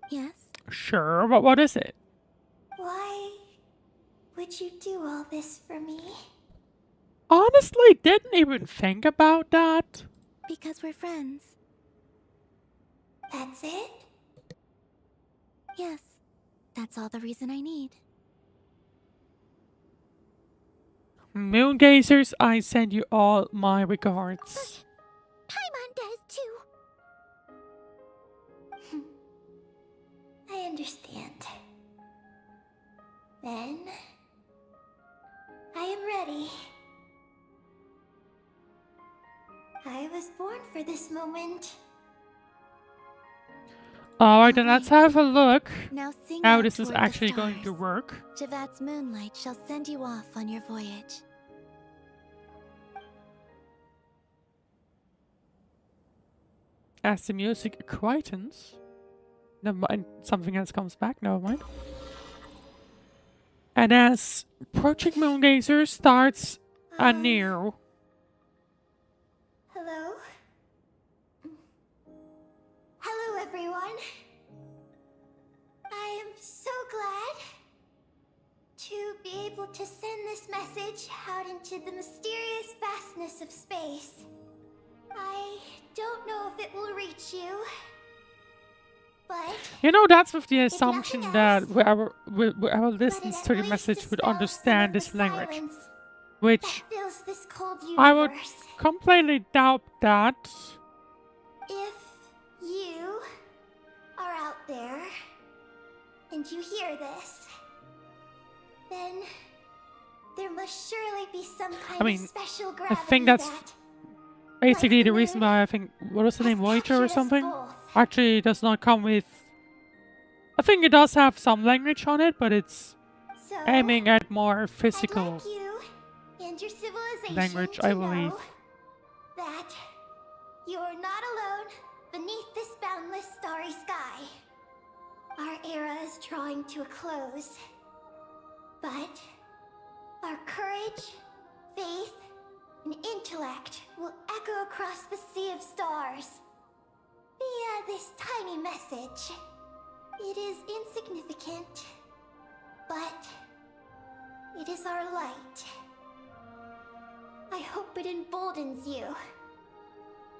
Yes? Sure, but what is it? Why would you do all this for me? Honestly, didn't even think about that. Because we're friends. That's it? Yes. That's all the reason I need. Moon gazers, I send you all my regards. Paimon does too. I understand. Then I am ready. I was born for this moment. Alright, then let's have a look Now sing how out this is toward the actually going to stars. work. Javat's moonlight shall send you off on your voyage. As the music quietens. Never mind, something else comes back, never mind. And as Project Moongazer starts anew. Hello? Hello, everyone. I am so glad to be able to send this message out into the mysterious vastness of space. I don't know if it will reach you, but You know, that's with the nothing assumption else, that whoever let listens it to at the least message would dispel some understand of this the language. silence Which that fills this cold universe. I would completely doubt that. If you are out there and you hear this, then there must surely be some kind mean, of special I gravity think that's that basically like the the reason moon why I think, what was the has name, Voyager captured or us something? both. Actually, it does not come with... I think it does have some language on it, but it's So, aiming at more I'd physical like you and your civilization language, to I know believe. that you are not alone beneath this boundless starry sky. Our era is drawing to a close, but our courage, faith, and intellect will echo across the sea of stars via this tiny message. It is insignificant, but it is our light. I hope it emboldens you.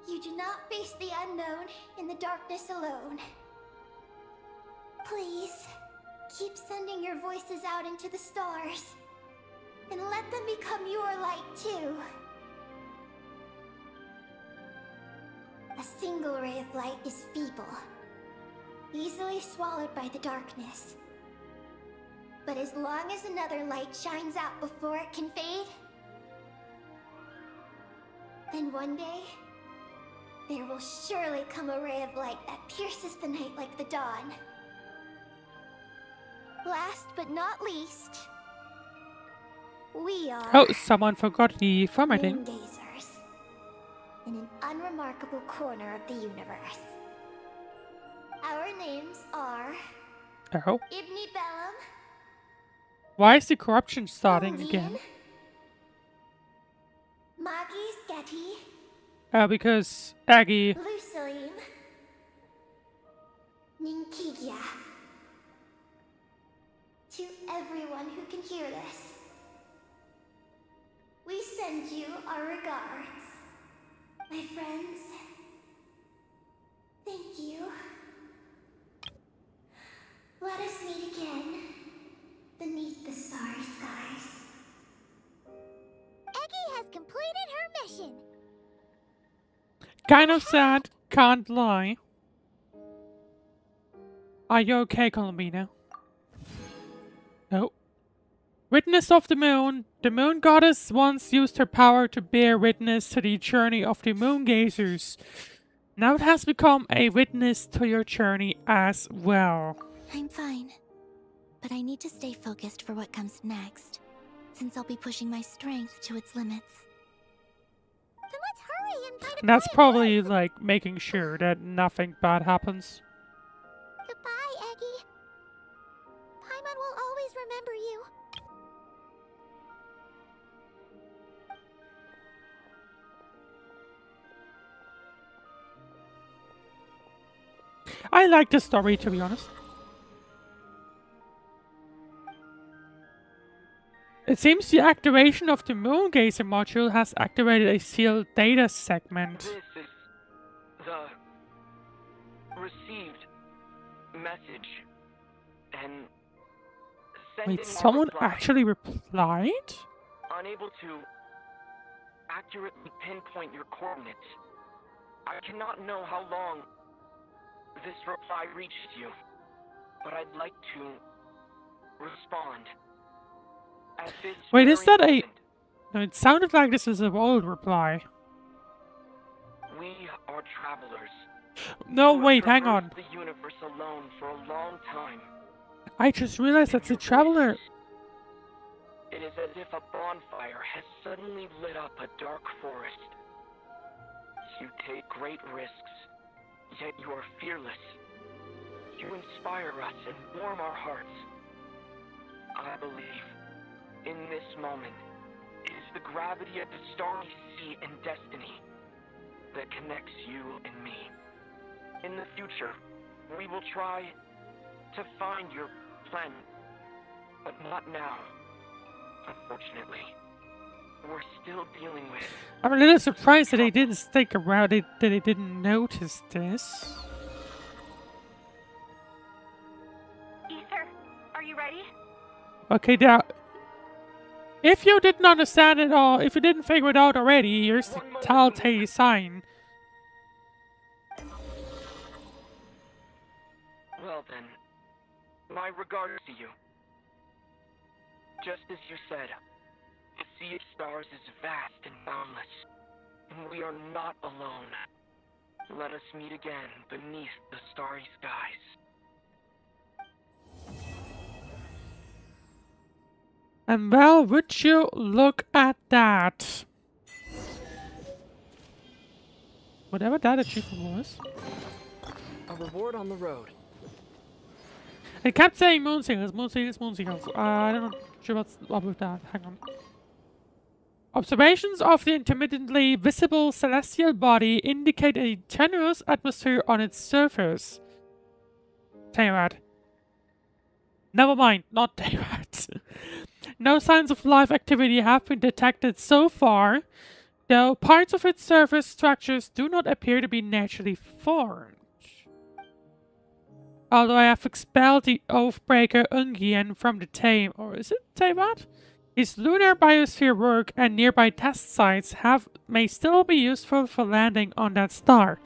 You do not face the unknown in the darkness alone. Please, keep sending your voices out into the stars, and let them become your light too. A single ray of light is feeble, easily swallowed by the darkness. But as long as another light shines out before it can fade, then one day, there will surely come a ray of light that pierces the night like the dawn. Last but not least, we are Oh, someone forgot the formatting. moon-gazers in an unremarkable corner of the universe. Our names are Oh. Ibni Bellum, Why is the corruption starting Undine, again? Magis Getty, Because Aggie... Lucilim, Ninkigia. To everyone who can hear this, we send you our regards. My friends, thank you. Let us meet again beneath the starry skies. Kind of sad, can't lie. Are you okay, Columbina? No. Witness of the moon goddess once used her power to bear witness to the journey of the moon gazers. Now it has become a witness to your journey as well. I'm fine. But I need to stay focused for what comes next, since I'll be pushing my strength to its limits. Then let's hurry and find a That's quiet probably place. like making sure that nothing bad happens. Goodbye, Eggie. Paimon will always remember you. I like the story, to be honest. It seems the activation of the Moon Gazer module has activated a sealed data segment. This is the received message. And send Wait, in my someone reply. actually replied? Unable to accurately pinpoint your coordinates. I cannot know how long this reply reached you, but I'd like to respond. At this Wait, is very that a... moment, No, it sounded like this is an old reply. we are travelers. No, who have wait, hang on. traversed the universe alone for a long time. I just realized that's a traveler. It is as if a bonfire has suddenly lit up a dark forest. You take great risks, yet you are fearless. You inspire us and warm our hearts. I believe, in this moment, it is the gravity of the starry sea and destiny that connects you and me. In the future, we will try to find your planet, but not now, unfortunately. We're still dealing with... I'm a little surprised that they didn't stick around, that they didn't notice this. Ether, are you ready? Okay, now... If you didn't understand it all, if you didn't figure it out already, here's the telltale sign. Well then, my regards to you. Just as you said, the sea of stars is vast and boundless, and we are not alone. Let us meet again beneath the starry skies. And well, would you look at that? Whatever that achievement was. A reward on the road. It kept saying moon signals, moon signals, moon signals. I don't know sure what's up with that. Hang on. Observations of the intermittently visible celestial body indicate a tenuous atmosphere on its surface. Tenuous. Never mind, not tenuous. No signs of life activity have been detected so far, though parts of its surface structures do not appear to be naturally formed. Although I have expelled the Oathbreaker Ungien from the Tame, or is it Teyvat? His lunar biosphere work and nearby test sites may still be useful for landing on that star.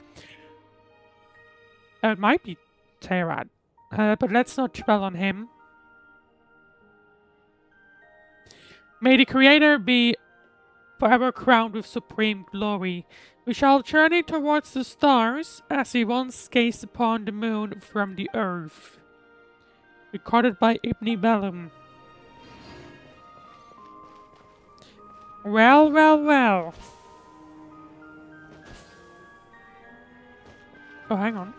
It might be Teyvat, but let's not dwell on him. May the Creator be forever crowned with supreme glory. We shall journey towards the stars as we once gazed upon the moon from the earth. Recorded by Ibn Bellum. Well, well, well. Oh, hang on.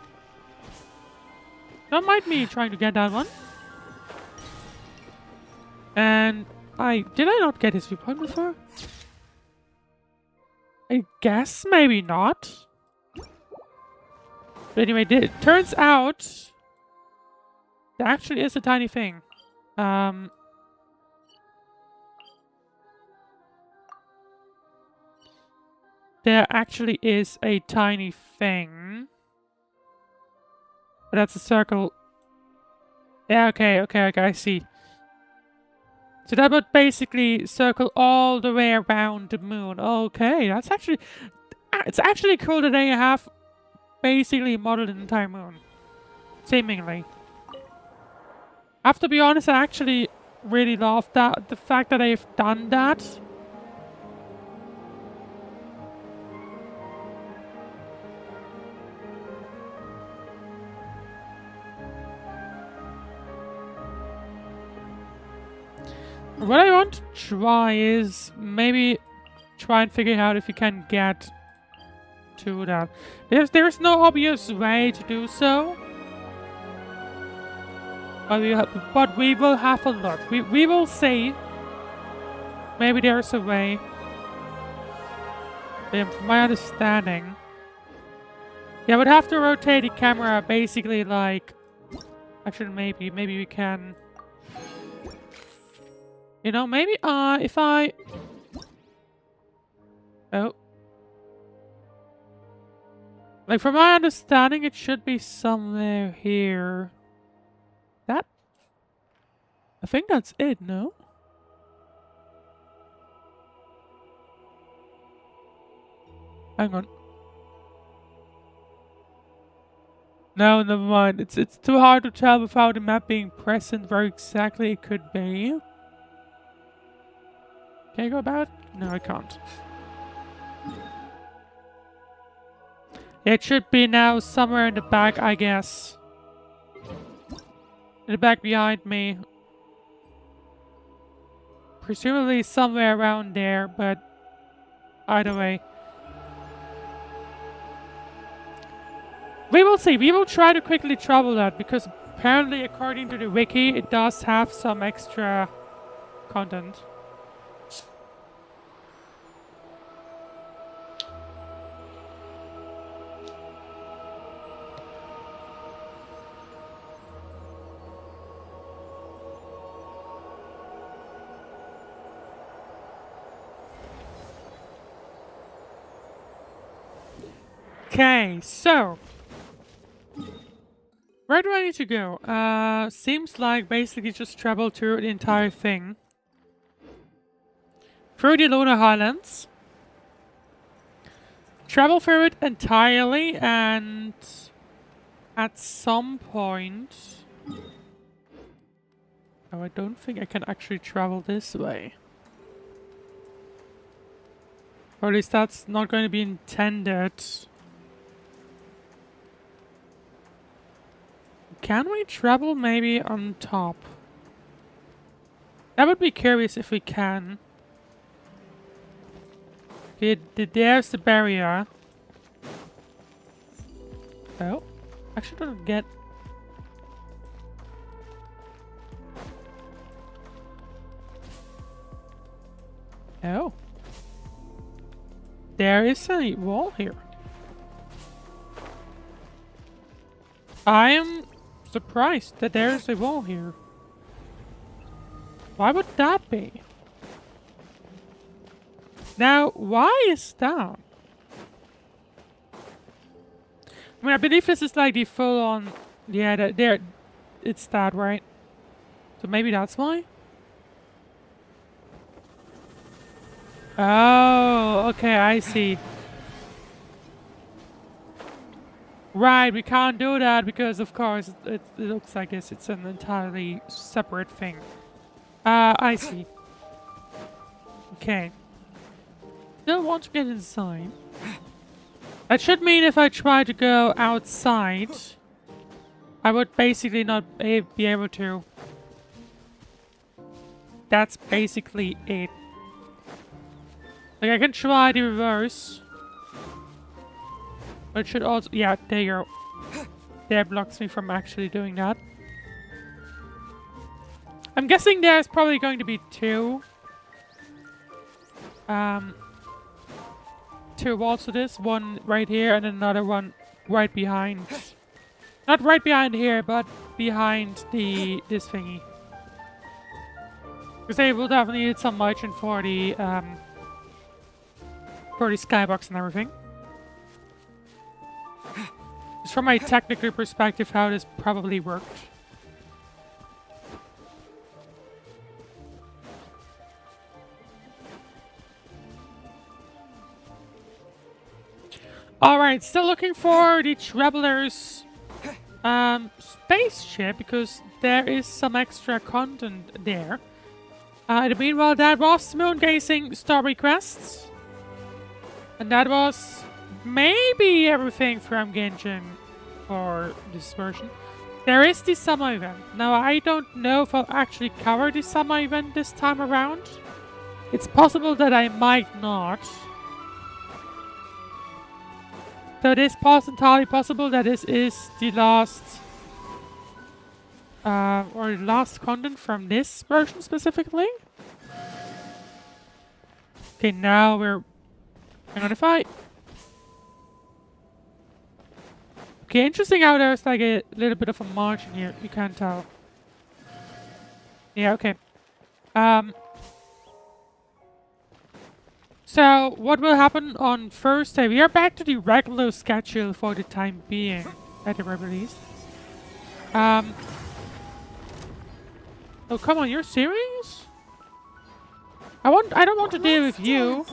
Don't mind me trying to get that one. And did I not get his viewpoint before? I guess maybe not. But anyway, it turns out there actually is a tiny thing. There actually is a tiny thing. But that's a circle. Yeah, okay, I see. So that would basically circle all the way around the moon. Okay, that's actually... It's actually cool that they have basically modeled an entire moon. Seemingly. I have to be honest, I actually really love that. The fact that they've done that. What I want to try is maybe try and figure out if you can get to that. There's no obvious way to do so. But we will have a look. We will see. Maybe there's a way. From my understanding. Yeah, we'd have to rotate the camera basically like... Actually, maybe we can... You know, maybe if I... Oh. Like, from my understanding, it should be somewhere here. That? I think that's it, no? Hang on. No, never mind. It's too hard to tell without the map being present where exactly it could be. Can I go back? No, I can't. It should be now somewhere in the back, I guess. In the back behind me. Presumably somewhere around there, but either way. We will see. We will try to quickly travel that because apparently according to the wiki it does have some extra content. Okay, so where do I need to go? Seems like basically just travel through the entire thing. Through the Lunar Highlands. Travel through it entirely and at some point... Oh, I don't think I can actually travel this way. Or at least that's not going to be intended. Can we travel maybe on top? I would be curious if we can. Okay, there's the barrier. Oh, actually don't get... Oh. There is a wall here. I am surprised that there is a wall here. Why would that be? Now, why is that? I mean, I believe this is like the full-on... Yeah, there... It's that, right? So maybe that's why? Oh, okay, I see. Right, we can't do that because, of course, it looks like this. It's an entirely separate thing. I see. Okay. Still want to get inside. That should mean if I try to go outside, I would basically not be able to. That's basically it. Like, I can try the reverse. But it should also... Yeah, there you go. That blocks me from actually doing that. I'm guessing there's probably going to be two. Two walls to this. One right here and another one right behind. Not right behind here, but behind this thingy. Because they will definitely need some margin for the skybox and everything. Just from a technical perspective, how this probably worked. Alright, still looking for the Traveler's spaceship because there is some extra content there. In the meanwhile, that was moon gazing story quests. And that was maybe everything from Genshin for this version. There is the summer event. Now, I don't know if I'll actually cover the summer event this time around. It's possible that I might not. So it is entirely possible that this is the last or the last content from this version specifically. Okay, now we're going to fight. Okay, interesting how there's like a little bit of a margin here. You can't tell. Yeah, okay. So, what will happen on Thursday? We are back to the regular schedule for the time being at the very least. Oh, come on, you're serious? I don't want to deal with you.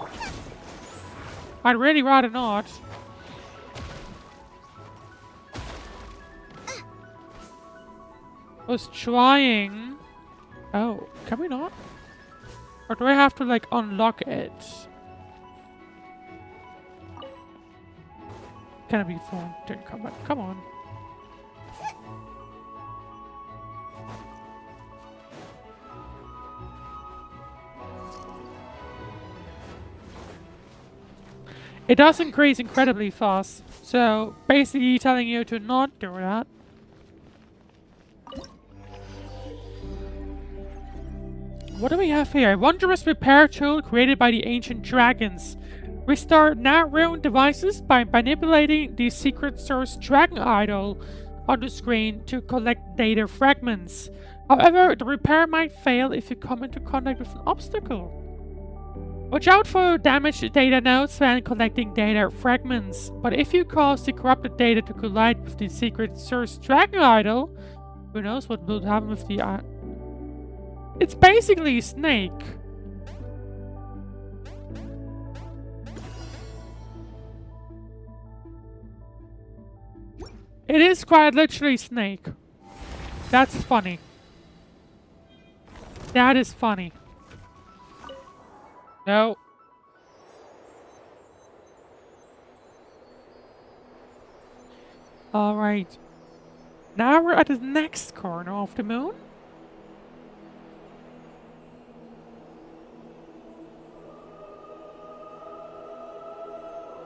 I'd really rather not. I was trying. Oh, can we not? Or do I have to like unlock it? Can it be fun? Don't come back. Come on. It does increase incredibly fast. So basically telling you to not do that. What do we have here? A wondrous repair tool created by the ancient dragons. Restore now-ruined devices by manipulating the secret source dragon idol on the screen to collect data fragments. However, the repair might fail if you come into contact with an obstacle. Watch out for damaged data nodes when collecting data fragments, but if you cause the corrupted data to collide with the secret source dragon idol, who knows what will happen with the It's basically Snake. It is quite literally Snake. That's funny. That is funny. No. Alright. Now we're at the next corner of the moon.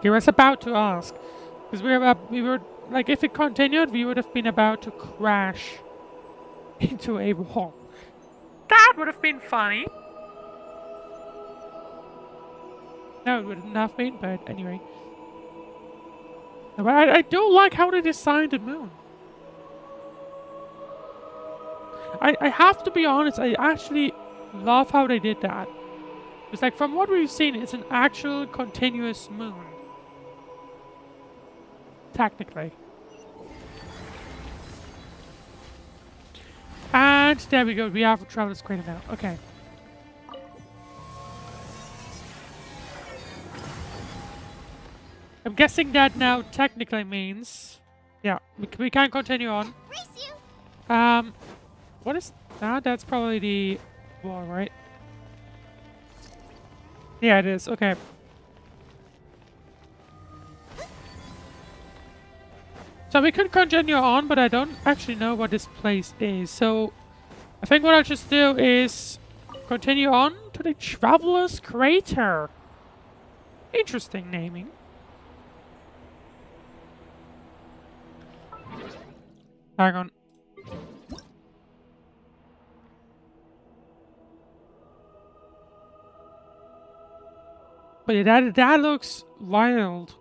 He was about to ask. Because we were like, if it continued, we would have been about to crash into a wall. That would have been funny. No, it wouldn't have been, but anyway. But I do like how they designed the moon. I have to be honest, I actually love how they did that. It's like, from what we've seen, it's an actual continuous moon. Technically. And there we go, we have a Traveler's Crater now. Okay. I'm guessing that now technically means... Yeah, we can continue on. What is that? That's probably the wall, right? Yeah, it is. Okay. So we could continue on, but I don't actually know what this place is. So I think what I'll just do is continue on to the Traveler's Crater. Interesting naming. Hang on. But yeah, that looks wild.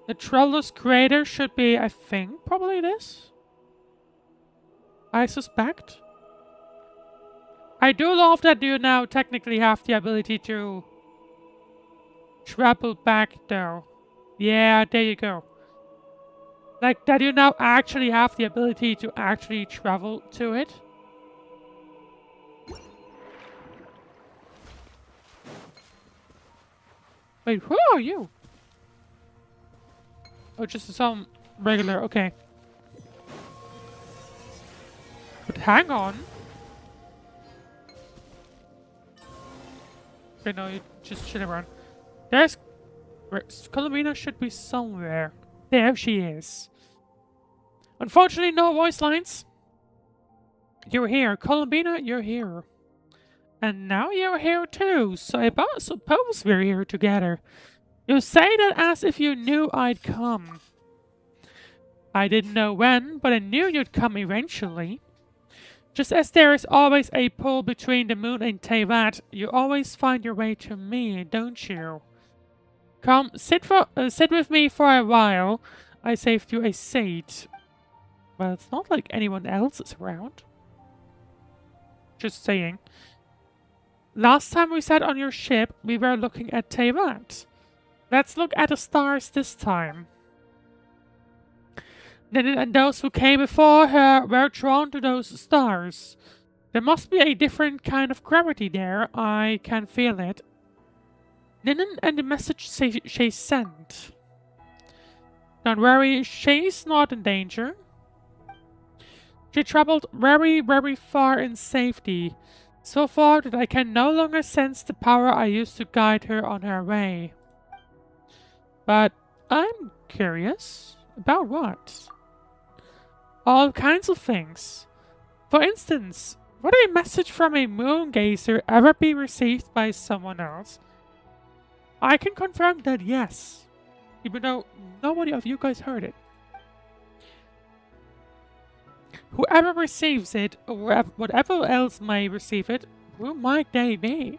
The Traveler's Crater should be, I think, probably this. I suspect. I do love that you now technically have the ability to travel back though. Yeah, there you go. Like, that you now actually have the ability to actually travel to it. Wait, who are you? Oh, just some regular, okay. But hang on. Okay, no, you just chill around. There's... Columbina should be somewhere. There she is. Unfortunately, no voice lines. You're here. Columbina, you're here. And now you're here too, so I suppose we're here together. You say that as if you knew I'd come. I didn't know when, but I knew you'd come eventually. Just as there is always a pull between the moon and Teyvat, you always find your way to me, don't you? Come, sit with me for a while. I saved you a seat. Well, it's not like anyone else is around. Just saying. Last time we sat on your ship, we were looking at Teyvat. Let's look at the stars this time. Ninan and those who came before her were drawn to those stars. There must be a different kind of gravity there. I can feel it. Ninan and the message she sent. Don't worry, she's not in danger. She traveled very, very far in safety. So far that I can no longer sense the power I used to guide her on her way. But I'm curious. About what? All kinds of things. For instance, would a message from a moon gazer ever be received by someone else? I can confirm that yes, even though nobody of you guys heard it. Whoever receives it, or whatever else may receive it, who might they be?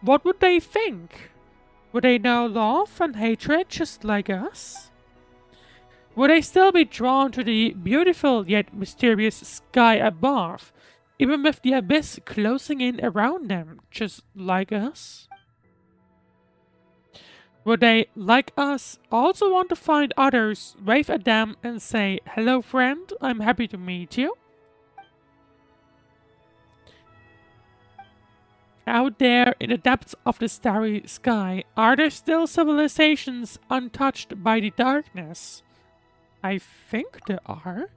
What would they think? Would they know love and hatred just like us? Would they still be drawn to the beautiful yet mysterious sky above, even with the abyss closing in around them, just like us? Would they, like us, also want to find others, wave at them and say, "Hello friend, I'm happy to meet you"? Out there in the depths of the starry sky, are there still civilizations untouched by the darkness? I think there are.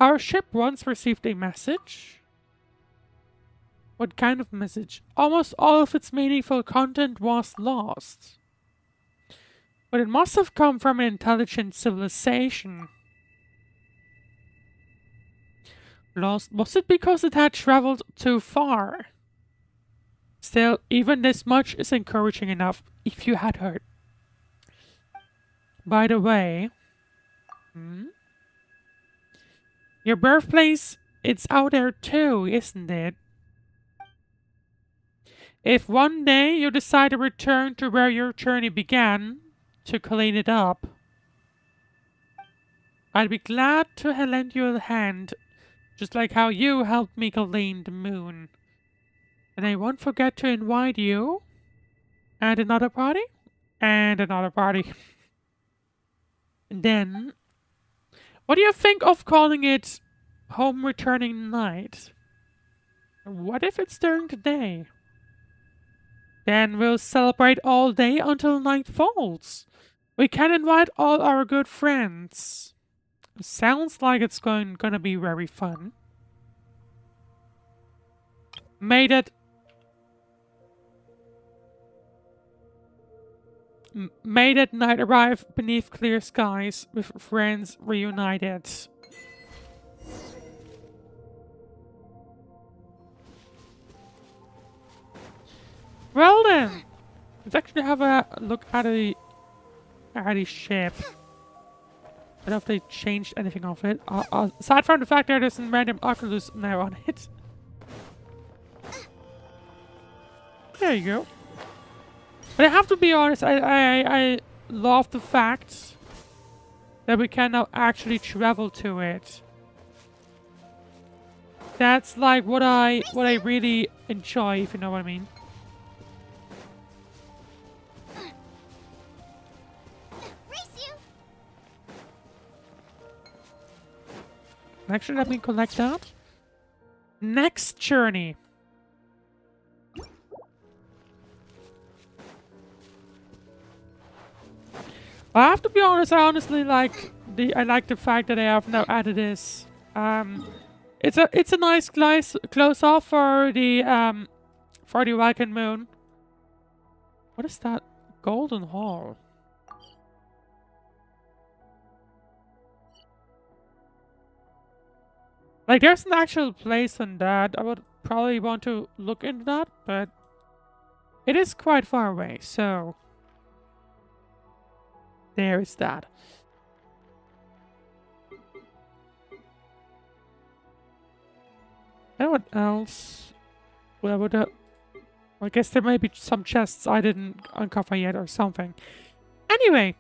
Our ship once received a message. What kind of message? Almost all of its meaningful content was lost. But it must have come from an intelligent civilization. Lost? Was it because it had traveled too far? Still, even this much is encouraging enough if you had heard. By the way, your birthplace, it's out there too, isn't it? If one day you decide to return to where your journey began, to clean it up, I'd be glad to lend you a hand, just like how you helped me clean the moon. And I won't forget to invite you, and another party, and another party. Then, what do you think of calling it Home Returning Night? What if it's during the day? Then we'll celebrate all day until night falls. We can invite all our good friends. Sounds like it's gonna be very fun. May that night arrive beneath clear skies with friends reunited. Well then, let's actually have a look at the ship. I don't know if they changed anything of it. Aside from the fact that there's some random Oculus now on it. There you go. But I have to be honest, I love the fact that we can now actually travel to it. That's like what I really enjoy, if you know what I mean. Actually, let me collect that. Next journey. I have to be honest, I honestly like the fact that they have now added this. It's a nice close off for the Welkin Moon. What is that? Golden Hall. Like, there's an actual place on that. I would probably want to look into that, but it is quite far away, so there is that. And what else? Well, I guess there may be some chests I didn't uncover yet or something. Anyway,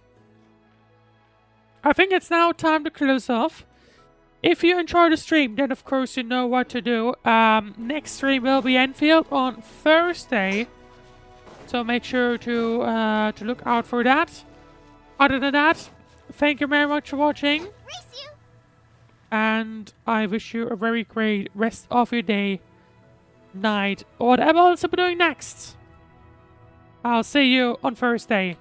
I think it's now time to close off. If you enjoyed the stream, then of course you know what to do. Next stream will be Enfield on Thursday, so make sure to look out for that. Other than that, thank you very much for watching, and I wish you a very great rest of your day, night, or whatever else you're doing next. I'll see you on Thursday.